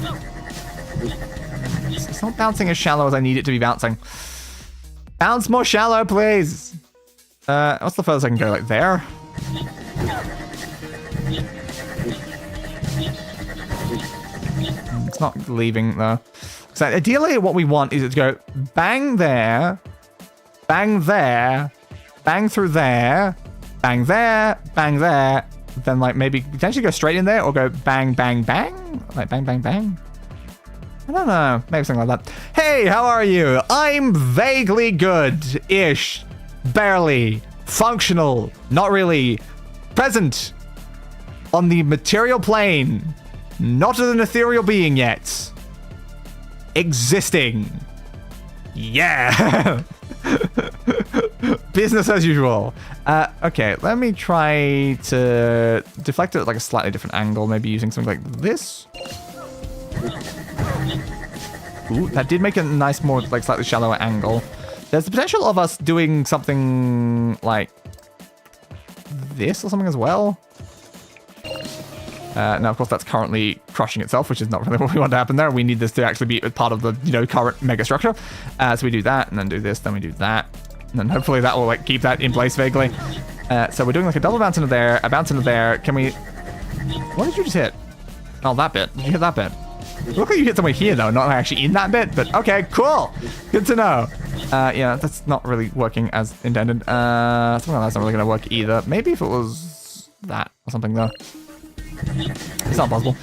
It's not bouncing as shallow as I need it to be bouncing. Bounce more shallow, please. What's the furthest I can go? Like there? It's not leaving though. So ideally what we want is to go bang there, bang there, bang through there, bang there, bang there, then like maybe potentially go straight in there or go bang, bang, bang, like bang, bang, bang. I don't know, maybe something like that. Hey, how are you? I'm vaguely good-ish, barely, functional, not really, present on the material plane, not as an ethereal being yet, existing. Yeah. Business as usual. Okay, let me try to deflect it at like a slightly different angle, maybe using something like this. Ooh, that did make a nice, more like slightly shallower angle. There's the potential of us doing something like this or something as well. Now, of course, that's currently crushing itself, which is not really what we want to happen there. We need this to actually be part of the, current mega structure. So we do that, and then do this, then we do that. And then hopefully that will, like, keep that in place vaguely. So we're doing, like, a double bounce into there, a bounce into there. Can we... What did you just hit? Oh, that bit. Did you hit that bit? It looked like you hit somewhere here, though, not actually in that bit. But, okay, cool. Good to know. Yeah, that's not really working as intended. Something like that's not really going to work either. Maybe if it was that or something, though. It's not possible.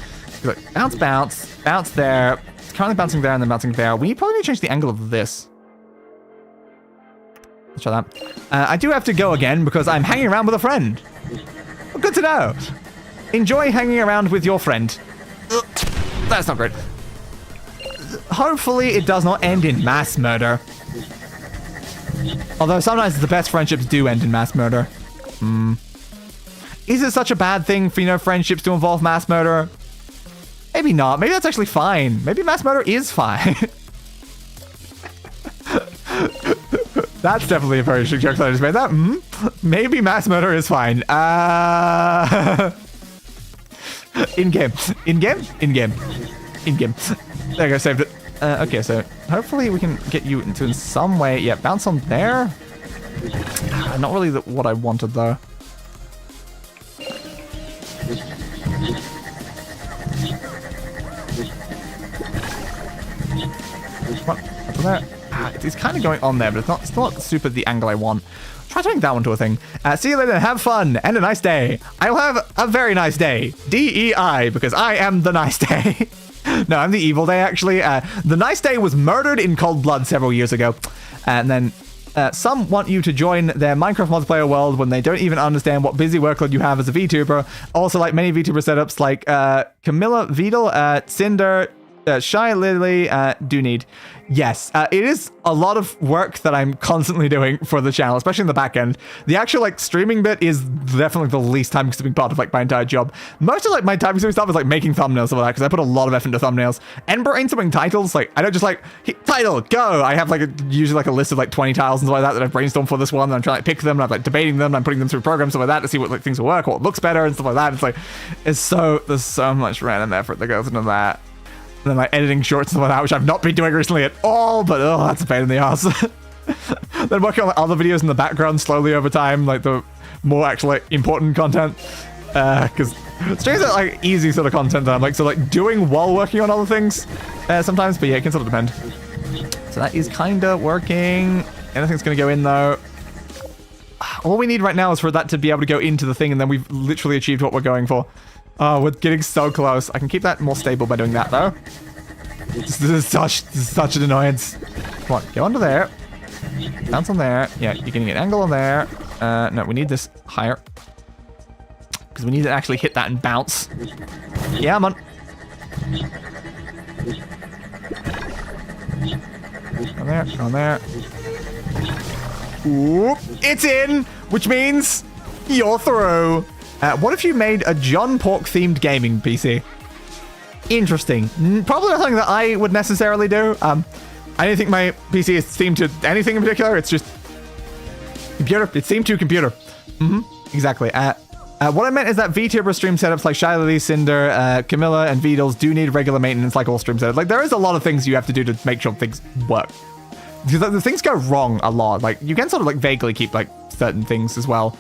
Look, bounce, bounce, bounce there. It's currently bouncing there and then bouncing there. We probably need to change the angle of this. Let's try that. I do have to go again because I'm hanging around with a friend. Well, good to know. Enjoy hanging around with your friend. Ugh, that's not great. Hopefully it does not end in mass murder. Although sometimes the best friendships do end in mass murder. Is it such a bad thing for, friendships to involve mass murder? Maybe not. Maybe that's actually fine. Maybe mass murder is fine. That's definitely a very strict joke that I just made that. Maybe mass murder is fine. In-game. In-game? In-game. In-game. There you go, saved it. Okay, so hopefully we can get you into in some way. Yeah, bounce on there. Not really what I wanted, though. What? There? It's kind of going on there, but it's still not super the angle I want. Try to make that one to a thing. See you later. Have fun and a nice day. I'll have a very nice day. DEI, because I am the nice day. No, I'm the evil day, actually. The nice day was murdered in cold blood several years ago. And then some want you to join their Minecraft multiplayer world when they don't even understand what busy workload you have as a VTuber. Also, like many VTuber setups, like Camilla Vidal, Cinder, Shy Lily, do need. Yes, it is a lot of work that I'm constantly doing for the channel, especially in the back end. The actual streaming bit is definitely the least time-consuming part of my entire job. Most of my time-consuming stuff is making thumbnails and all that, because I put a lot of effort into thumbnails and brainstorming titles. I don't just title go. I have usually a list of 20 titles and stuff like that I've brainstormed for this one. And I'm trying to pick them. And I'm debating them. And I'm putting them through programs stuff like that to see what things will work, what looks better and stuff like that. There's so much random effort that goes into that. And then editing shorts and stuff like that, which I've not been doing recently at all, but oh, that's a pain in the ass. Then working on other videos in the background slowly over time, the more actually important content. Because streams are easy sort of content that I'm doing while working on other things sometimes, but yeah, it can sort of depend. So that is kind of working. Anything's going to go in though. All we need right now is for that to be able to go into the thing, and then we've literally achieved what we're going for. Oh, we're getting so close. I can keep that more stable by doing that, though. This is such an annoyance. Come on, go under there. Bounce on there. Yeah, you're getting an angle on there. No, we need this higher. Because we need to actually hit that and bounce. Yeah, I'm on. On there. Ooh, it's in, which means you're through. What if you made a John Pork themed gaming PC? Interesting. Probably not something that I would necessarily do. I don't think my PC is themed to anything in particular. It's just computer. It's themed to computer. Exactly. What I meant is that VTuber stream setups like Shiley, Cinder, Camilla, and Vidals do need regular maintenance like all stream setups. There is a lot of things you have to do to make sure things work. Because the things go wrong a lot. You can sort of vaguely keep certain things as well.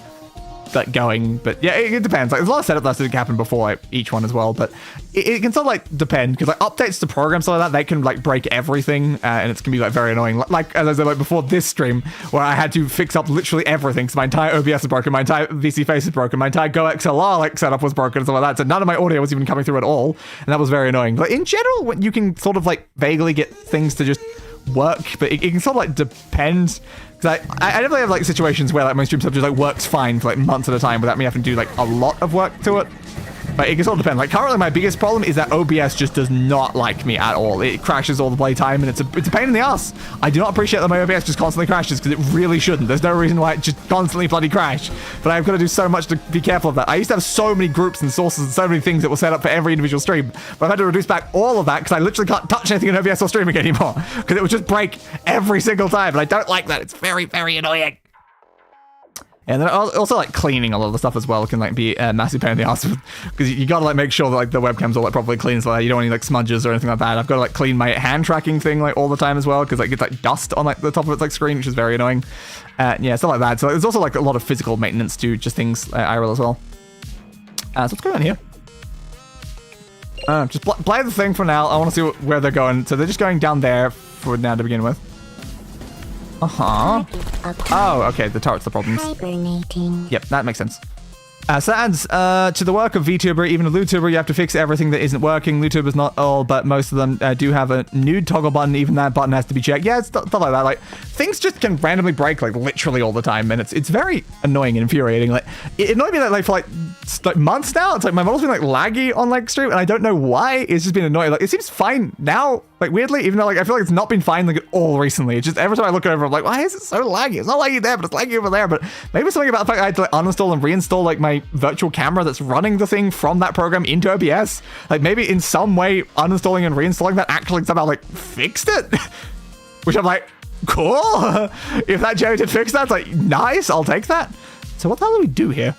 like going. But yeah, it depends. Like there's a lot of setup that happen before like each one as well. But it can sort of like depend because like updates to programs like that, they can like break everything, and it can be like very annoying. Like as I said, like before this stream where I had to fix up literally everything because my entire OBS is broken, my entire VC face is broken, my entire Go XLR like setup was broken and stuff like that. So none of my audio was even coming through at all, and that was very annoying. But in general, when you can sort of like vaguely get things to just work, but it can sort of like depend. Because I definitely have like situations where like my stream stuff just like works fine for like months at a time without me having to do like a lot of work to it. But it can sort of depend. Like currently my biggest problem is that OBS just does not like me at all. It crashes all the playtime and it's a pain in the ass. I do not appreciate that my OBS just constantly crashes because it really shouldn't. There's no reason why it just constantly bloody crash. But I've got to do so much to be careful of that. I used to have so many groups and sources and so many things that were set up for every individual stream. But I've had to reduce back all of that because I literally can't touch anything in OBS or streaming anymore. Because it would just break every single time. And I don't like that. It's very, very annoying. And then also like cleaning a lot of the stuff as well can like be a massive pain in the ass because you gotta like make sure that like the webcams are like properly clean so like you don't want any like smudges or anything like that. I've got to like clean my hand tracking thing like all the time as well because like it's like dust on like the top of its like screen, which is very annoying. Yeah, stuff like that. So there's also like a lot of physical maintenance to just things IRL as well. So what's going on here? Just play the thing for now. I want to see where they're going. So they're just going down there for now to begin with. Oh, okay, the turret's the problem. Hibernating. Yep, that makes sense. So that adds to the work of VTuber, even a LootTuber, you have to fix everything that isn't working. LootTuber's not all, but most of them do have a nude toggle button. Even that button has to be checked. Yeah, it's stuff like that. Like, things just can randomly break, like, literally all the time, and it's very annoying and infuriating. Like, it annoyed me that, like, for, like months now, it's like, my model's been, like, laggy on, like, stream, and I don't know why. It's just been annoying. Like, it seems fine now, like, weirdly, even though, like, I feel like it's not been fine, like, at all recently. It's just, every time I look over, I'm like, why is it so laggy? It's not laggy there, but it's laggy over there. But maybe something about the fact I had to, like, uninstall and reinstall, like, my virtual camera that's running the thing from that program into OBS. Like, maybe in some way, uninstalling and reinstalling that actually somehow, like, fixed it. Which I'm like, cool. If that Jerry did fix that, it's like, nice, I'll take that. So what the hell do we do here?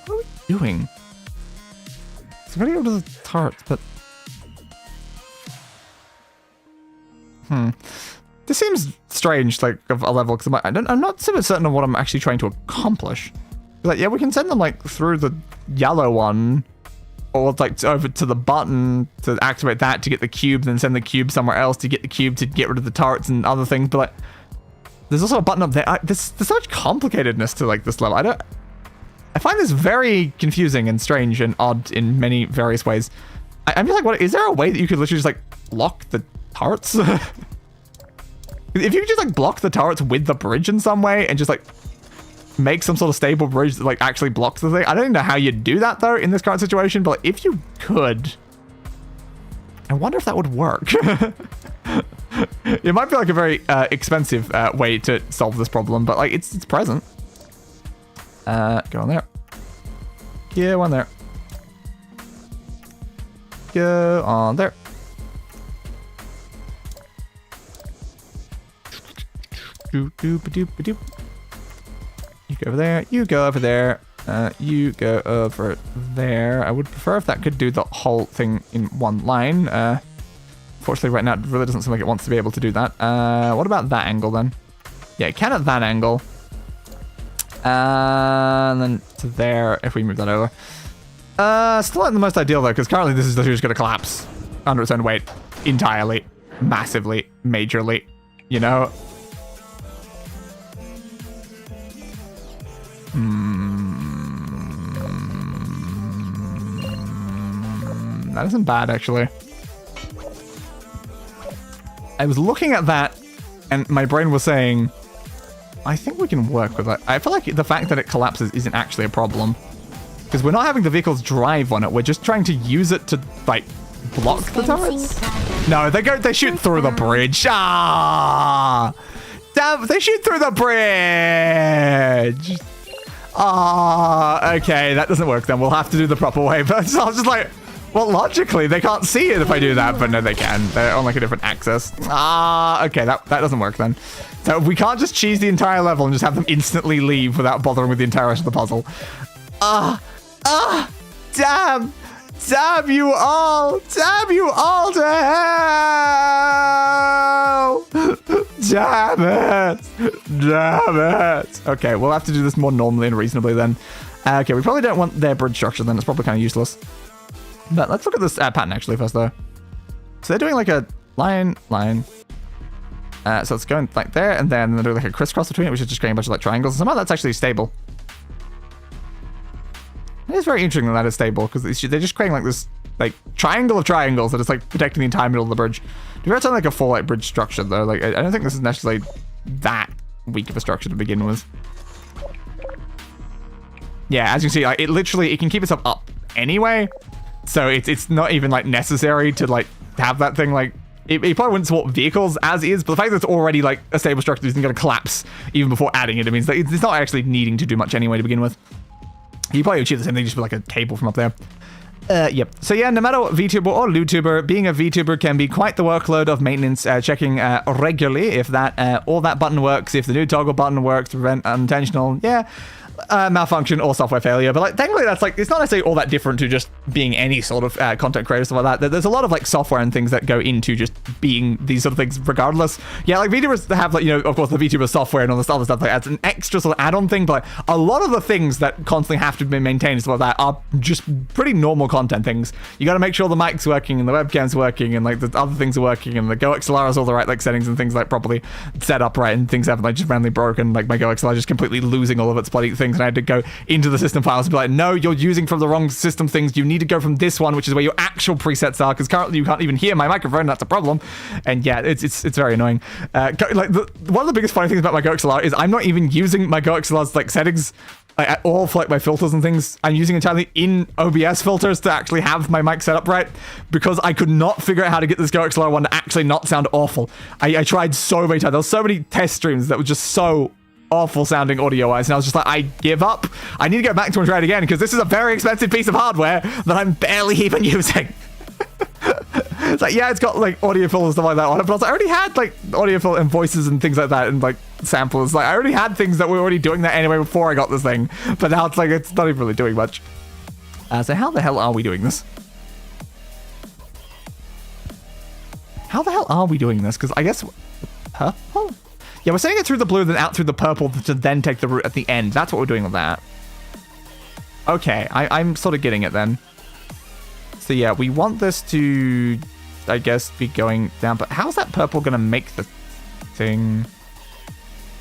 What are we doing? So I'm gonna go to the turrets, but this seems strange, like, of a level, because I'm not super certain of what I'm actually trying to accomplish. Like, yeah, we can send them, like, through the yellow one, or, like, over to the button to activate that to get the cube, then send the cube somewhere else to get the cube to get rid of the turrets and other things, but, like, there's also a button up there. There's so much complicatedness to, like, this level. I find this very confusing and strange and odd in many various ways. I'm just like, what, is there a way that you could literally just, like, block the turrets? If you could just like block the turrets with the bridge in some way and just like make some sort of stable bridge that like actually blocks the thing. I don't even know how you'd do that though in this current situation, but like, if you could, I wonder if that would work. It might be like a very expensive way to solve this problem, but like it's present. Go on there. Go on there. Go on there. You go over there. You go over there. You go over there. I would prefer if that could do the whole thing in one line. Fortunately, right now, it really doesn't seem like it wants to be able to do that. What about that angle, then? Yeah, it can at that angle. And then to there, if we move that over. Still not the most ideal, though, because currently this is literally just going to collapse under its own weight entirely, massively, majorly, you know? That isn't bad, actually. I was looking at that, and my brain was saying, I think we can work with that. I feel like the fact that it collapses isn't actually a problem. Because we're not having the vehicles drive on it, we're just trying to use it to, like, block the turrets? No, they shoot through the bridge. Ah! Damn, they shoot through the bridge! Ah, okay, that doesn't work then. We'll have to do the proper way. But I was just like, well, logically, they can't see it if I do that. But no, they can. They're on like a different axis. Ah, okay, that doesn't work then. So we can't just cheese the entire level and just have them instantly leave without bothering with the entire rest of the puzzle. Damn. Damn you all! Damn you all to hell! Damn it! Damn it! Okay, we'll have to do this more normally and reasonably then. Okay, we probably don't want their bridge structure then. It's probably kind of useless. But let's look at this pattern actually first though. So they're doing like a line. So it's going like there, and then they're doing like a crisscross between it, which is just creating a bunch of like triangles. And somehow that's actually stable. It is very interesting that is stable, because they're just creating like this like triangle of triangles that is like protecting the entire middle of the bridge. Do you ever sound like a full like bridge structure though? Like I don't think this is necessarily that weak of a structure to begin with. Yeah, as you can see, like it can keep itself up anyway, so it's not even like necessary to like have that thing like. It probably wouldn't support vehicles as is, but the fact that it's already like a stable structure isn't going to collapse even before adding it. It means that it's not actually needing to do much anyway to begin with. You probably achieve the same thing just with like a cable from up there. Yep. So yeah, no matter what VTuber or LootTuber, being a VTuber can be quite the workload of maintenance, checking regularly if that all that button works, if the new toggle button works to prevent unintentional, malfunction or software failure. But like technically that's like, it's not necessarily all that different to just being any sort of content creator, stuff like that. There's a lot of like software and things that go into just being these sort of things regardless. Yeah, like VTubers have like, you know, of course the VTuber software and all this other stuff, like that's an extra sort of add-on thing, but like, a lot of the things that constantly have to be maintained and stuff like that are just pretty normal content things. You got to make sure the mic's working and the webcam's working and like the other things are working and the GoXLR has all the right like settings and things like properly set up right, and things haven't like just randomly broken, like my GoXLR just completely losing all of its bloody things, and I had to go into the system files and be like, no, you're using from the wrong system things, you need to go from this one, which is where your actual presets are, because currently you can't even hear my microphone. That's a problem. And yeah, it's very annoying. Like one of the biggest funny things about my GoXLR is I'm not even using my GoXLR's like settings at all for like my filters and things. I'm using entirely in OBS filters to actually have my mic set up right, because I could not figure out how to get this GoXLR one to actually not sound awful. I tried so many times. There were so many test streams that were just so awful sounding audio wise, and I was just like, I give up. I need to go back to and try it again, because this is a very expensive piece of hardware that I'm barely even using. It's like, yeah, it's got like audio filters and stuff like that on it, but I was like, I already had like audio filter and voices and things like that and like samples. Like I already had things that were already doing that anyway before I got this thing, but now it's like it's not even really doing much. So how the hell are we doing this? How the hell are we doing this? Because I guess purple? Yeah, we're sending it through the blue, then out through the purple to then take the route at the end. That's what we're doing with that. Okay, I'm sort of getting it then. So yeah, we want this to, I guess, be going down. But how's that purple going to make the thing?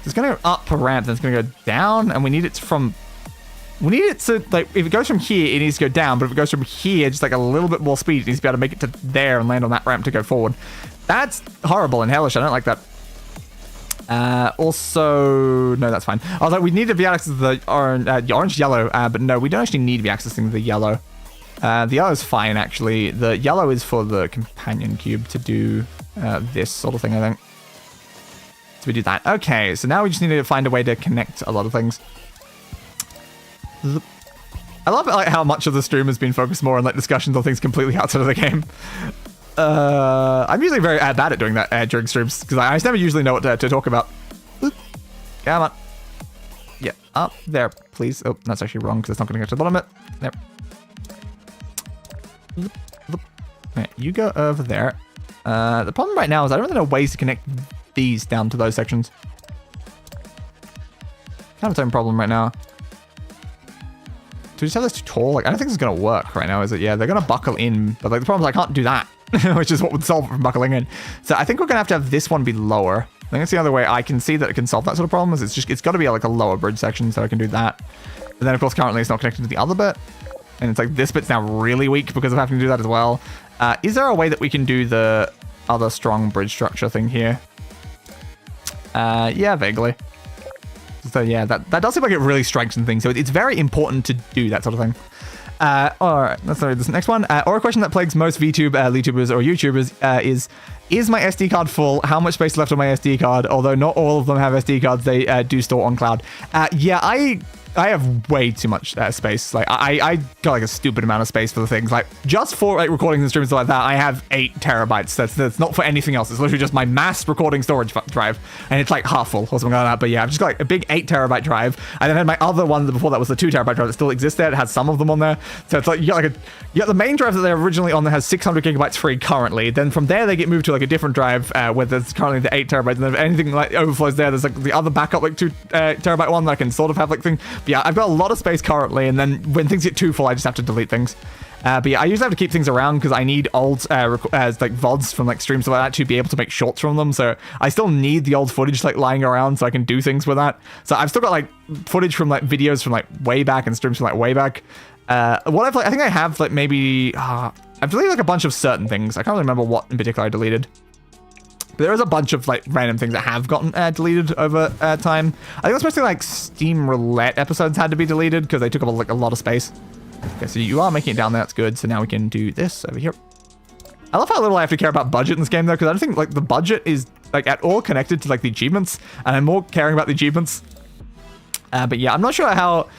It's going to go up a ramp, then it's going to go down. And we need it to, like, if it goes from here, it needs to go down. But if it goes from here, just like a little bit more speed, it needs to be able to make it to there and land on that ramp to go forward. That's horrible and hellish. I don't like that. Also, no, that's fine. I was like, we need to be accessing the orange yellow, but no, we don't actually need to be accessing the yellow. The yellow is fine, actually. The yellow is for the companion cube to do this sort of thing, I think. So we do that. Okay, so now we just need to find a way to connect a lot of things. I love it, like how much of the stream has been focused more on like discussions on things completely outside of the game. I'm usually very bad at doing that during streams, because I just never usually know what to talk about. Oop. Come on. Yeah, up there, please. Oh, that's actually wrong, because it's not going to go to the bottom of it. There. Right, you go over there. The problem right now is I don't really know ways to connect these down to those sections. Kind of the same problem right now. Do we just have this too tall? Like, I don't think this is going to work right now, is it? Yeah, they're going to buckle in, but like the problem is I can't do that, which is what would solve it from buckling in. So I think we're going to have this one be lower. I think that's the other way I can see that it can solve that sort of problem, is it's got to be like a lower bridge section, so I can do that. And then of course currently it's not connected to the other bit. And it's like this bit's now really weak because of having to do that as well. Is there a way that we can do the other strong bridge structure thing here? Yeah, vaguely. So yeah, that does seem like it really strengthens things. So it's very important to do that sort of thing. All right, let's read this next one. Or a question that plagues most VTube, LootTubers, or YouTubers is my SD card full? How much space left on my SD card? Although not all of them have SD cards, they do store on cloud. Yeah, I have way too much space. Like I got like a stupid amount of space for the things. Like just for like recording and streams and stuff like that, I have 8 terabytes. That's not for anything else. It's literally just my mass recording storage drive, and it's like half full or something like that. But yeah, I've just got like a big 8 terabyte drive. I then had my other one before that was the 2 terabyte drive that still exists there. It has some of them on there. So it's like you got the main drive that they're originally on that has 600 gigabytes free currently. Then from there they get moved to like a different drive where there's currently the 8 terabytes. And then if anything like overflows there, there's like the other backup like 2 terabyte one that I can sort of have like thing. But yeah, I've got a lot of space currently, and then when things get too full, I just have to delete things. But yeah, I usually have to keep things around because I need old like VODs from like streams like that to be able to make shorts from them. So I still need the old footage like lying around so I can do things with that. So I've still got like footage from like videos from like way back and streams from like way back. I think I have like maybe I've deleted like a bunch of certain things. I can't really remember what in particular I deleted. But there is a bunch of like random things that have gotten deleted over time. I think especially like Steam Roulette episodes had to be deleted because they took up like a lot of space. Okay, so you are making it down there. That's good. So now we can do this over here. I love how little I have to care about budget in this game though, because I don't think like the budget is like at all connected to like the achievements, and I'm more caring about the achievements. But yeah, I'm not sure how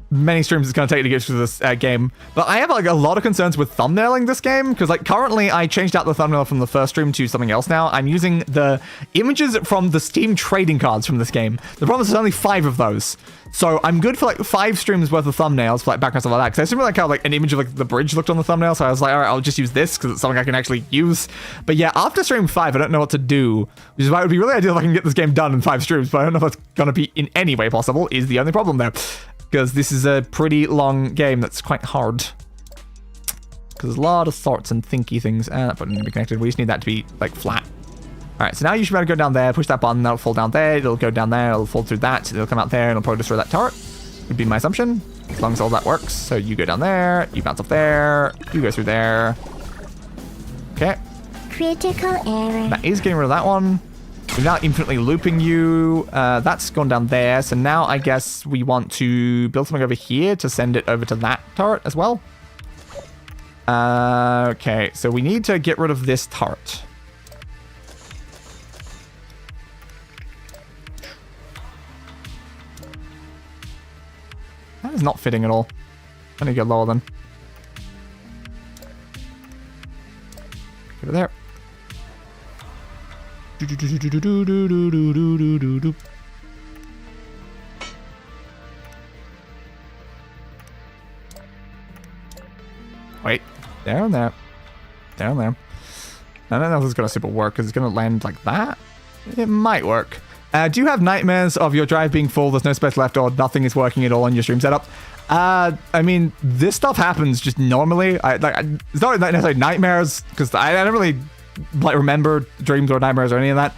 many streams it's going to take to get through this game, but I have like a lot of concerns with thumbnailing this game because like currently I changed out the thumbnail from the first stream to something else now. I'm using the images from the Steam trading cards from this game. The problem is there's only 5 of those, so I'm good for like 5 streams worth of thumbnails for like background stuff like that, because I simply like how like an image of like the bridge looked on the thumbnail, so I was like, all right, I'll just use this because it's something I can actually use. But yeah, after stream 5 I don't know what to do, which is why it would be really ideal if I can get this game done in 5 streams, but I don't know if that's going to be in any way possible is the only problem there. Because this is a pretty long game that's quite hard. Because there's a lot of thoughts and thinky things. That button to be connected. We just need that to be like flat. Alright, so now you should be able to go down there, push that button, that'll fall down there, it'll go down there, it'll fall through that, it'll come out there, and it'll probably destroy that turret. Would be my assumption. As long as all that works. So you go down there, you bounce up there, you go through there. Okay. Critical error. That is getting rid of that one. We're now infinitely looping you. That's gone down there. So now I guess we want to build something over here to send it over to that turret as well. Okay, so we need to get rid of this turret. That is not fitting at all. I need to go lower then. Over there. Wait, down there. Down there. I don't know if this is going to super work because it's going to land like that. It might work. Do you have nightmares of your drive being full, there's no space left, or nothing is working at all on your stream setup? I mean, this stuff happens just normally. It's not necessarily nightmares because I don't really like remember dreams or nightmares or any of that,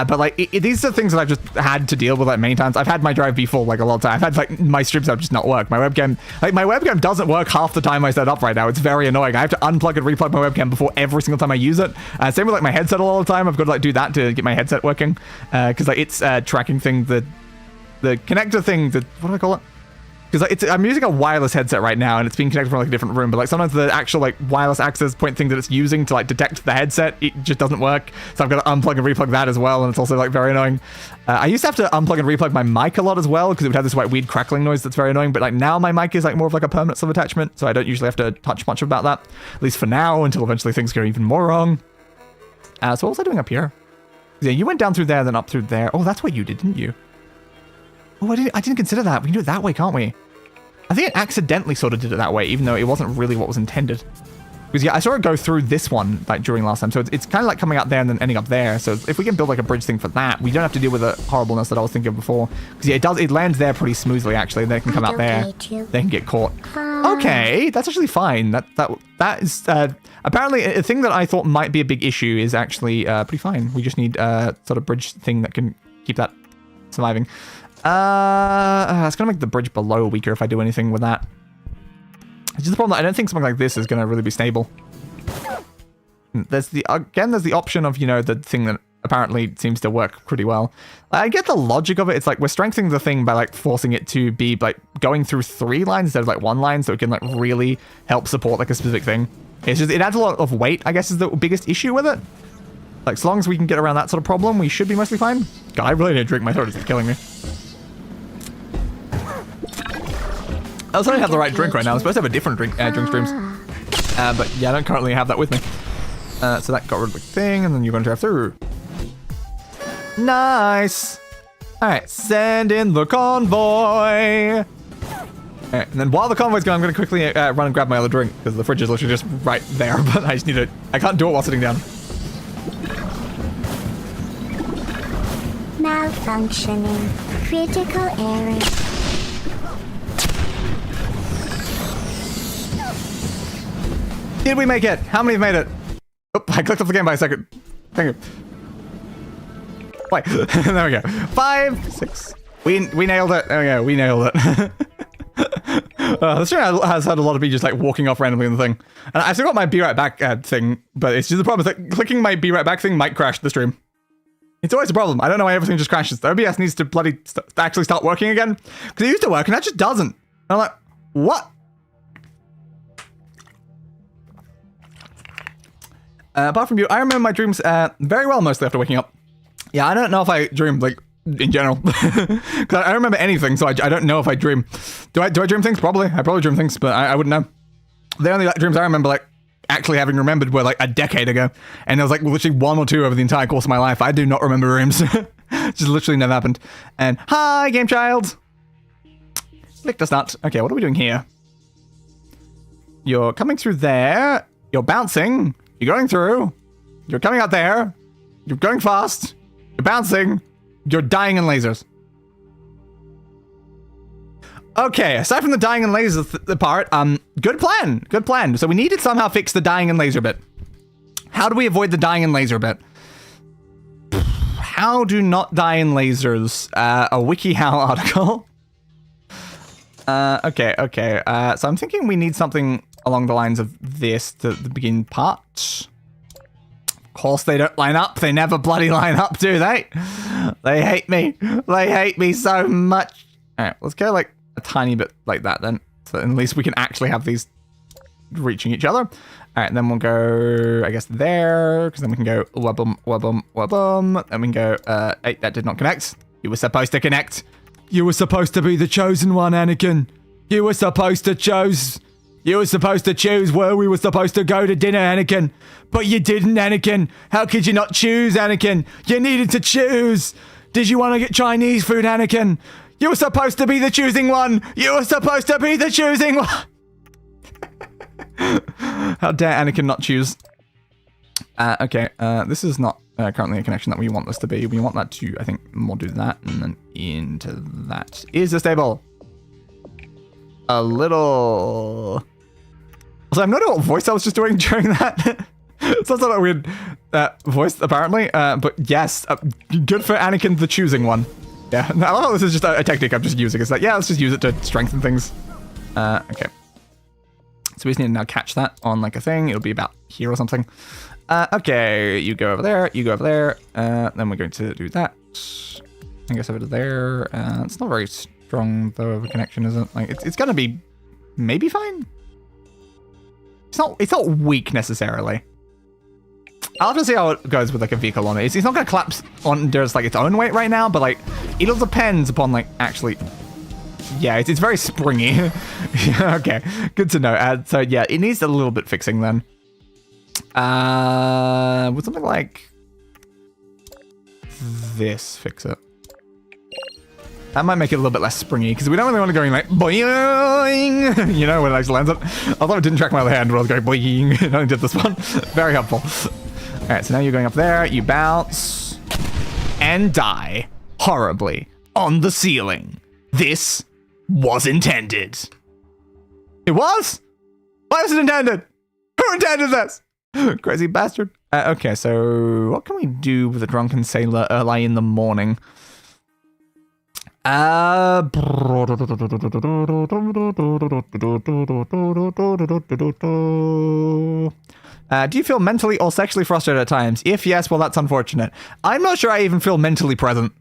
but like these are things that I've just had to deal with like many times. I've had my drive be full like a lot of time. I've had like my stream setup just not work. My webcam doesn't work half the time I set up right now. It's very annoying. I have to unplug and replug my webcam before every single time I use it. Same with like my headset all the time. I've got to like do that to get my headset working because like it's tracking thing, the connector thing, what do I call it? Because I'm using a wireless headset right now, and it's being connected from like a different room. But like sometimes the actual like wireless access point thing that it's using to like detect the headset, it just doesn't work. So I've got to unplug and replug that as well, and it's also like very annoying. I used to have to unplug and replug my mic a lot as well because it would have this like weird crackling noise that's very annoying. But like now my mic is like more of like a permanent sort of attachment, so I don't usually have to touch much about that, at least for now, until eventually things go even more wrong. So what was I doing up here? Yeah, you went down through there, then up through there. Oh, that's what you did, didn't you? Oh, I didn't consider that. We can do it that way, can't we? I think it accidentally sort of did it that way, even though it wasn't really what was intended. Because yeah, I saw it go through this one like during last time, so it's kind of like coming out there and then ending up there. So if we can build like a bridge thing for that, we don't have to deal with the horribleness that I was thinking of before. Because yeah, it lands there pretty smoothly actually. They can come out there, they can get caught. Okay, that's actually fine. That is apparently a thing that I thought might be a big issue is actually pretty fine. We just need a sort of bridge thing that can keep that surviving. It's gonna make the bridge below weaker if I do anything with that. It's just the problem that I don't think something like this is gonna really be stable. There's the option of, you know, the thing that apparently seems to work pretty well. I get the logic of it. It's like we're strengthening the thing by like forcing it to be like going through 3 lines instead of like 1 line, so it can like really help support like a specific thing. It's just, it adds a lot of weight, I guess, is the biggest issue with it. Like, as long as we can get around that sort of problem, we should be mostly fine. God, I really need to drink. My throat is killing me. I also don't have the right drink right now. I'm supposed to have a different drink streams. But yeah, I don't currently have that with me. So that got rid of the thing, and then you're going to drive through. Nice. All right, send in the convoy. All right, and then while the convoy's going, I'm going to quickly run and grab my other drink because the fridge is literally just right there. But I just need to. I can't do it while sitting down. Malfunctioning. Critical error. Did we make it? How many have made it? Oh, I clicked off the game by a second. Thank you. Wait, there we go. 5, 6. We nailed it. There we go. We nailed it. This stream has had a lot of me just like walking off randomly in the thing. And I still got my be right back thing, but it's just the problem is that clicking my be right back thing might crash the stream. It's always a problem. I don't know why everything just crashes. The OBS needs to bloody actually start working again. Because it used to work and that just doesn't. And I'm like, what? Apart from you, I remember my dreams very well mostly after waking up. Yeah, I don't know if I dream, like, in general. Because I don't remember anything, so I don't know if I dream. Do I dream things? Probably. I probably dream things, but I wouldn't know. The only dreams I remember, like, actually having remembered were, like, a decade ago. And there was, like, literally 1 or 2 over the entire course of my life. I do not remember dreams. Just literally never happened. And, hi, game child! Lick does not. Okay, what are we doing here? You're coming through there. You're bouncing. You're going through. You're coming out there. You're going fast. You're bouncing. You're dying in lasers. Okay, aside from the dying in lasers part, good plan. Good plan. So we need to somehow fix the dying in laser bit. How do we avoid the dying in laser bit? How do not die in lasers? A WikiHow article. Okay. So I'm thinking we need something along the lines of this to the begin part. Of course they don't line up. They never bloody line up, do they? They hate me. They hate me so much. All right, let's go like a tiny bit like that then. So at least we can actually have these reaching each other. All right, then we'll go, I guess, there, because then we can go wabum, wabum, wabum. Then we can go, hey, that did not connect. You were supposed to connect. You were supposed to be the chosen one, Anakin. You were supposed to choose. You were supposed to choose where we were supposed to go to dinner, Anakin. But you didn't, Anakin. How could you not choose, Anakin? You needed to choose. Did you want to get Chinese food, Anakin? You were supposed to be the choosing one. You were supposed to be the choosing one. How dare Anakin not choose? Okay, this is not currently a connection that we want this to be. We want that to, I think, more do that and then into that. Is this stable? A little. So I'm not sure what voice I was just doing during that. Sounds like a weird voice, apparently. But yes, good for Anakin the choosing one. Yeah, I love how this is just a technique I'm just using. It's like, yeah, let's just use it to strengthen things. Okay. So we just need to now catch that on like a thing. It'll be about here or something. Okay, you go over there, you go over there. Then we're going to do that. I guess over to there. It's not very strong though of a connection, is it? Like it's gonna be maybe fine. It's not weak necessarily. I'll have to see how it goes with like a vehicle on it. It's not gonna collapse on just like its own weight right now, but like it'll depends upon like actually. Yeah, it's very springy. Okay, good to know. So yeah, it needs a little bit fixing then. Would something like this fix it? That might make it a little bit less springy because we don't really want to go in like boing, you know, when it actually lands up. Although it didn't track my other hand when I was going boing, it only did this one. Very helpful. All right, so now you're going up there. You bounce and die horribly on the ceiling. This was intended. It was? Why was it intended? Who intended this? Crazy bastard. Okay, so what can we do with a drunken sailor early in the morning? Do you feel mentally or sexually frustrated at times? If yes, well, that's unfortunate. I'm not sure I even feel mentally present.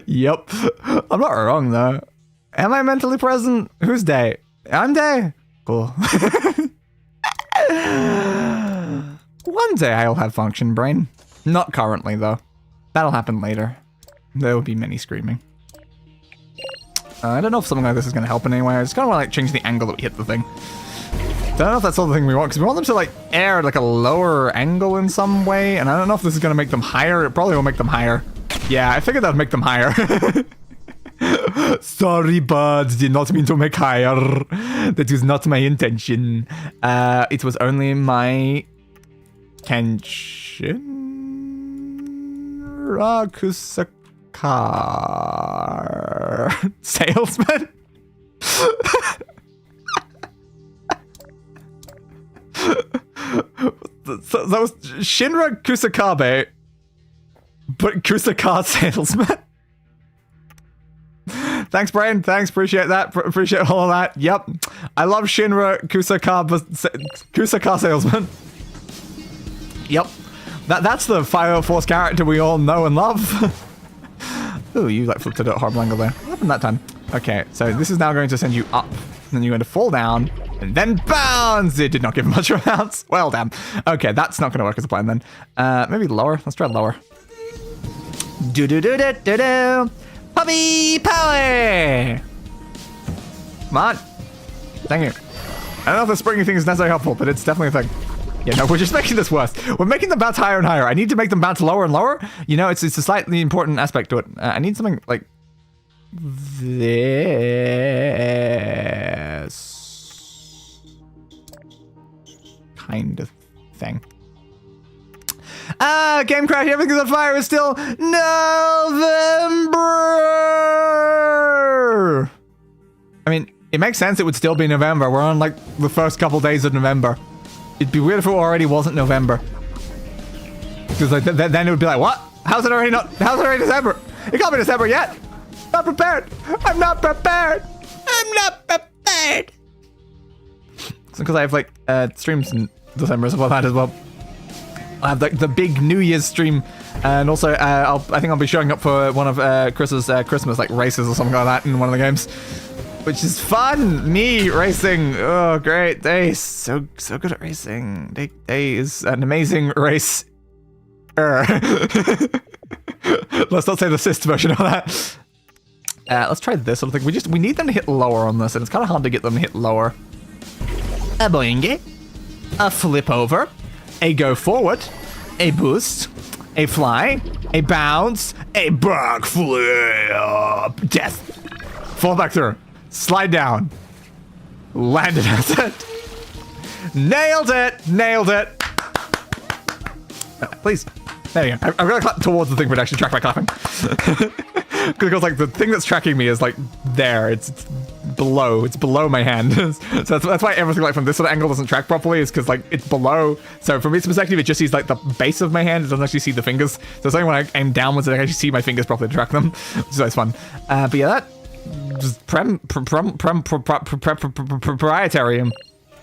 Yep. I'm not wrong, though. Am I mentally present? Who's day? I'm day. Cool. One day I'll have function brain. Not currently, though. That'll happen later. There will be many screaming. I don't know if something like this is going to help in any way. I just kind of want to like change the angle that we hit the thing. Don't know if that's the thing we want, because we want them to like air at like a lower angle in some way, and I don't know if this is going to make them higher. It probably will make them higher. Yeah, I figured that would make them higher. Sorry, buds, did not mean to make higher. That was not my intention. It was only my Kenshin Rakusakar salesman. So that was Shinra Kusakabe, but Kusaka salesman. Thanks, Brian. Thanks. Appreciate that. Appreciate all of that. Yep. I love Shinra Kusaka salesman. Yep. That's the Fire Force character we all know and love. Ooh, you like flipped it at a horrible angle there. What happened that time? Okay, so this is now going to send you up. And then you're going to fall down. And then bounce! It did not give much of a bounce. Well, damn. Okay, that's not going to work as a plan then. Maybe lower. Let's try lower. Do-do-do-do-do-do. Puppy power! Come on. Dang it. I don't know if the springy thing is necessarily helpful, but it's definitely a thing. Yeah, no, we're just making this worse. We're making them bounce higher and higher. I need to make them bounce lower and lower. You know, it's a slightly important aspect to it. I need something like this kind of thing. Game crash, everything's on fire. It's still November. I mean, it makes sense it would still be November. We're on like the first couple days of November. It'd be weird if it already wasn't November. Because like, then it would be like, what? How's it already December? It can't be December yet. Not prepared. I'm not prepared. I'm not prepared. It's because I have like streams in December as well, that as well. I have like the big New Year's stream, and also I think I'll be showing up for one of Chris's Christmas like races or something like that in one of the games, which is fun. Me racing, oh great! Deus, so good at racing. Deus is an amazing race. Let's not say the cyst version of that. Let's try this sort of thing. We need them to hit lower on this, and it's kind of hard to get them to hit lower. A boingy, a flip over. A go forward, a boost, a fly, a bounce, a backflip, death, fall back through, slide down, landed at it, nailed it. Please, there you go. I'm gonna clap towards the thing, but actually track by clapping. Because like the thing that's tracking me is like there, it's below my hand. So that's why everything like from this sort of angle doesn't track properly, is because like it's below. So from its perspective, it just sees like the base of my hand. It doesn't actually see the fingers. So it's only when I aim downwards that I can actually see my fingers properly to track them, which is always fun. But yeah, that just proprietarium.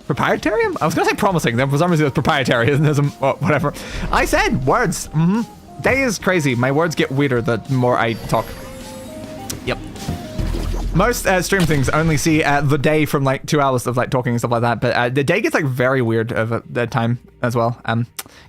Proprietarium? I was gonna say promising, then for some reason it was proprietarianism, or whatever. I said words. Day is crazy. My words get weirder the more I talk. Yep. Most stream things only see the day from like 2 hours of like talking and stuff like that, but the day gets like very weird over the time as well.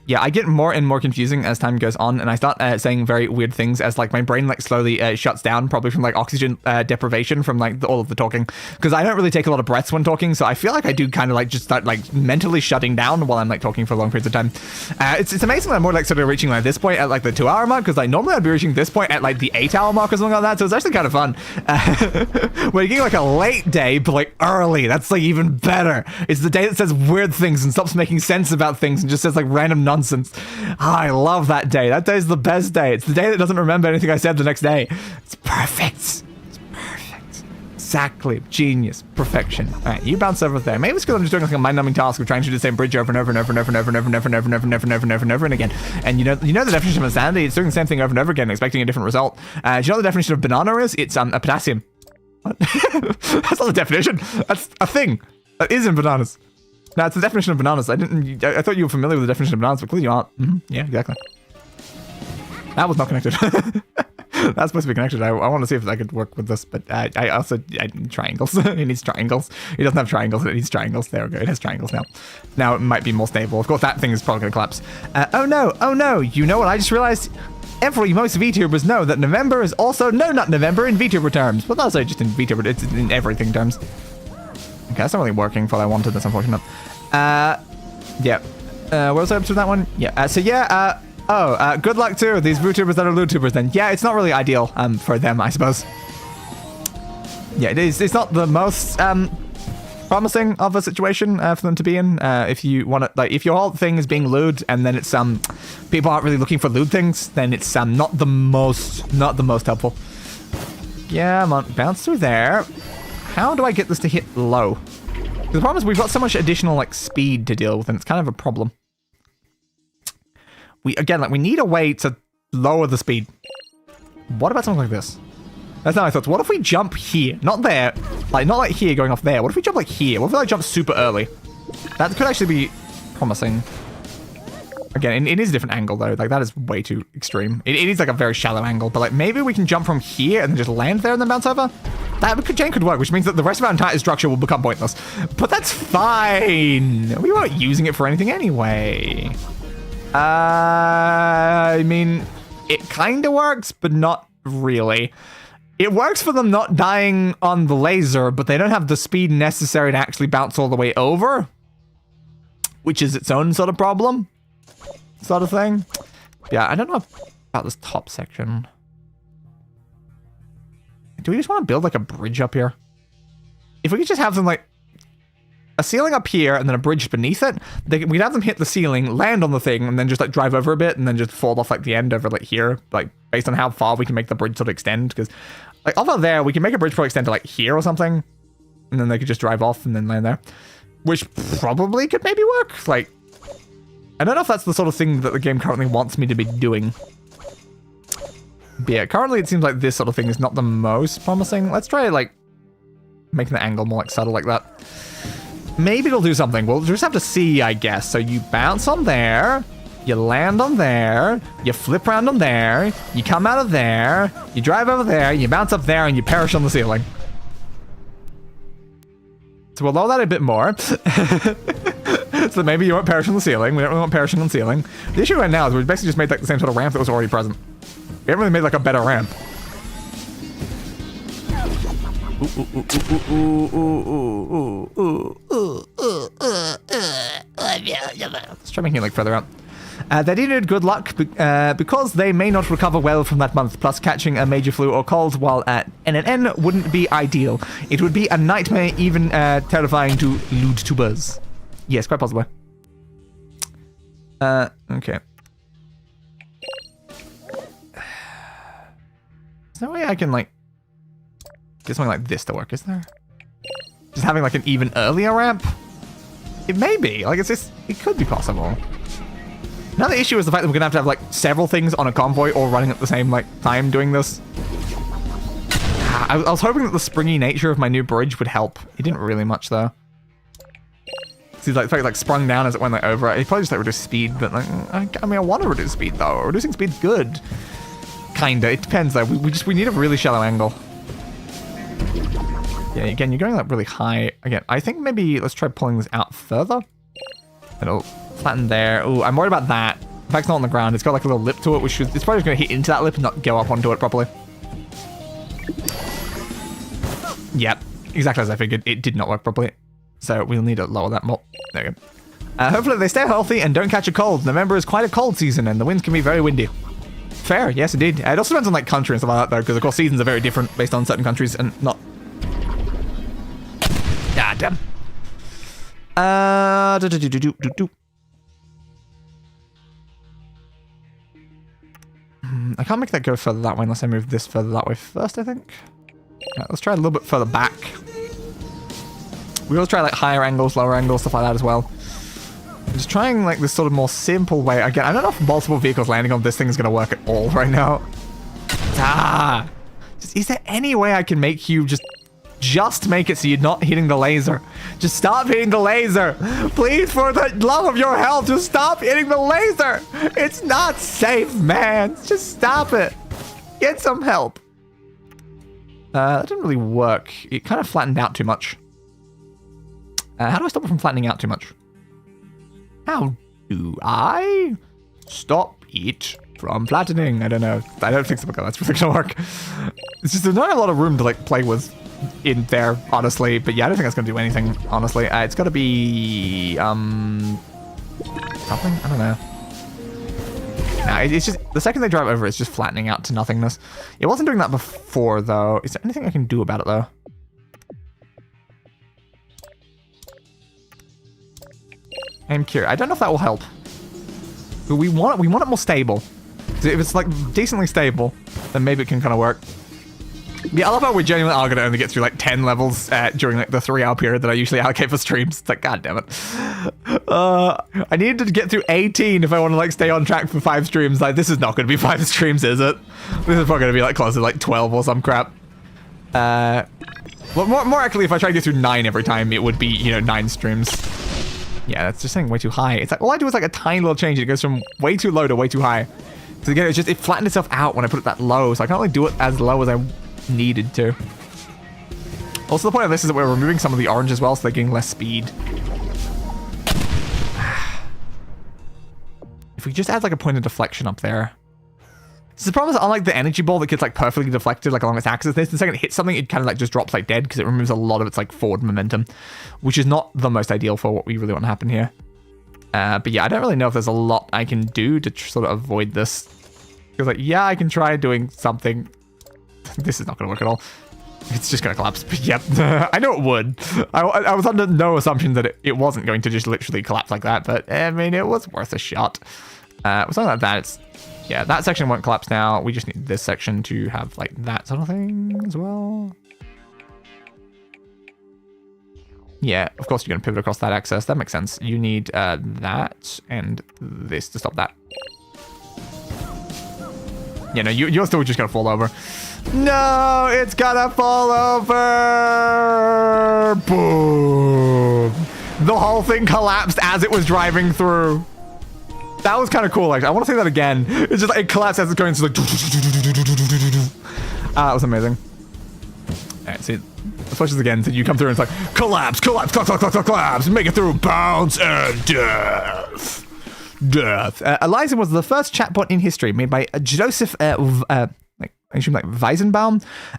Yeah, I get more and more confusing as time goes on, and I start saying very weird things as like my brain like slowly shuts down, probably from like oxygen deprivation from like all of the talking, because I don't really take a lot of breaths when talking, so I feel like I do kind of like just start like mentally shutting down while I'm like talking for long periods of time. It's amazing that I'm more like sort of reaching like this point at like the 2 hour mark, because like normally I'd be reaching this point at like the 8 hour mark or something like that, so it's actually kind of fun. When you're getting like a late day, but like early, that's like even better. It's the day that says weird things and stops making sense about things and just says like random nonsense. I love that day. That day is the best day. It's the day that doesn't remember anything I said the next day. It's perfect. It's perfect. Exactly. Genius. Perfection. All right, you bounce over there. Maybe it's because I'm just doing like a mind-numbing task of trying to do the same bridge over and over and over and over and over and over and over and over and over and over and over and over and again. And you know the definition of insanity. It's doing the same thing over and over again, expecting a different result. Do you know what the definition of banana is? It's a potassium. What? That's not the definition. That's a thing that is in bananas. No, it's the definition of bananas. I thought you were familiar with the definition of bananas, but clearly you aren't. Yeah, exactly. That was not connected. That's supposed to be connected. I want to see if I could work with this, but I need triangles. It needs triangles. It doesn't have triangles. It needs triangles. There we go. It has triangles now. Now it might be more stable. Of course, that thing is probably going to collapse. Oh no. You know what I just realized? Most VTubers know that November is also No Nut November in VTuber terms. But also just in VTuber, it's in everything terms. Okay, that's not really working for what I wanted. That's unfortunate. Yeah. What was I up to that one? Yeah. Good luck to these VTubers that are LootTubers then. Yeah, it's not really ideal for them, I suppose. Yeah, it is. It's not the most promising of a situation for them to be in. If you want to, like, if your whole thing is being lewd and then it's people aren't really looking for lewd things, then it's not the most helpful. Yeah, I'm on bounce through there. How do I get this to hit low? The problem is we've got so much additional like speed to deal with, and it's kind of a problem. We need a way to lower the speed. What about something like this? That's not my thoughts. What if we jump here? Not there. Like, not like here going off there. What if we jump like here? What if we like jump super early? That could actually be promising. Again, it is a different angle though. Like, that is way too extreme. It is like a very shallow angle, but like maybe we can jump from here and then just land there and then bounce over? That could work, which means that the rest of our entire structure will become pointless. But that's fine. We weren't using it for anything anyway. I mean, it kind of works, but not really. It works for them not dying on the laser, but they don't have the speed necessary to actually bounce all the way over, which is its own sort of problem, sort of thing. Yeah, I don't know about this top section. Do we just want to build like a bridge up here? If we could just have them like a ceiling up here and then a bridge beneath it, we'd have them hit the ceiling, land on the thing, and then just like drive over a bit and then just fall off like the end over like here, like based on how far we can make the bridge sort of extend. Because like over there, we can make a bridge probably extend to like here or something, and then they could just drive off and then land there, which probably could maybe work. Like, I don't know if that's the sort of thing that the game currently wants me to be doing. But yeah, currently it seems like this sort of thing is not the most promising. Let's try like making the angle more like subtle like that. Maybe it'll do something. We'll just have to see, I guess. So you bounce on there, you land on there, you flip around on there, you come out of there, you drive over there, you bounce up there, and you perish on the ceiling. So we'll lower that a bit more. So maybe you won't perish on the ceiling. We don't really want perishing on the ceiling. The issue right now is we basically just made like the same sort of ramp that was already present. We haven't really made like a better ramp. Let's try making it like further out. They needed good luck because they may not recover well from that month, plus catching a major flu or cold while at NNN wouldn't be ideal. It would be a nightmare, even terrifying to LootTubers. Yes, quite possibly. Okay. Is there a way I can like get something like this to work, is there? Just having like an even earlier ramp? It may be. Like, it could be possible. Now the issue is the fact that we're gonna have to have like several things on a convoy all running at the same like time doing this. I was hoping that the springy nature of my new bridge would help. It didn't really much though. See, like, like sprung down as it went like over it. It probably just like reduced speed, but like, I mean, I want to reduce speed though. Reducing speed's good. Kinda. It depends though. We need a really shallow angle. Yeah, again, you're going like really high. Again, I think maybe let's try pulling this out further. It'll flatten there. Ooh, I'm worried about that. In fact, it's not on the ground. It's got like a little lip to it, which it's probably going to hit into that lip and not go up onto it properly. Yep, exactly as I figured. It did not work properly. So we'll need to lower that more. There we go. Hopefully they stay healthy and don't catch a cold. November is quite a cold season and the winds can be very windy. Fair, yes indeed. It also depends on like country and stuff like that though, because of course seasons are very different based on certain countries and not. Ah, damn. I can't make that go further that way unless I move this further that way first, I think. Right, let's try a little bit further back. We always try like higher angles, lower angles, stuff like that as well. I'm just trying like this sort of more simple way. Again, I don't know if multiple vehicles landing on this thing is going to work at all right now. Is there any way I can make you just make it so you're not hitting the laser? Just stop hitting the laser. Please, for the love of your health, just stop hitting the laser. It's not safe, man. Just stop it. Get some help. That didn't really work. It kind of flattened out too much. How do I stop it from flattening out too much? How do I stop it from flattening. I don't know. I don't think so. That's really gonna work. It's just there's not a lot of room to like play with in there, honestly. But yeah, I don't think that's gonna do anything, honestly. It's gotta be something. I don't know. No, it's just the second they drive over, it's just flattening out to nothingness. It wasn't doing that before, though. Is there anything I can do about it, though? I'm curious. I don't know if that will help. But we want it more stable. So if it's like decently stable, then maybe it can kind of work. Yeah, I love how we genuinely are going to only get through like 10 levels during like the 3-hour period that I usually allocate for streams. It's like, god damn it. I needed to get through 18 if I want to like stay on track for 5 streams. Like, this is not going to be 5 streams, is it? This is probably going to be like closer to like 12 or some crap. Well, more actually, if I try to get through 9 every time, it would be, you know, 9 streams. Yeah, that's just saying way too high. It's like, all I do is like a tiny little change. It goes from way too low to way too high. So again, it's just, it flattened itself out when I put it that low. So I can't really do it as low as I needed to. Also, the point of this is that we're removing some of the orange as well, so they're getting less speed. If we just add like a point of deflection up there. So the problem is, unlike the energy ball that gets like perfectly deflected like along its axis, the second it hits something, it kind of like just drops like dead because it removes a lot of its like forward momentum, which is not the most ideal for what we really want to happen here. But yeah, I don't really know if there's a lot I can do to sort of avoid this. Because like, yeah, I can try doing something. This is not going to work at all. It's just going to collapse. But yep, I know it would. I was under no assumption that it wasn't going to just literally collapse like that. But I mean, it was worth a shot. Something like that. Yeah, that section won't collapse now. We just need this section to have like that sort of thing as well. Yeah, of course you're going to pivot across that axis. That makes sense. You need that and this to stop that. Yeah, no, you're still just going to fall over. No, it's going to fall over. Boom. The whole thing collapsed as it was driving through. That was kind of cool, actually. I want to say that again. It's just like it collapsed as it's going. It's like that was amazing. All right, see, let's watch this again. So you come through and it's like collapse, collapse, collapse, make it through, bounce, and death. Death. Eliza was the first chatbot in history made by Joseph Weizenbaum,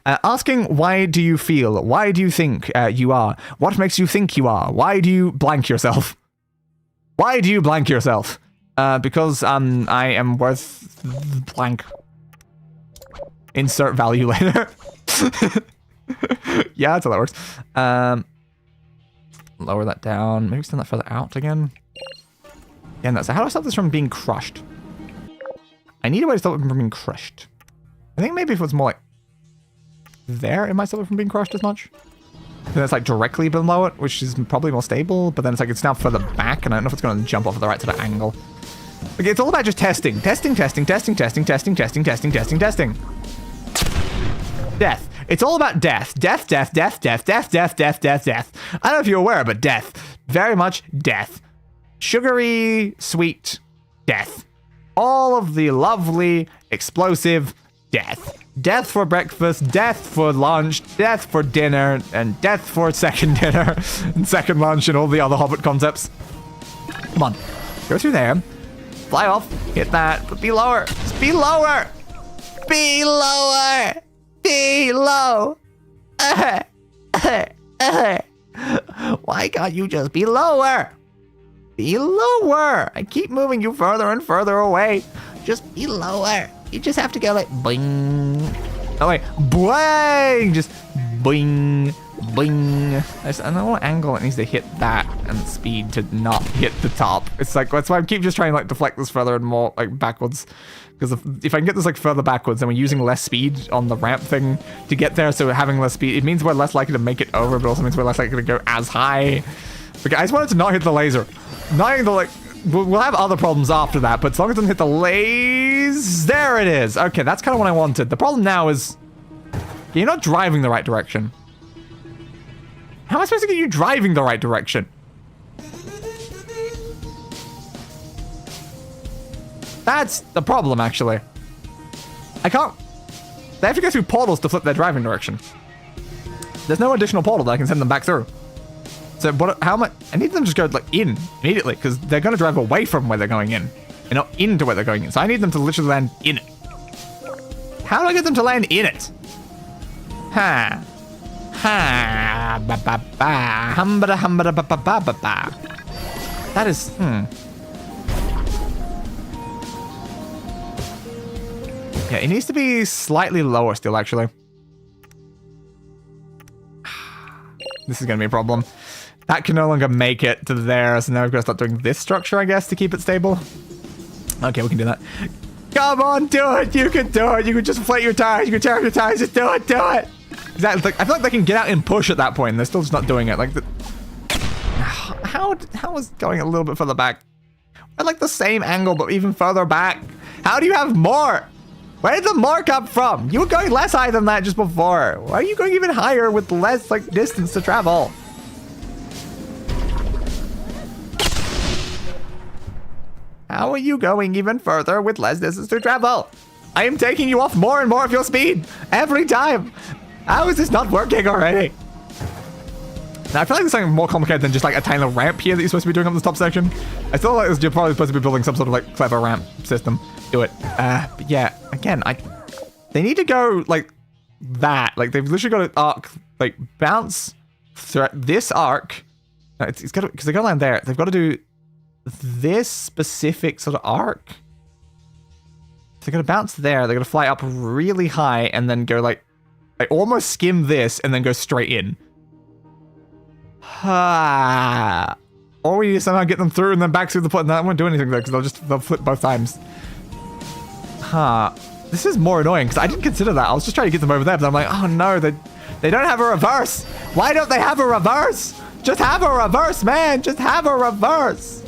asking, why do you feel? Why do you think you are? What makes you think you are? Why do you blank yourself? Why do you blank yourself? Because I am worth blank. Insert value later. Yeah, that's how that works. Lower that down. Maybe extend that further out again. Yeah, no, so how do I stop this from being crushed? I need a way to stop it from being crushed. I think maybe if it was more like there, it might stop it from being crushed as much. Then it's like directly below it, which is probably more stable, but then it's like it's now further back, and I don't know if it's going to jump off at the right sort of angle. Okay, it's all about just testing. Testing. Death. It's all about death. Death. I don't know if you're aware, but death. Very much death. Sugary, sweet death. All of the lovely, explosive death. Death for breakfast, death for lunch, death for dinner, and death for second dinner, and second lunch, and all the other Hobbit concepts. Come on. Go through there. Fly off. Hit that. But be lower. Just be lower. Be lower. Be low. Why can't you just be lower? Be lower. I keep moving you further and further away. Just be lower. You just have to go like boing. Oh wait, boing. Just boing, boing. I don't know what angle it needs to hit that and speed to not hit the top. It's like, that's why I keep just trying to like deflect this further and more like backwards. Because if I can get this like further backwards, then we're using less speed on the ramp thing to get there. So having less speed, it means we're less likely to make it over, but also means we're less likely to go as high. Okay, I just wanted to not hit the laser. Not hitting the like. We'll have other problems after that, but as long as it doesn't hit the laser, there it is. Okay, that's kind of what I wanted. The problem now is you're not driving the right direction. How am I supposed to get you driving the right direction? That's the problem, actually. I can't. They have to go through portals to flip their driving direction. There's no additional portal that I can send them back through. So what? How much? I need them to just go like in immediately because they're going to drive away from where they're going in. and not into where they're going in. So I need them to literally land in it. How do I get them to land in it? Ha. Ha. Ba ba ba. Humbada humbada ba ba ba ba ba. That is, Yeah, it needs to be slightly lower still, actually. This is going to be a problem. That can no longer make it to there, so now we've got to start doing this structure, I guess, to keep it stable. Okay, we can do that. Come on, do it! You can do it! You can just inflate your tires, you can tear up your tires, just do it, do it! Exactly. Like, I feel like they can get out and push at that point, and they're still just not doing it. Like, how was going a little bit further back? At like the same angle, but even further back. How do you have more? Where did the more come from? You were going less high than that just before. Why are you going even higher with less like distance to travel? How are you going even further with less distance to travel? I am taking you off more and more of your speed every time. How is this not working already? Now, I feel like there's something more complicated than just like a tiny little ramp here that you're supposed to be doing up this top section. I still like you're probably supposed to be building some sort of like clever ramp system. Do it. But yeah, again, they need to go like that. Like they've literally got an arc, like bounce through this arc. No, it's got to, because they got to land there. They've got to do this specific sort of arc. They're going to bounce there. They're going to fly up really high and then go like almost skim this and then go straight in. Or we need to somehow get them through and then back through the point. That won't do anything though, because they'll flip both times. This is more annoying because I didn't consider that. I was just trying to get them over there, but I'm like, oh no, they don't have a reverse. Why don't they have a reverse? Just have a reverse, man. Just have a reverse.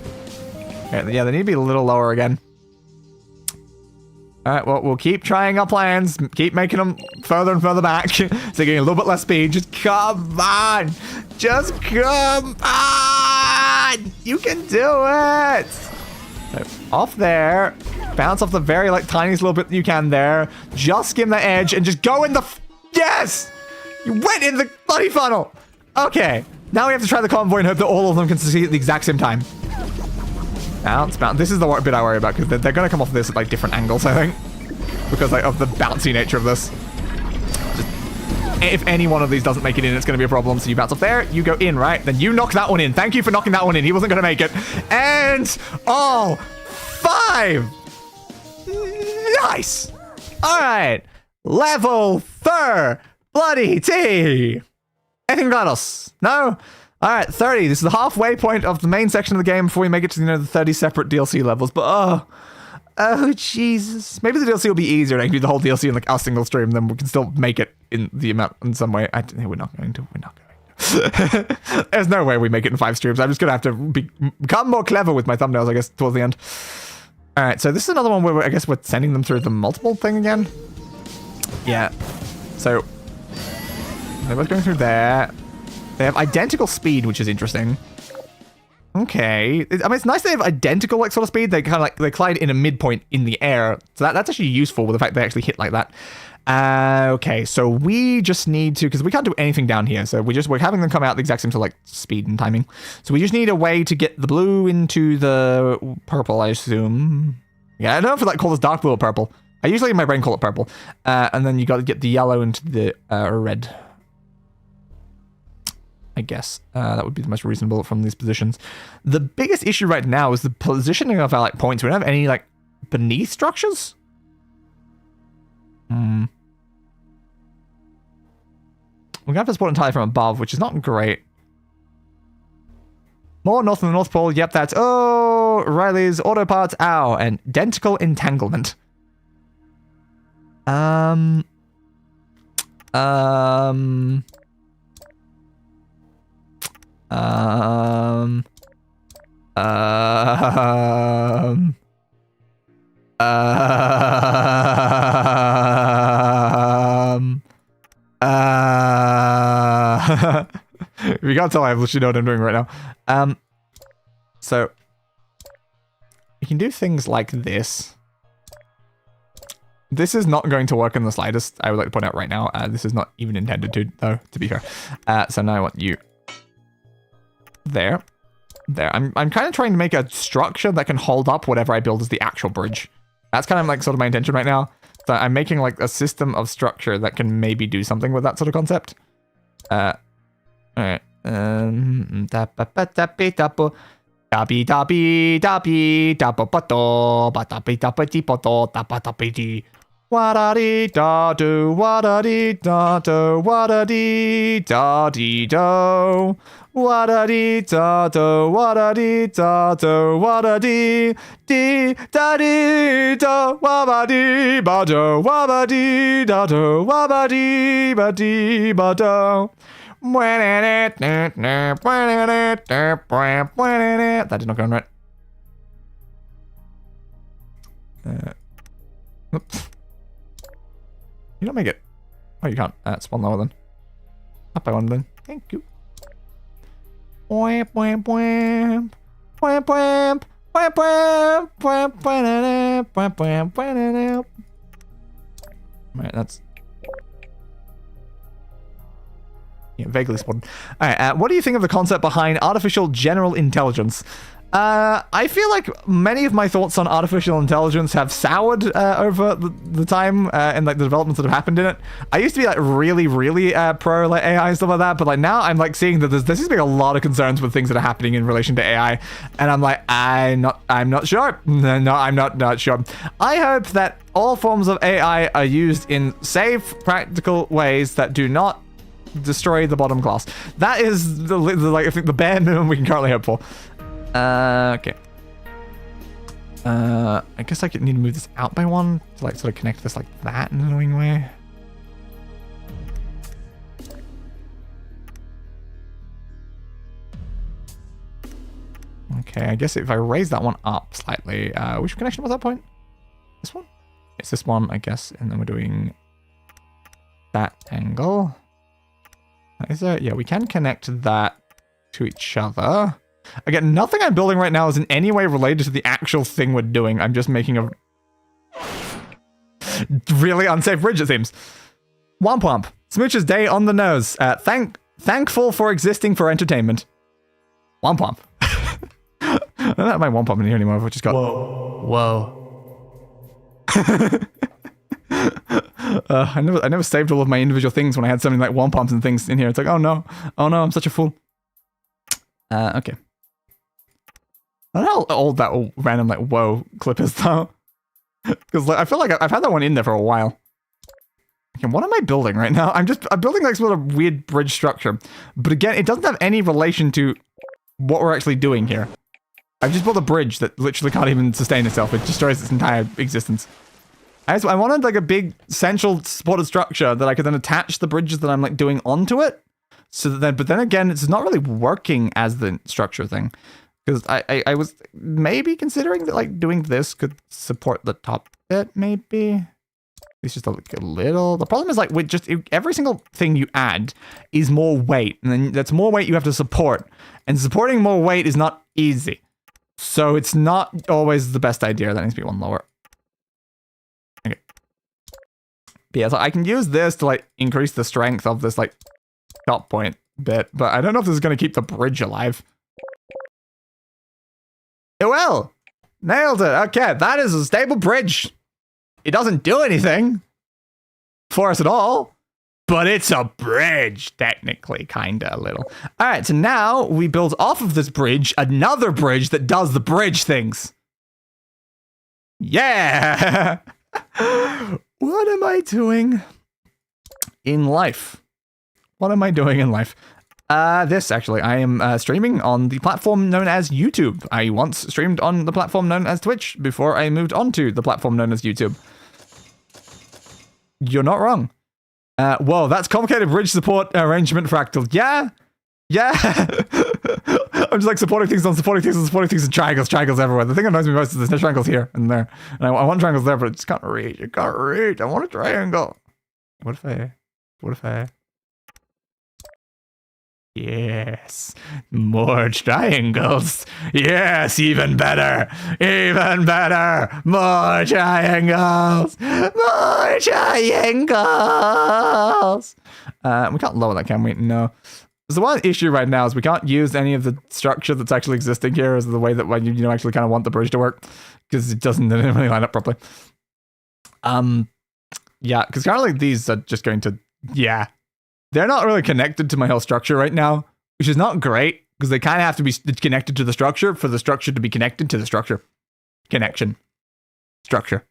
Okay, yeah, they need to be a little lower again. All right, well, we'll keep trying our plans. Keep making them further and further back. So they're getting a little bit less speed. Just come on. Just come on. You can do it. So off there. Bounce off the very, like, tiniest little bit you can there. Just skim the edge and just go in the... Yes! You went in the bloody funnel. Okay. Now we have to try the convoy and hope that all of them can succeed at the exact same time. Bounce, bounce. This is the bit I worry about because they're going to come off this at like different angles, I think, because like of the bouncy nature of this. Just, if any one of these doesn't make it in, it's going to be a problem. So you bounce off there, you go in, right? Then you knock that one in. Thank you for knocking that one in. He wasn't going to make it. And all 5. Nice. All right. Level 3. Bloody T. Anything got us? No. All right, 30. This is the halfway point of the main section of the game before we make it to, the 30 separate DLC levels. But, oh, Jesus. Maybe the DLC will be easier and I can do the whole DLC in, like, a single stream. Then we can still make it in the amount in some way. We're not going to. We're not going to. There's no way we make it in 5 streams. I'm just going to have to become more clever with my thumbnails, I guess, towards the end. All right, so this is another one where I guess we're sending them through the multiple thing again. Yeah. So, they're both going through there. They have identical speed, which is interesting. Okay. I mean, it's nice they have identical, like, sort of speed. They kind of, like, they collide in a midpoint in the air. So that's actually useful with the fact they actually hit like that. Okay, so we just need to, because we can't do anything down here. So we're having them come out the exact same sort of, like, speed and timing. So we just need a way to get the blue into the purple, I assume. Yeah, I don't know if I like call this dark blue or purple. I usually in my brain call it purple. And then you got to get the yellow into the red. I guess that would be the most reasonable from these positions. The biggest issue right now is the positioning of our like points. We don't have any like beneath structures. We're gonna have to support entirely from above, which is not great. More north than the North Pole. Yep, that's Riley's auto parts. Ow, and identical entanglement. If you can't tell, I literally know what I'm doing right now. So you can do things like this. This is not going to work in the slightest. I would like to point out right now. This is not even intended to, though, to be fair. So now I want you there. there. I'm kind of trying to make a structure that can hold up whatever I build as the actual bridge. That's kind of like sort of my intention right now. So I'm making like a system of structure that can maybe do something with that sort of concept. All right. Dabi dabi dabi dababato batabi dabati poto dabatabidi wadadi da do wadadi da do wadadi da di do wadadi da do wadadi da do wadadi di da di do wabadi ba do wabadi da do wabadi ba di ba do. That did not go on right. Oops. You don't make it. Oh, you can't. Spawn lower then. Up by one then. Thank you. Right, that's... Yeah, vaguely spotted. Alright, what do you think of the concept behind artificial general intelligence? I feel like many of my thoughts on artificial intelligence have soured over the time and like the developments that have happened in it. I used to be like really pro like AI and stuff like that, but like now I'm like seeing that there seems to be a lot of concerns with things that are happening in relation to AI, and I'm like I'm not sure. No, I'm not sure. I hope that all forms of AI are used in safe, practical ways that do not destroy the bottom class. That is the like I think the bare minimum we can currently hope for. Okay. I guess I could need to move this out by one to like sort of connect this like that in an annoying way. Okay, I guess if I raise that one up slightly, which connection was that point? This one? It's this one, I guess, and then we're doing that angle. Is there? Yeah, we can connect that to each other. Again, nothing I'm building right now is in any way related to the actual thing we're doing. I'm just making a really unsafe bridge, it seems. Womp womp. Smooch's day on the nose. Thankful for existing for entertainment. Womp womp. I don't have my womp womp in here anymore. I've just got... Whoa. I never saved all of my individual things when I had something like womp womps and things in here. It's like, oh no, I'm such a fool. Okay. I don't know how old that random like whoa clip is though, because like I feel like I've had that one in there for a while. Okay, what am I building right now? I'm building like sort of weird bridge structure, but again, it doesn't have any relation to what we're actually doing here. I've just built a bridge that literally can't even sustain itself. It destroys its entire existence. I wanted like a big central supported structure that I could then attach the bridges that I'm like doing onto it. So that then, but then again, it's not really working as the structure thing, because I was maybe considering that like doing this could support the top bit, maybe. It's just like a little. The problem is like with just every single thing you add is more weight, and then that's more weight you have to support, and supporting more weight is not easy. So it's not always the best idea. That needs to be one lower. Okay. But yeah, so I can use this to like increase the strength of this like top point bit, but I don't know if this is going to keep the bridge alive. It will! Nailed it! Okay, that is a stable bridge. It doesn't do anything for us at all, but it's a bridge, technically, kinda a little. Alright, so now we build off of this bridge another bridge that does the bridge things. Yeah! What am I doing in life? What am I doing in life? This, actually. I am streaming on the platform known as YouTube. I once streamed on the platform known as Twitch before I moved on to the platform known as YouTube. You're not wrong. Whoa, that's complicated bridge support arrangement fractal. Yeah? Yeah! I'm just like supporting things on supporting things on supporting things and triangles everywhere. The thing that annoys me most is there's no triangles here and there. And I want triangles there, but it just can't reach. It can't reach. I want a triangle. What if I... Yes, more triangles. Yes, even better. Even better. More triangles. More triangles. We can't lower that, can we? No. the one issue right now is we can't use any of the structure that's actually existing here as the way that when you actually kind of want the bridge to work, because it doesn't really line up properly. Yeah, because currently these are just going to, they're not really connected to my whole structure right now, which is not great, because they kind of have to be connected to the structure for the structure to be connected to the structure. Connection. Structure.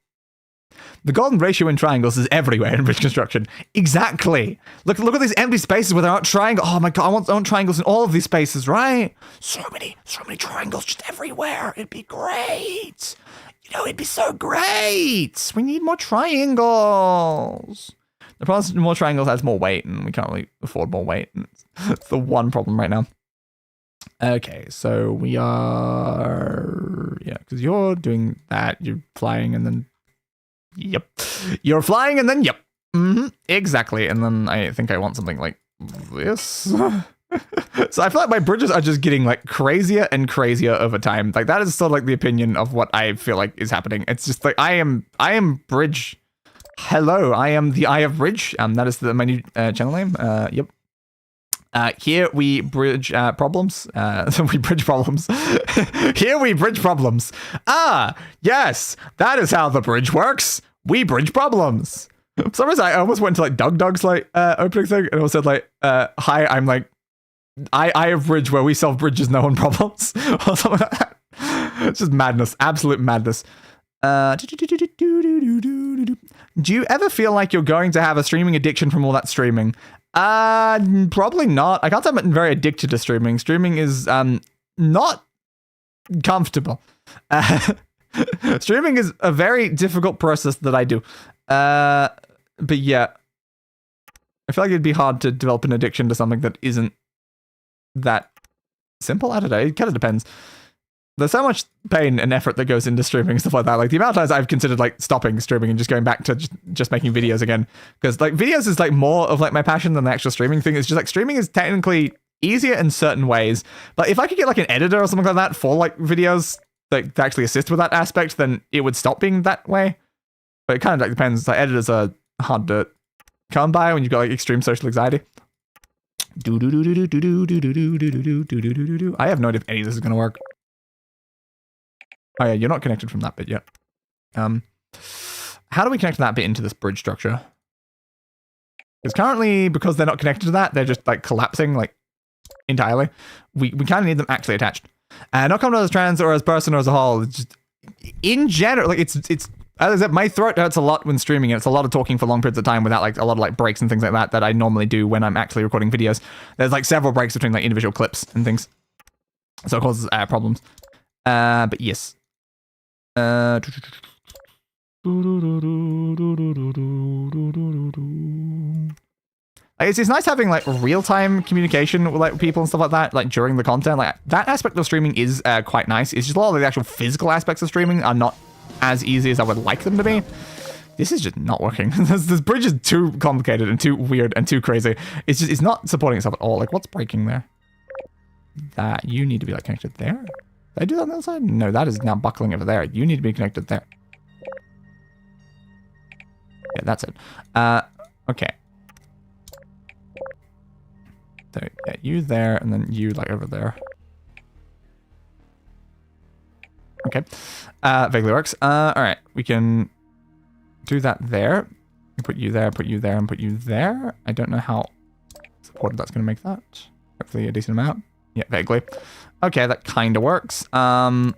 The golden ratio in triangles is everywhere in bridge construction. Exactly. Look at these empty spaces where there aren't triangles. Oh my god, I want triangles in all of these spaces, right? So many triangles just everywhere. It'd be great. It'd be so great. We need more triangles. The problem is more triangles adds more weight, and we can't really afford more weight. It's the one problem right now. Okay, so we are... Yeah, because you're doing that. You're flying, and then... Yep. You're flying, and then yep. Exactly. And then I think I want something like this. So I feel like my bridges are just getting like crazier and crazier over time. Like that is still like the opinion of what I feel like is happening. It's just like I am Bridge. Hello, I am the Eye of Bridge. That is my new channel name. Yep. Here we bridge problems. We bridge problems. Here we bridge problems. Ah, yes, that is how the bridge works. We bridge problems. For some reason, I almost went to like Dug's like opening thing, and it said like, "Hi, I'm like, I have bridge where we solve bridges, no one problems," or something like that. It's just madness, absolute madness. Do you ever feel like you're going to have a streaming addiction from all that streaming? Probably not. I can't say I'm very addicted to streaming. Streaming is not comfortable. Streaming is a very difficult process that I do. But yeah, I feel like it'd be hard to develop an addiction to something that isn't that simple. I don't know. It kind of depends. There's so much pain and effort that goes into streaming and stuff like that. Like the amount of times I've considered like stopping streaming and just going back to just making videos again. Because like videos is like more of like my passion than the actual streaming thing. It's just like streaming is technically easier in certain ways. But if I could get like an editor or something like that for like videos like to actually assist with that aspect, then it would stop being that way. But it kind of like depends. Like editors are hard to come by when you've got like extreme social anxiety. I have no idea if any of this is going to work. Oh yeah, you're not connected from that bit yet. How do we connect that bit into this bridge structure? Because currently, because they're not connected to that, they're just like collapsing like entirely. We kind of need them actually attached. Not come to as trans or as person or as a whole. It's just in general, like it's as I said, my throat hurts a lot when streaming. It's a lot of talking for long periods of time without like a lot of like breaks and things like that I normally do when I'm actually recording videos. There's like several breaks between like individual clips and things, so it causes problems. But yes. It's nice having like real-time communication with like people and stuff like that, like during the content. Like that aspect of streaming is quite nice. It's just a lot of the actual physical aspects of streaming are not as easy as I would like them to be. This is just not working. This bridge is too complicated and too weird and too crazy. It's not supporting itself at all. Like what's breaking there? That you need to be like connected there. Did I do that on the other side? No, that is now buckling over there. You need to be connected there. Yeah, that's it. Okay. So, yeah, you there, and then you, like, over there. Okay. Vaguely works. Alright, we can do that there. Put you there, put you there, and put you there. I don't know how supported that's going to make that. Hopefully a decent amount. Yeah, vaguely. Okay, that kind of works. There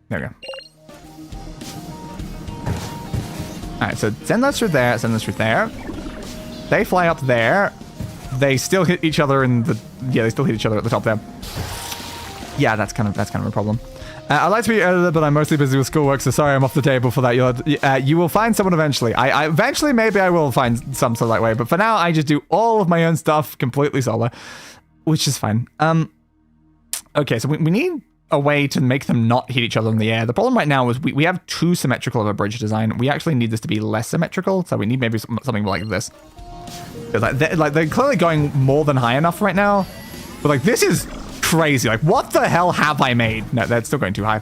we go. Alright, so send those through there, send those through there. They fly up there. They still hit each other in the... Yeah, they still hit each other at the top there. Yeah, that's kind of a problem. I'd like to be editor, but I'm mostly busy with schoolwork, so sorry I'm off the table for that. You will find someone eventually. I eventually, maybe I will find some sort of that way, but for now, I just do all of my own stuff completely solo, which is fine. Okay, so we need a way to make them not hit each other in the air. The problem right now is we have too symmetrical of a bridge design. We actually need this to be less symmetrical, so we need maybe something like this. They're clearly going more than high enough right now, but like this is crazy. Like what the hell have I made? No, they're still going too high.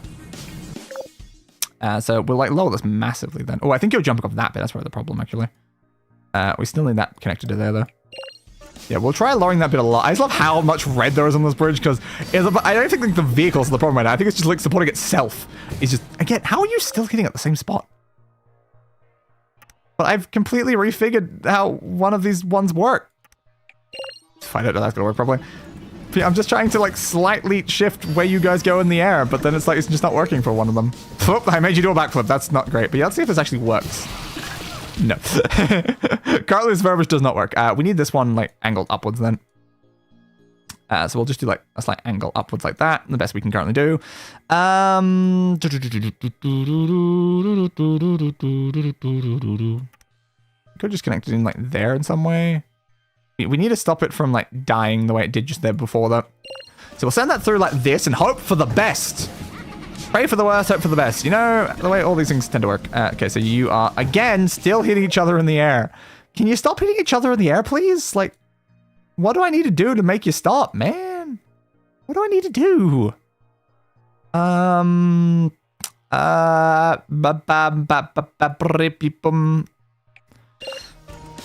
So we'll like lower this massively then. Oh, I think you're jumping off that bit. That's probably the problem actually. We still need that connected to there, though. Yeah, we'll try lowering that bit a lot. I just love how much red there is on this bridge, because I don't think like, the vehicles are the problem right now. I think it's just like supporting itself. It's just, again, how are you still hitting at the same spot? But I've completely refigured how one of these ones work. If I don't know that's gonna work properly. I'm just trying to like slightly shift where you guys go in the air, but then it's like it's just not working for one of them. Whoop, I made you do a backflip. That's not great. But yeah, let's see if this actually works. No. Currently this verbiage does not work. We need this one like angled upwards then. So we'll just do like a slight angle upwards like that. The best we can currently do. Could just connect it in like there in some way. We need to stop it from like dying the way it did just there before that. So we'll send that through like this and hope for the best. Pray for the worst, hope for the best. You know, the way all these things tend to work. Okay, so you are, again, still hitting each other in the air. Can you stop hitting each other in the air, please? Like, what do I need to do to make you stop, man? What do I need to do?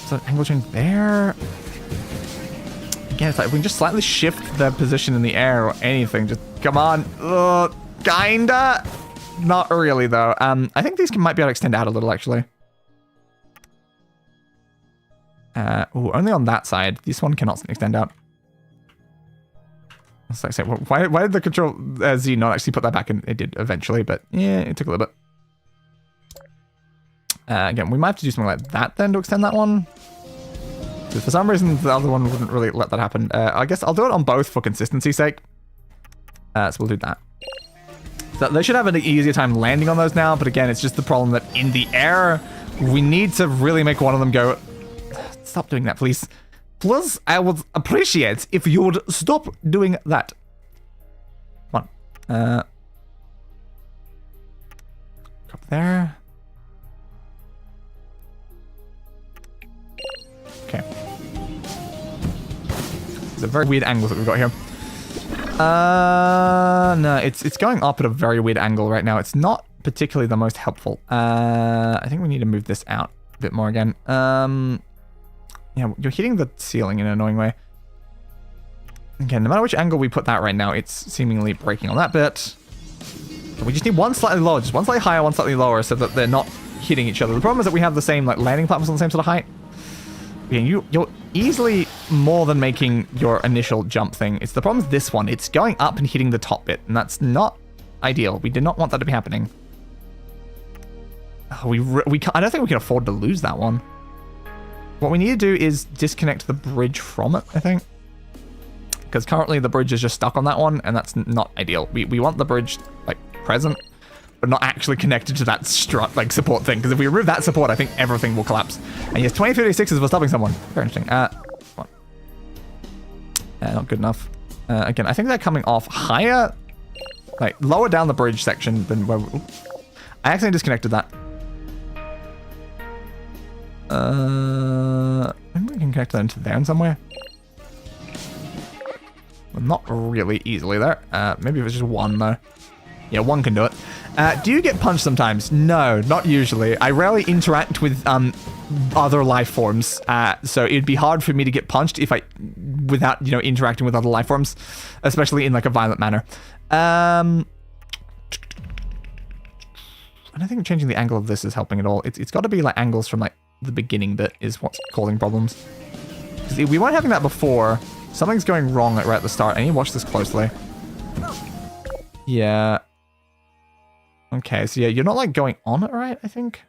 So angle change there. Again, it's like, if we can just slightly shift the position in the air or anything, just come on. Ugh. Kinda. Not really, though. I think these might be able to extend out a little, actually. Ooh, only on that side. This one cannot extend out. It's like, say, why did the control Z not actually put that back in? It did eventually, but yeah, it took a little bit. Again, we might have to do something like that then to extend that one. Because for some reason, the other one wouldn't really let that happen. I guess I'll do it on both for consistency's sake. So we'll do that. So they should have an easier time landing on those now, but again, it's just the problem that in the air, we need to really make one of them go. Stop doing that, please. Plus, I would appreciate if you would stop doing that. Come on. Up there. Okay. It's a very weird angle that we've got here. No, it's going up at a very weird angle right now. It's not particularly the most helpful. I think we need to move this out a bit more again. Yeah, you're hitting the ceiling in an annoying way. Again, no matter which angle we put that right now, it's seemingly breaking on that bit. We just need one slightly lower, just one slightly higher, one slightly lower, so that they're not hitting each other. The problem is that we have the same like landing platforms on the same sort of height. Yeah, you're easily more than making your initial jump thing. It's the problem is this one. It's going up and hitting the top bit, and that's not ideal. We did not want that to be happening. I don't think we can afford to lose that one. What we need to do is disconnect the bridge from it, I think. Because currently the bridge is just stuck on that one, and that's not ideal. We want the bridge like present, but not actually connected to that like support thing. Because if we remove that support, I think everything will collapse. And yes, 2056 is for stopping someone. Very interesting. Come on. Not good enough. Again, I think they're coming off higher, like lower down the bridge section than where I accidentally disconnected that. Maybe we can connect that into there in some way. Well, not really easily there. Maybe if it's just one though. Yeah, one can do it. Do you get punched sometimes? No, not usually. I rarely interact with other life forms, so it'd be hard for me to get punched without interacting with other life forms, especially in like a violent manner. I don't think changing the angle of this is helping at all. It's got to be like angles from like the beginning bit is what's causing problems. Because if we weren't having that before, something's going wrong like right at the start. I need to watch this closely. Yeah. Okay, so yeah, you're not like going on it right, I think.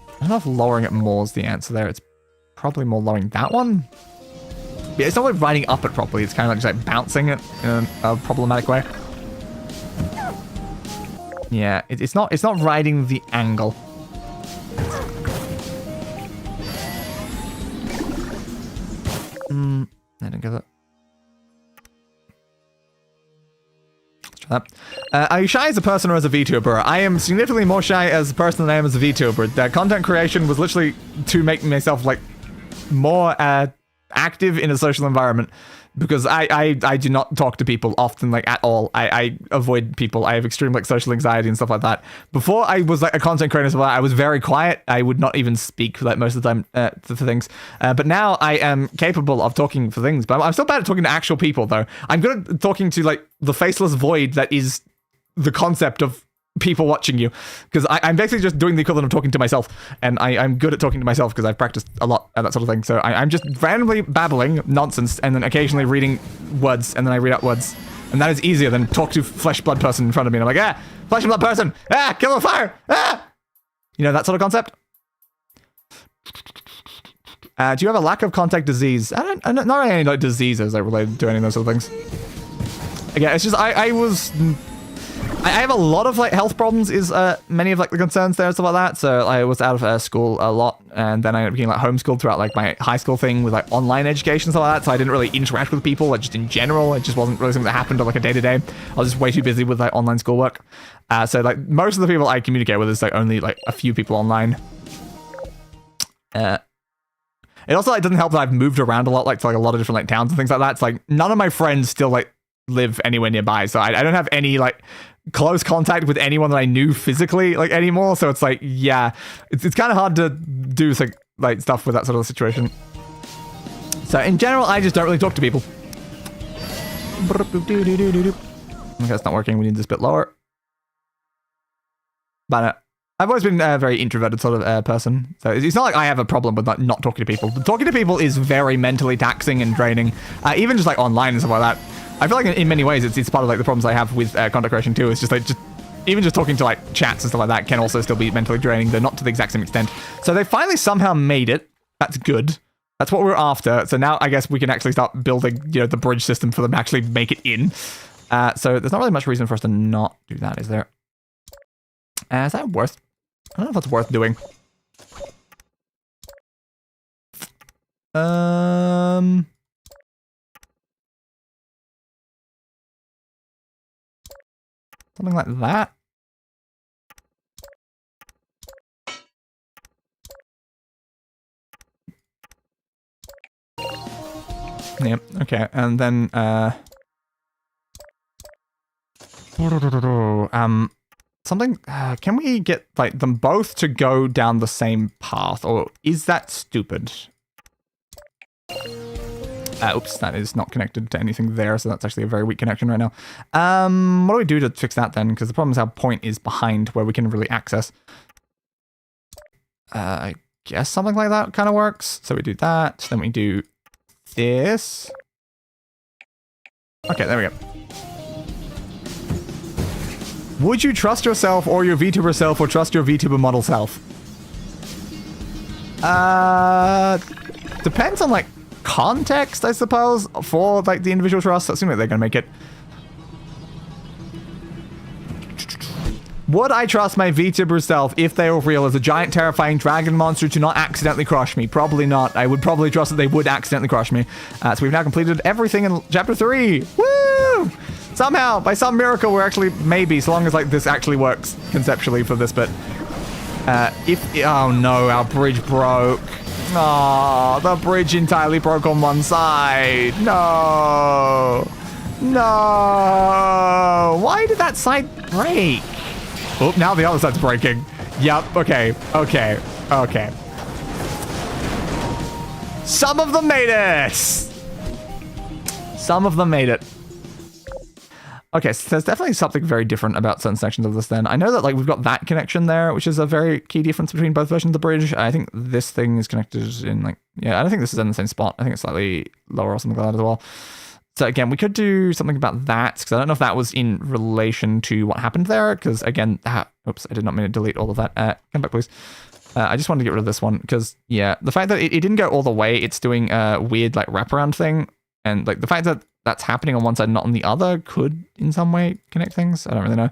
I don't know if lowering it more is the answer there. It's probably more lowering that one. Yeah, it's not like riding up it properly. It's kind of like just like bouncing it in a problematic way. Yeah, it's not riding the angle. I didn't get that. Let's try that. Are you shy as a person or as a VTuber? I am significantly more shy as a person than I am as a VTuber. The content creation was literally to make myself like more active in a social environment because I do not talk to people often, like, at all. I avoid people. I have extreme, like, social anxiety and stuff like that. Before I was, like, a content creator, so I was very quiet. I would not even speak, like, most of the time for things. But now I am capable of talking for things. But I'm still bad at talking to actual people, though. I'm good at talking to, like, the faceless void that is the concept of people watching you, because I'm basically just doing the equivalent of talking to myself, and I'm good at talking to myself because I've practiced a lot at that sort of thing. So I'm just randomly babbling nonsense and then occasionally reading words, and then I read out words, and that is easier than talk to flesh blood person in front of me and I'm like, flesh and blood person, kill the fire, you know, that sort of concept. Do you have a lack of contact disease? I don't not really any like diseases like related to any of those sort of things. Again, it's just I have a lot of like health problems is many of like the concerns there and stuff like that. So I was out of school a lot, and then I ended up being like homeschooled throughout like my high school thing with like online education and stuff like that. So I didn't really interact with people, like just in general. It just wasn't really something that happened on like a day-to-day. I was just way too busy with like online schoolwork. So like most of the people I communicate with is like only like a few people online. It also like doesn't help that I've moved around a lot, like to like a lot of different like towns and things like that. It's like none of my friends still like live anywhere nearby, so I don't have any like close contact with anyone that I knew physically like anymore. So it's like, yeah, it's kind of hard to do like stuff with that sort of situation. So in general, I just don't really talk to people. Okay, it's not working. We need this bit lower. But I've always been a very introverted sort of person, so it's not like I have a problem with not talking to people. But talking to people is very mentally taxing and draining, even just like online and stuff like that. I feel like in many ways it's part of like the problems I have with content creation too. It's just like even just talking to like chats and stuff like that can also still be mentally draining, though not to the exact same extent. So they finally somehow made it. That's good. That's what we're after. So now I guess we can actually start building, you know, the bridge system for them to actually make it in. So there's not really much reason for us to not do that, is there? Is that worth? I don't know if that's worth doing. Something like that. Yep, okay, and then, something, can we get, like, them both to go down the same path, or is that stupid? Oops, that is not connected to anything there, so that's actually a very weak connection right now. What do we do to fix that then? Because the problem is our point is behind where we can really access. I guess something like that kind of works. So we do that, then we do this. Okay, there we go. Would you trust yourself or your VTuber self, or trust your VTuber model self? Depends on like context, I suppose, for like the individual trust. That seems like they're gonna make it. Would I trust my VTuber self if they were real as a giant terrifying dragon monster to not accidentally crush me? Probably not. I would probably trust that they would accidentally crush me. So we've now completed everything in chapter 3. Woo! Somehow, by some miracle, we're actually, maybe, so long as like this actually works conceptually for this bit. Oh no, our bridge broke. Oh, the bridge entirely broke on one side. No. No. Why did that side break? Oh, now the other side's breaking. Yep, okay. Some of them made it. Some of them made it. Okay, so there's definitely something very different about certain sections of this then. I know that like we've got that connection there, which is a very key difference between both versions of the bridge. I think this thing is connected in like, yeah, I don't think this is in the same spot. I think it's slightly lower or something like that as well. So again, we could do something about that, because I don't know if that was in relation to what happened there, because again, oops, I did not mean to delete all of that. Come back, please. I just wanted to get rid of this one, because, yeah, the fact that it didn't go all the way, it's doing a weird, like, wraparound thing, and, like, the fact that that's happening on one side, not on the other, could, in some way, connect things. I don't really know.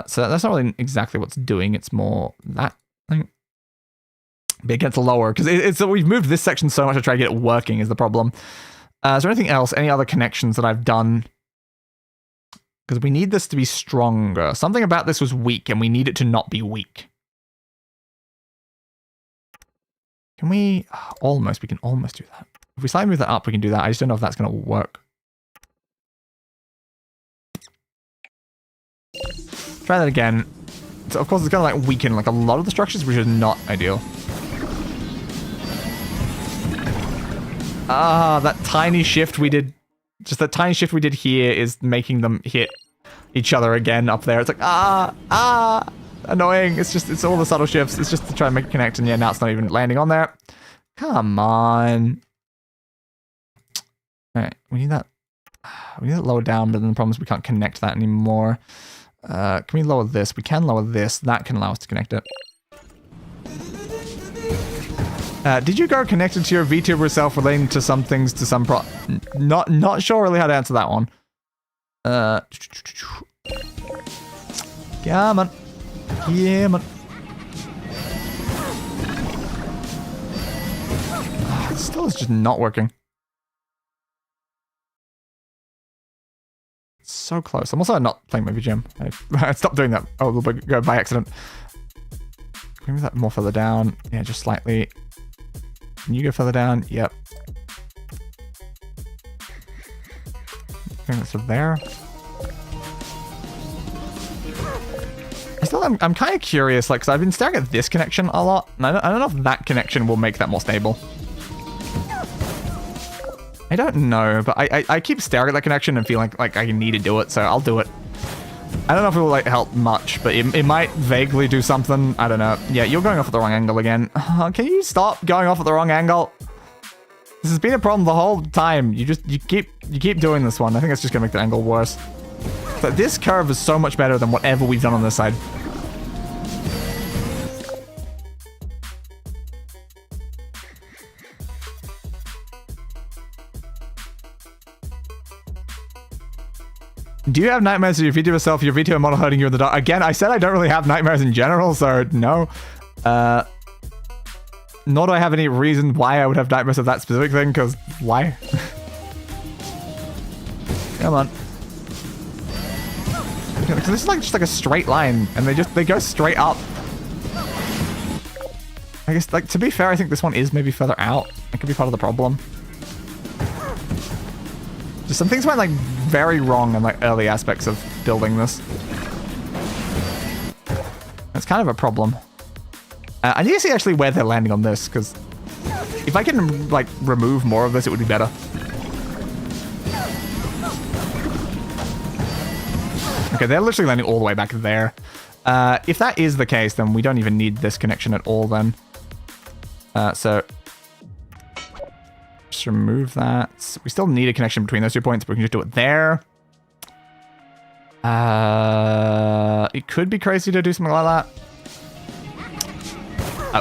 So that's not really exactly what's doing, it's more that thing. But it gets lower, because it's we've moved this section so much to try to get it working is the problem. Is there anything else? Any other connections that I've done? Because we need this to be stronger. Something about this was weak, and we need it to not be weak. Can we... we can almost do that. If we slightly move that up, we can do that. I just don't know if that's going to work. Try that again. So of course, it's going to like weaken like a lot of the structures, which is not ideal. Ah, that tiny shift we did. Just that tiny shift we did here is making them hit each other again up there. It's like, annoying. It's all the subtle shifts. It's just to try and make it connect, and yeah, now it's not even landing on there. Come on. Alright, we need that. We need it lower down, but then the problem is we can't connect that anymore. Can we lower this? We can lower this. That can allow us to connect it. Did you go connected to your VTuber self relating to some things to some Not sure really how to answer that one. Come on. Yeah, man. Still is just not working. It's so close. I'm also not playing my VGM. I stopped doing that a little bit ago by accident. Can we move that more further down? Yeah, just slightly. Can you go further down? Yep. Bring that sort of there. I'm kind of curious, like, because I've been staring at this connection a lot, and I don't know if that connection will make that more stable. I don't know, but I keep staring at that connection and feeling like I need to do it, so I'll do it. I don't know if it will like help much, but it might vaguely do something. I don't know. Yeah, you're going off at the wrong angle again. Can you stop going off at the wrong angle? This has been a problem the whole time. You keep doing this one. I think it's just gonna make the angle worse. But this curve is so much better than whatever we've done on this side. Do you have nightmares of your VTuber self, your VTuber model hurting you in the dark? Again, I said I don't really have nightmares in general, so no. Nor do I have any reason why I would have nightmares of that specific thing, because why? Come on. Because this is like just like a straight line, and they go straight up. I guess, like, to be fair, I think this one is maybe further out. It could be part of the problem. Just some things went like very wrong in like early aspects of building this. That's kind of a problem. I need to see actually where they're landing on this, because if I can like remove more of this, it would be better. Okay, they're literally landing all the way back there. If that is the case, then we don't even need this connection at all then. So just remove that. We still need a connection between those 2 points, but we can just do it there. It could be crazy to do something like that.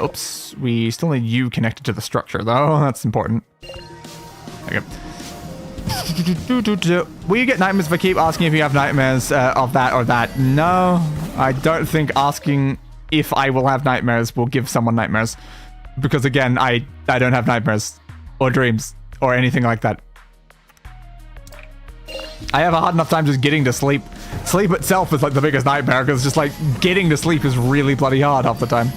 Oops. We still need you connected to the structure, though. That's important. Okay. Will you get nightmares if I keep asking if you have nightmares of that or that? No, I don't think asking if I will have nightmares will give someone nightmares. Because again, I don't have nightmares or dreams or anything like that. I have a hard enough time just getting to sleep. Sleep itself is like the biggest nightmare, because just like getting to sleep is really bloody hard half the time.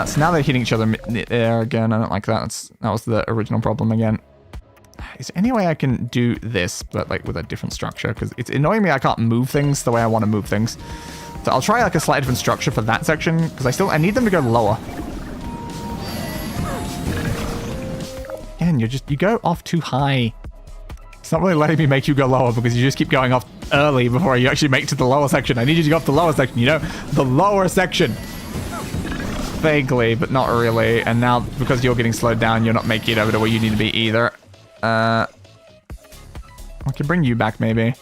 So now they're hitting each other there again. I don't like that. That was the original problem again. Is there any way I can do this, but like with a different structure? Because it's annoying me I can't move things the way I want to move things. So I'll try like a slightly different structure for that section, because I need them to go lower. Again, you go off too high. It's not really letting me make you go lower, because you just keep going off early before you actually make it to the lower section. I need you to go off the lower section, you know? The lower section. Vaguely, but not really. And now, because you're getting slowed down, you're not making it over to where you need to be either. I can bring you back, maybe.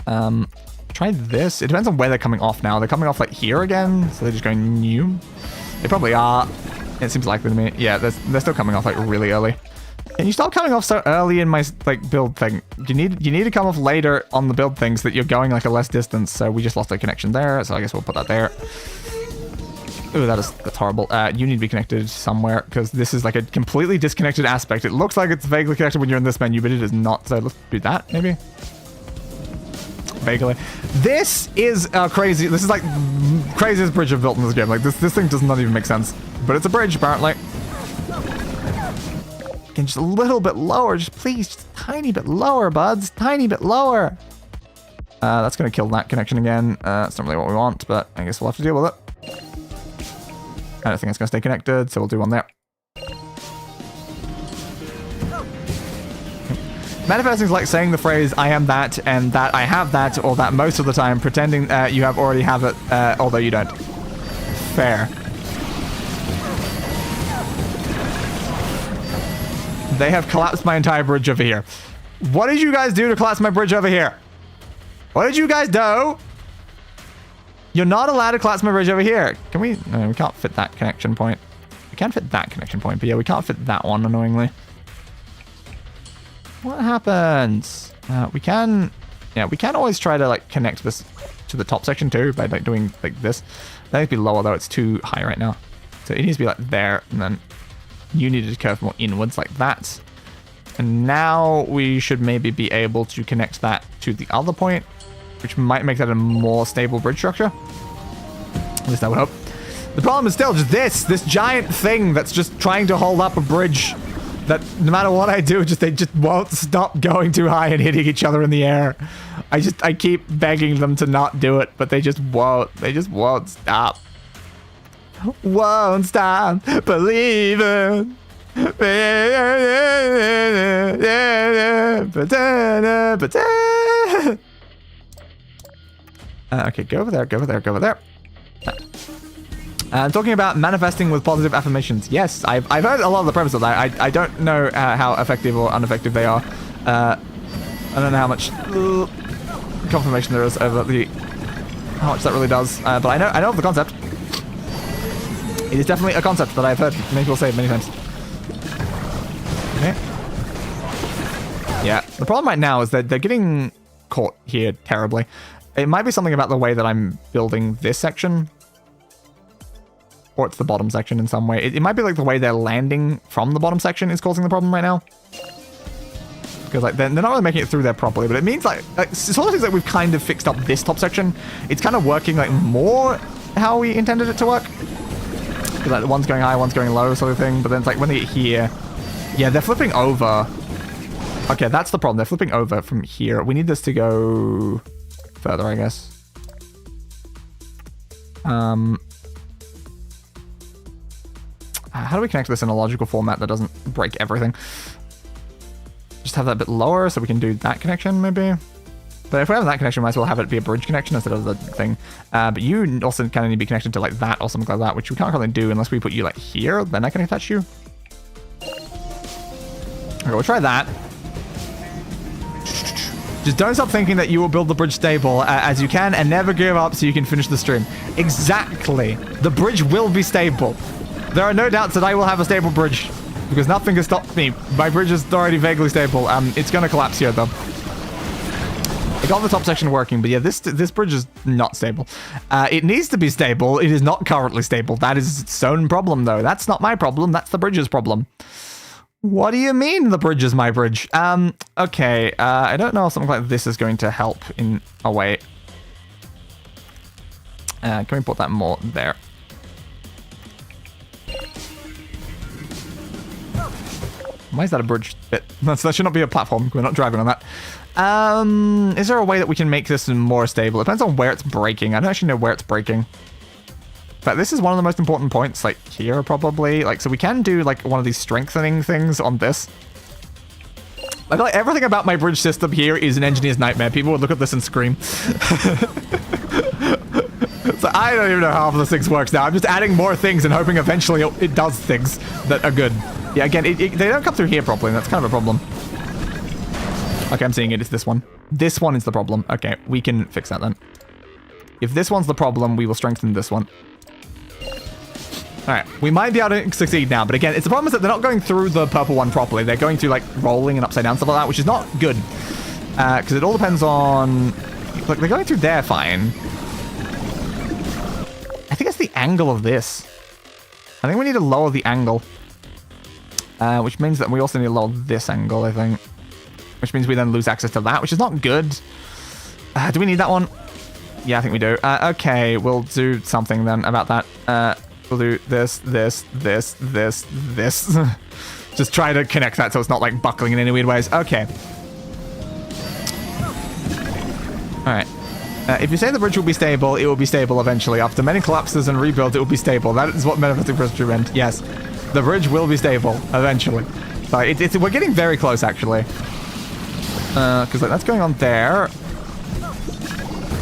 Try this. It depends on where they're coming off now. They're coming off, like, here again? So they're just going new? They probably are. It seems likely to me. Yeah, they're still coming off, like, really early. Can you stop coming off so early in my, like, build thing? You need to come off later on the build things that you're going, like, a less distance. So we just lost a connection there, so I guess we'll put that there. Ooh, that's horrible. You need to be connected somewhere, because this is like a completely disconnected aspect. It looks like it's vaguely connected when you're in this menu, but it is not. So let's do that, maybe. Vaguely. This is crazy. This is like craziest bridge I've built in this game. Like this thing does not even make sense. But it's a bridge, apparently. Again, just a little bit lower. Just please, just a tiny bit lower, buds. Tiny bit lower. That's going to kill that connection again. That's not really what we want, but I guess we'll have to deal with it. I don't think it's going to stay connected, so we'll do one there. Manifesting is like saying the phrase, I am that, and that I have that, or that most of the time, pretending you already have it, although you don't. Fair. They have collapsed my entire bridge over here. What did you guys do to collapse my bridge over here? What did you guys do? You're not allowed to collapse my bridge over here. Can we? No, we can't fit that connection point. We can fit that connection point, but yeah, we can't fit that one, annoyingly. What happens? We can always try to like connect this to the top section too by like doing like this. That needs to be lower though, it's too high right now. So it needs to be like there, and then you need to curve more inwards like that. And now we should maybe be able to connect that to the other point, which might make that a more stable bridge structure. At least I would hope. The problem is still just this giant thing that's just trying to hold up a bridge that no matter what I do, they just won't stop going too high and hitting each other in the air. I keep begging them to not do it, but they just won't. They just won't stop. Won't stop believing. Okay, go over there, go over there, go over there. Talking about manifesting with positive affirmations. Yes, I've heard a lot of the premise of that. I don't know how effective or ineffective they are. I don't know how much confirmation there is over how much that really does. But I know of the concept. It is definitely a concept that I've heard many people say many times. Okay. Yeah, the problem right now is that they're getting caught here terribly. It might be something about the way that I'm building this section. Or it's the bottom section in some way. It might be like the way they're landing from the bottom section is causing the problem right now. Because like they're not really making it through there properly, but it means like sort of things like we've kind of fixed up this top section. It's kind of working like more how we intended it to work. Like one's going high, one's going low sort of thing. But then it's like when they get here, yeah, they're flipping over. Okay, that's the problem. They're flipping over from here. We need this to go further, I guess. How do we connect this in a logical format that doesn't break everything? Just have that a bit lower so we can do that connection, maybe? But if we have that connection, we might as well have it be a bridge connection instead of the thing. But you also kind of need to be connected to like that or something like that, which we can't really do unless we put you like here, then I can attach you. Okay, we'll try that. Just don't stop thinking that you will build the bridge stable as you can and never give up so you can finish the stream. Exactly. The bridge will be stable. There are no doubts that I will have a stable bridge because nothing has stopped me. My bridge is already vaguely stable. It's going to collapse here though. I got the top section working, but yeah, this bridge is not stable. It needs to be stable. It is not currently stable. That is its own problem though. That's not my problem. That's the bridge's problem. What do you mean the bridge is my bridge? Okay. I don't know if something like this is going to help in a way. Can we put that more there? Why is that a bridge bit? That should not be a platform. We're not driving on that. Is there a way that we can make this more stable? It depends on where it's breaking. I don't actually know where it's breaking. But this is one of the most important points, like here probably. Like, so we can do like one of these strengthening things on this. I feel like everything about my bridge system here is an engineer's nightmare. People would look at this and scream. So I don't even know how half of this things works now. I'm just adding more things and hoping eventually it does things that are good. Yeah, again, they don't come through here properly, and that's kind of a problem. Okay, I'm seeing it. It's this one. This one is the problem. Okay, we can fix that then. If this one's the problem, we will strengthen this one. All right, we might be able to succeed now, but again, it's the problem is that they're not going through the purple one properly. They're going through like rolling and upside down stuff like that, which is not good. Because it all depends on... Look, they're going through there fine. I think it's the angle of this. I think we need to lower the angle. Which means that we also need to lower this angle, I think. Which means we then lose access to that, which is not good. Do we need that one? Yeah, I think we do. Okay, we'll do something then about that. We'll do this. just try to connect that so it's not like buckling in any weird ways. Okay. All right. If you say the bridge will be stable, it will be stable eventually. After many collapses and rebuilds, it will be stable. That is what metaphysics pressure meant. Yes, the bridge will be stable eventually. So we're getting very close, actually. Because like, that's going on there.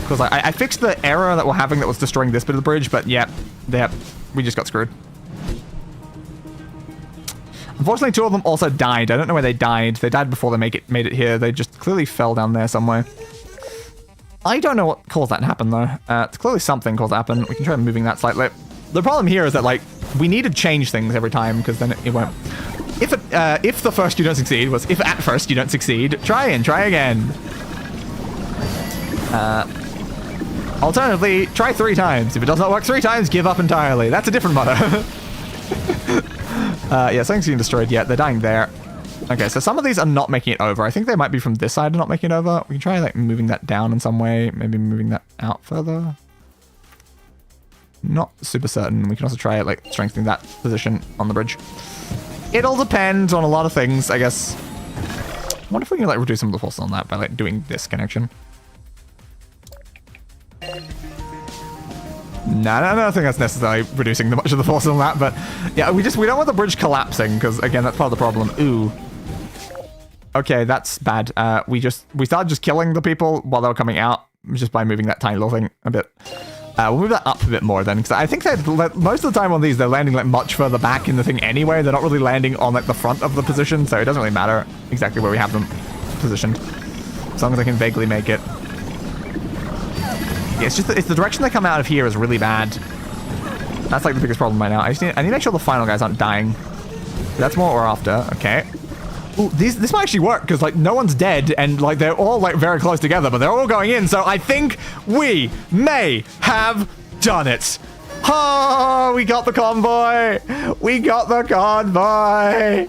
Because like, I fixed the error that we're having that was destroying this bit of the bridge, but yep, we just got screwed. Unfortunately, 2 of them also died. I don't know where they died. They died before they made it here. They just clearly fell down there somewhere. I don't know what caused that to happen, though. It's clearly something caused that to happen. We can try moving that slightly. The problem here is that, like, we need to change things every time, because then it won't. If the first you don't succeed was if at first you don't succeed, try again. Alternatively, try 3 times. If it does not work 3 times, give up entirely. That's a different motto. Yeah, something's getting destroyed. Yeah, they're dying there. Okay, so some of these are not making it over. I think they might be from this side not making it over. We can try like moving that down in some way. Maybe moving that out further. Not super certain. We can also try like strengthening that position on the bridge. It all depends on a lot of things, I guess. I wonder if we can like reduce some of the force on that by like doing this connection. No, I don't think that's necessarily reducing much of the force on that, but yeah, we don't want the bridge collapsing because again, that's part of the problem. Ooh. Okay, that's bad. We started just killing the people while they were coming out just by moving that tiny little thing a bit. We'll move that up a bit more then, because I think that most of the time on these, they're landing like much further back in the thing anyway. They're not really landing on like the front of the position, so it doesn't really matter exactly where we have them positioned, as long as I can vaguely make it. Yeah, it's the direction they come out of here is really bad. That's like the biggest problem right now. I need to make sure the final guys aren't dying. That's more what we're after. Okay. Ooh, this might actually work because like no one's dead and like they're all like very close together, but they're all going in. So I think we may have done it. Oh, we got the convoy. We got the convoy.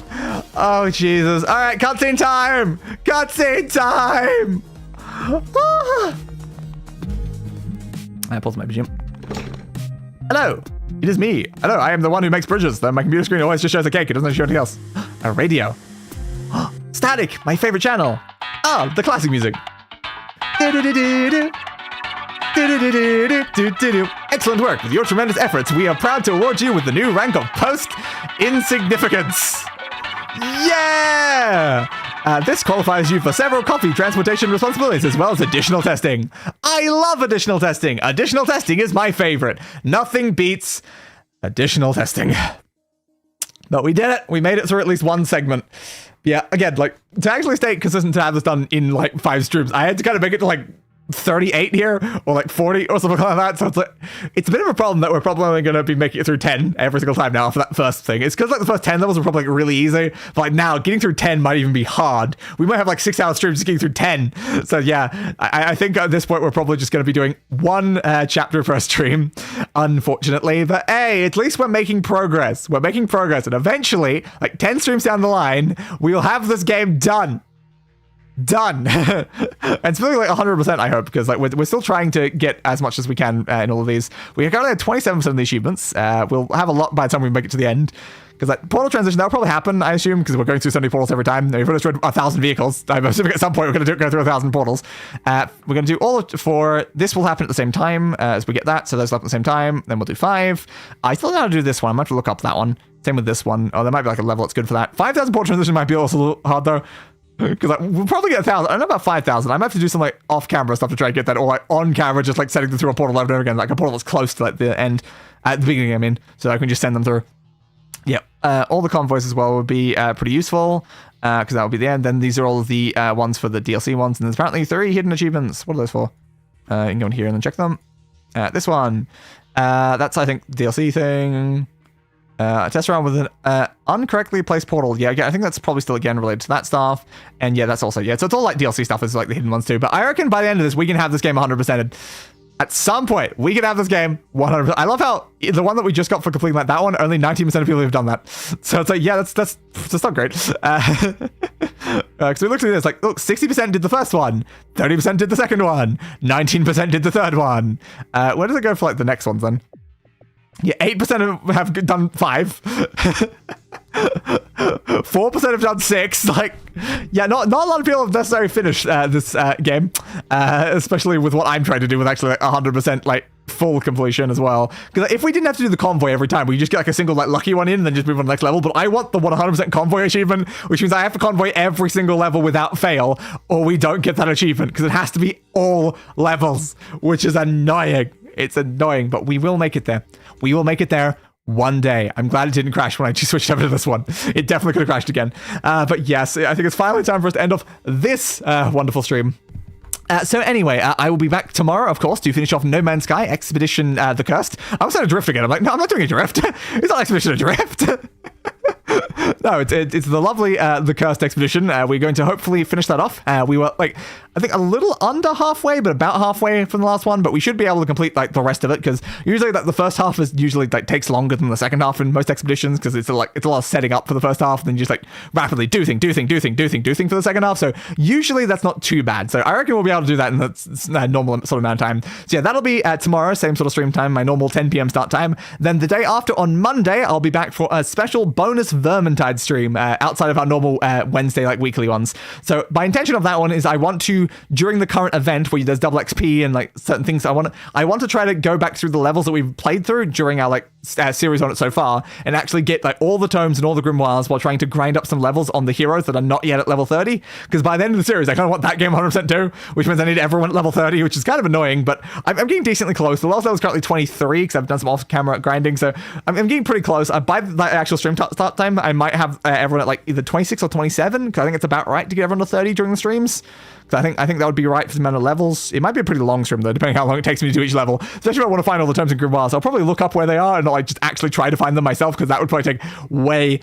Oh, Jesus. All right, cutscene time. Cutscene time. Ah. I pause my BGM. Hello, it is me. Hello, I am the one who makes bridges. Though my computer screen always just shows a cake. It doesn't show anything else. A radio. Static, my favorite channel. Oh, the classic music. Excellent work. With your tremendous efforts, we are proud to award you with the new rank of Post Insignificance. Yeah! This qualifies you for several coffee transportation responsibilities as well as additional testing. I love additional testing. Additional testing is my favorite. Nothing beats additional testing. But we did it. We made it through at least one segment. Yeah, again, like, to actually stay consistent to have this done in, like, 5 streams, I had to kind of make it to, like, 38 here, or, like, 40, or something like that, so it's, like, it's a bit of a problem that we're probably only going to be making it through 10 every single time now for that first thing. It's because, like, the first 10 levels were probably, like, really easy, but, like, now, getting through 10 might even be hard. We might have, like, 6-hour streams just getting through 10, so, yeah, I think at this point we're probably just going to be doing one chapter per stream, unfortunately, but, hey, at least we're making progress. We're making progress, and eventually, like, 10 streams down the line, we'll have this game done. Done. And something like 100%, I hope, because like we're still trying to get as much as we can in all of these. We currently have 27% of the achievements. We'll have a lot by the time we make it to the end. Because like portal transition, that'll probably happen, I assume, because we're going through so many portals every time. We've destroyed 1,000 vehicles. I'm assuming at some point we're going to go through 1,000 portals. We're going to do all of 4. This will happen at the same time as we get that. So those will happen at the same time. Then we'll do 5. I still know how to do this one. I might have to look up that one. Same with this one. Oh, there might be like a level that's good for that. 5,000 portal transition might be also a little hard though. Because like, we'll probably get 1,000. I don't know about 5,000. I might have to do some like off-camera stuff to try and get that, or like on camera, just like setting them through a portal over and over again, like a portal that's close to like the end, at the beginning, I mean, so I can just send them through. Yep. All the convoys as well would be pretty useful, because that would be the end. Then these are all of the ones for the DLC ones, and there's apparently 3 hidden achievements. What are those for? You can go in here and then check them. This one, that's I think DLC thing. Test around with an incorrectly placed portal. Yeah, I think that's probably still again related to that stuff. And yeah, that's also, yeah, so it's all like DLC stuff is like the hidden ones too. But I reckon by the end of this, we can have this game 100%. At some point, we can have this game 100%. I love how the one that we just got for completing like that one, only 19% of people have done that. So it's like, yeah, that's not great. Because we looked at this, like, look, 60% did the first one, 30% did the second one, 19% did the third one. Where does it go for like the next ones then? Yeah, 8% have done 5. 4% have done 6. Like, yeah, not a lot of people have necessarily finished this game, especially with what I'm trying to do with actually like 100% like full completion as well. Because if we didn't have to do the convoy every time, we just get like a single like lucky one in and then just move on to the next level. But I want the 100% convoy achievement, which means I have to convoy every single level without fail, or we don't get that achievement because it has to be all levels, which is annoying. It's annoying, but we will make it there. We will make it there one day. I'm glad it didn't crash when I just switched over to this one. It definitely could have crashed again. But yes, I think it's finally time for us to end off this wonderful stream. So anyway, I will be back tomorrow, of course, to finish off No Man's Sky Expedition The Cursed. I was saying Adrift again. I'm like, no, I'm not doing Adrift. It's not Expedition Adrift. No, it's the lovely The Cursed Expedition. We're going to hopefully finish that off. We were like, I think a little under halfway, but about halfway from the last one. But we should be able to complete like the rest of it because usually like the first half is usually like takes longer than the second half in most expeditions because it's a lot of setting up for the first half and then you just like rapidly do thing for the second half. So usually that's not too bad. So I reckon we'll be able to do that in the normal sort of amount of time. So yeah, that'll be tomorrow, same sort of stream time, my normal 10 p.m. start time. Then the day after on Monday, I'll be back for a special bonus Vermintide stream outside of our normal Wednesday like weekly ones. So my intention of that one is I want to, during the current event where there's double XP and like certain things, I want to try to go back through the levels that we've played through during our like series on it so far and actually get like all the tomes and all the grimoires while trying to grind up some levels on the heroes that are not yet at level 30, because by the end of the series I kind of want that game 100% too, which means I need everyone at level 30, which is kind of annoying, but I'm getting decently close. The lowest level is currently 23 because I've done some off-camera grinding, so I'm getting pretty close. By the actual stream start time, I might have everyone at like either 26 or 27, because I think it's about right to get everyone to 30 during the streams. I think that would be right for the amount of levels. It might be a pretty long stream though, depending how long it takes me to do each level. Especially if I want to find all the terms and grimoires. I'll probably look up where they are and not like just actually try to find them myself, because that would probably take way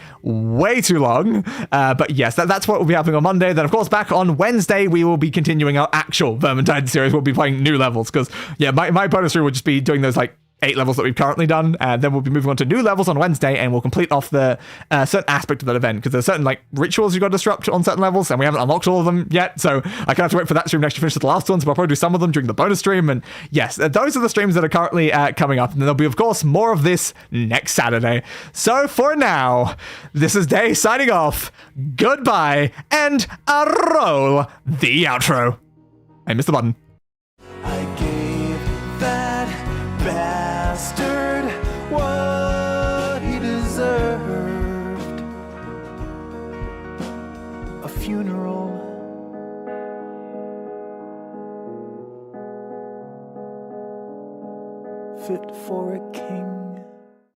too long. But yes, that's what will be happening on Monday. Then of course back on Wednesday we will be continuing our actual Vermintide series. We'll be playing new levels because yeah, my bonus stream will just be doing those like 8 levels that we've currently done. Then we'll be moving on to new levels on Wednesday, and we'll complete off the certain aspect of that event, because there's certain like rituals you've got to disrupt on certain levels, and we haven't unlocked all of them yet, so I can have to wait for that stream next to finish the last one, so I'll probably do some of them during the bonus stream. And yes, those are the streams that are currently coming up, and then there'll be of course more of this next Saturday. So for now, this is Day signing off. Goodbye, and roll the outro. I missed the button. I gave that bastard what he deserved. A funeral. Fit for a king.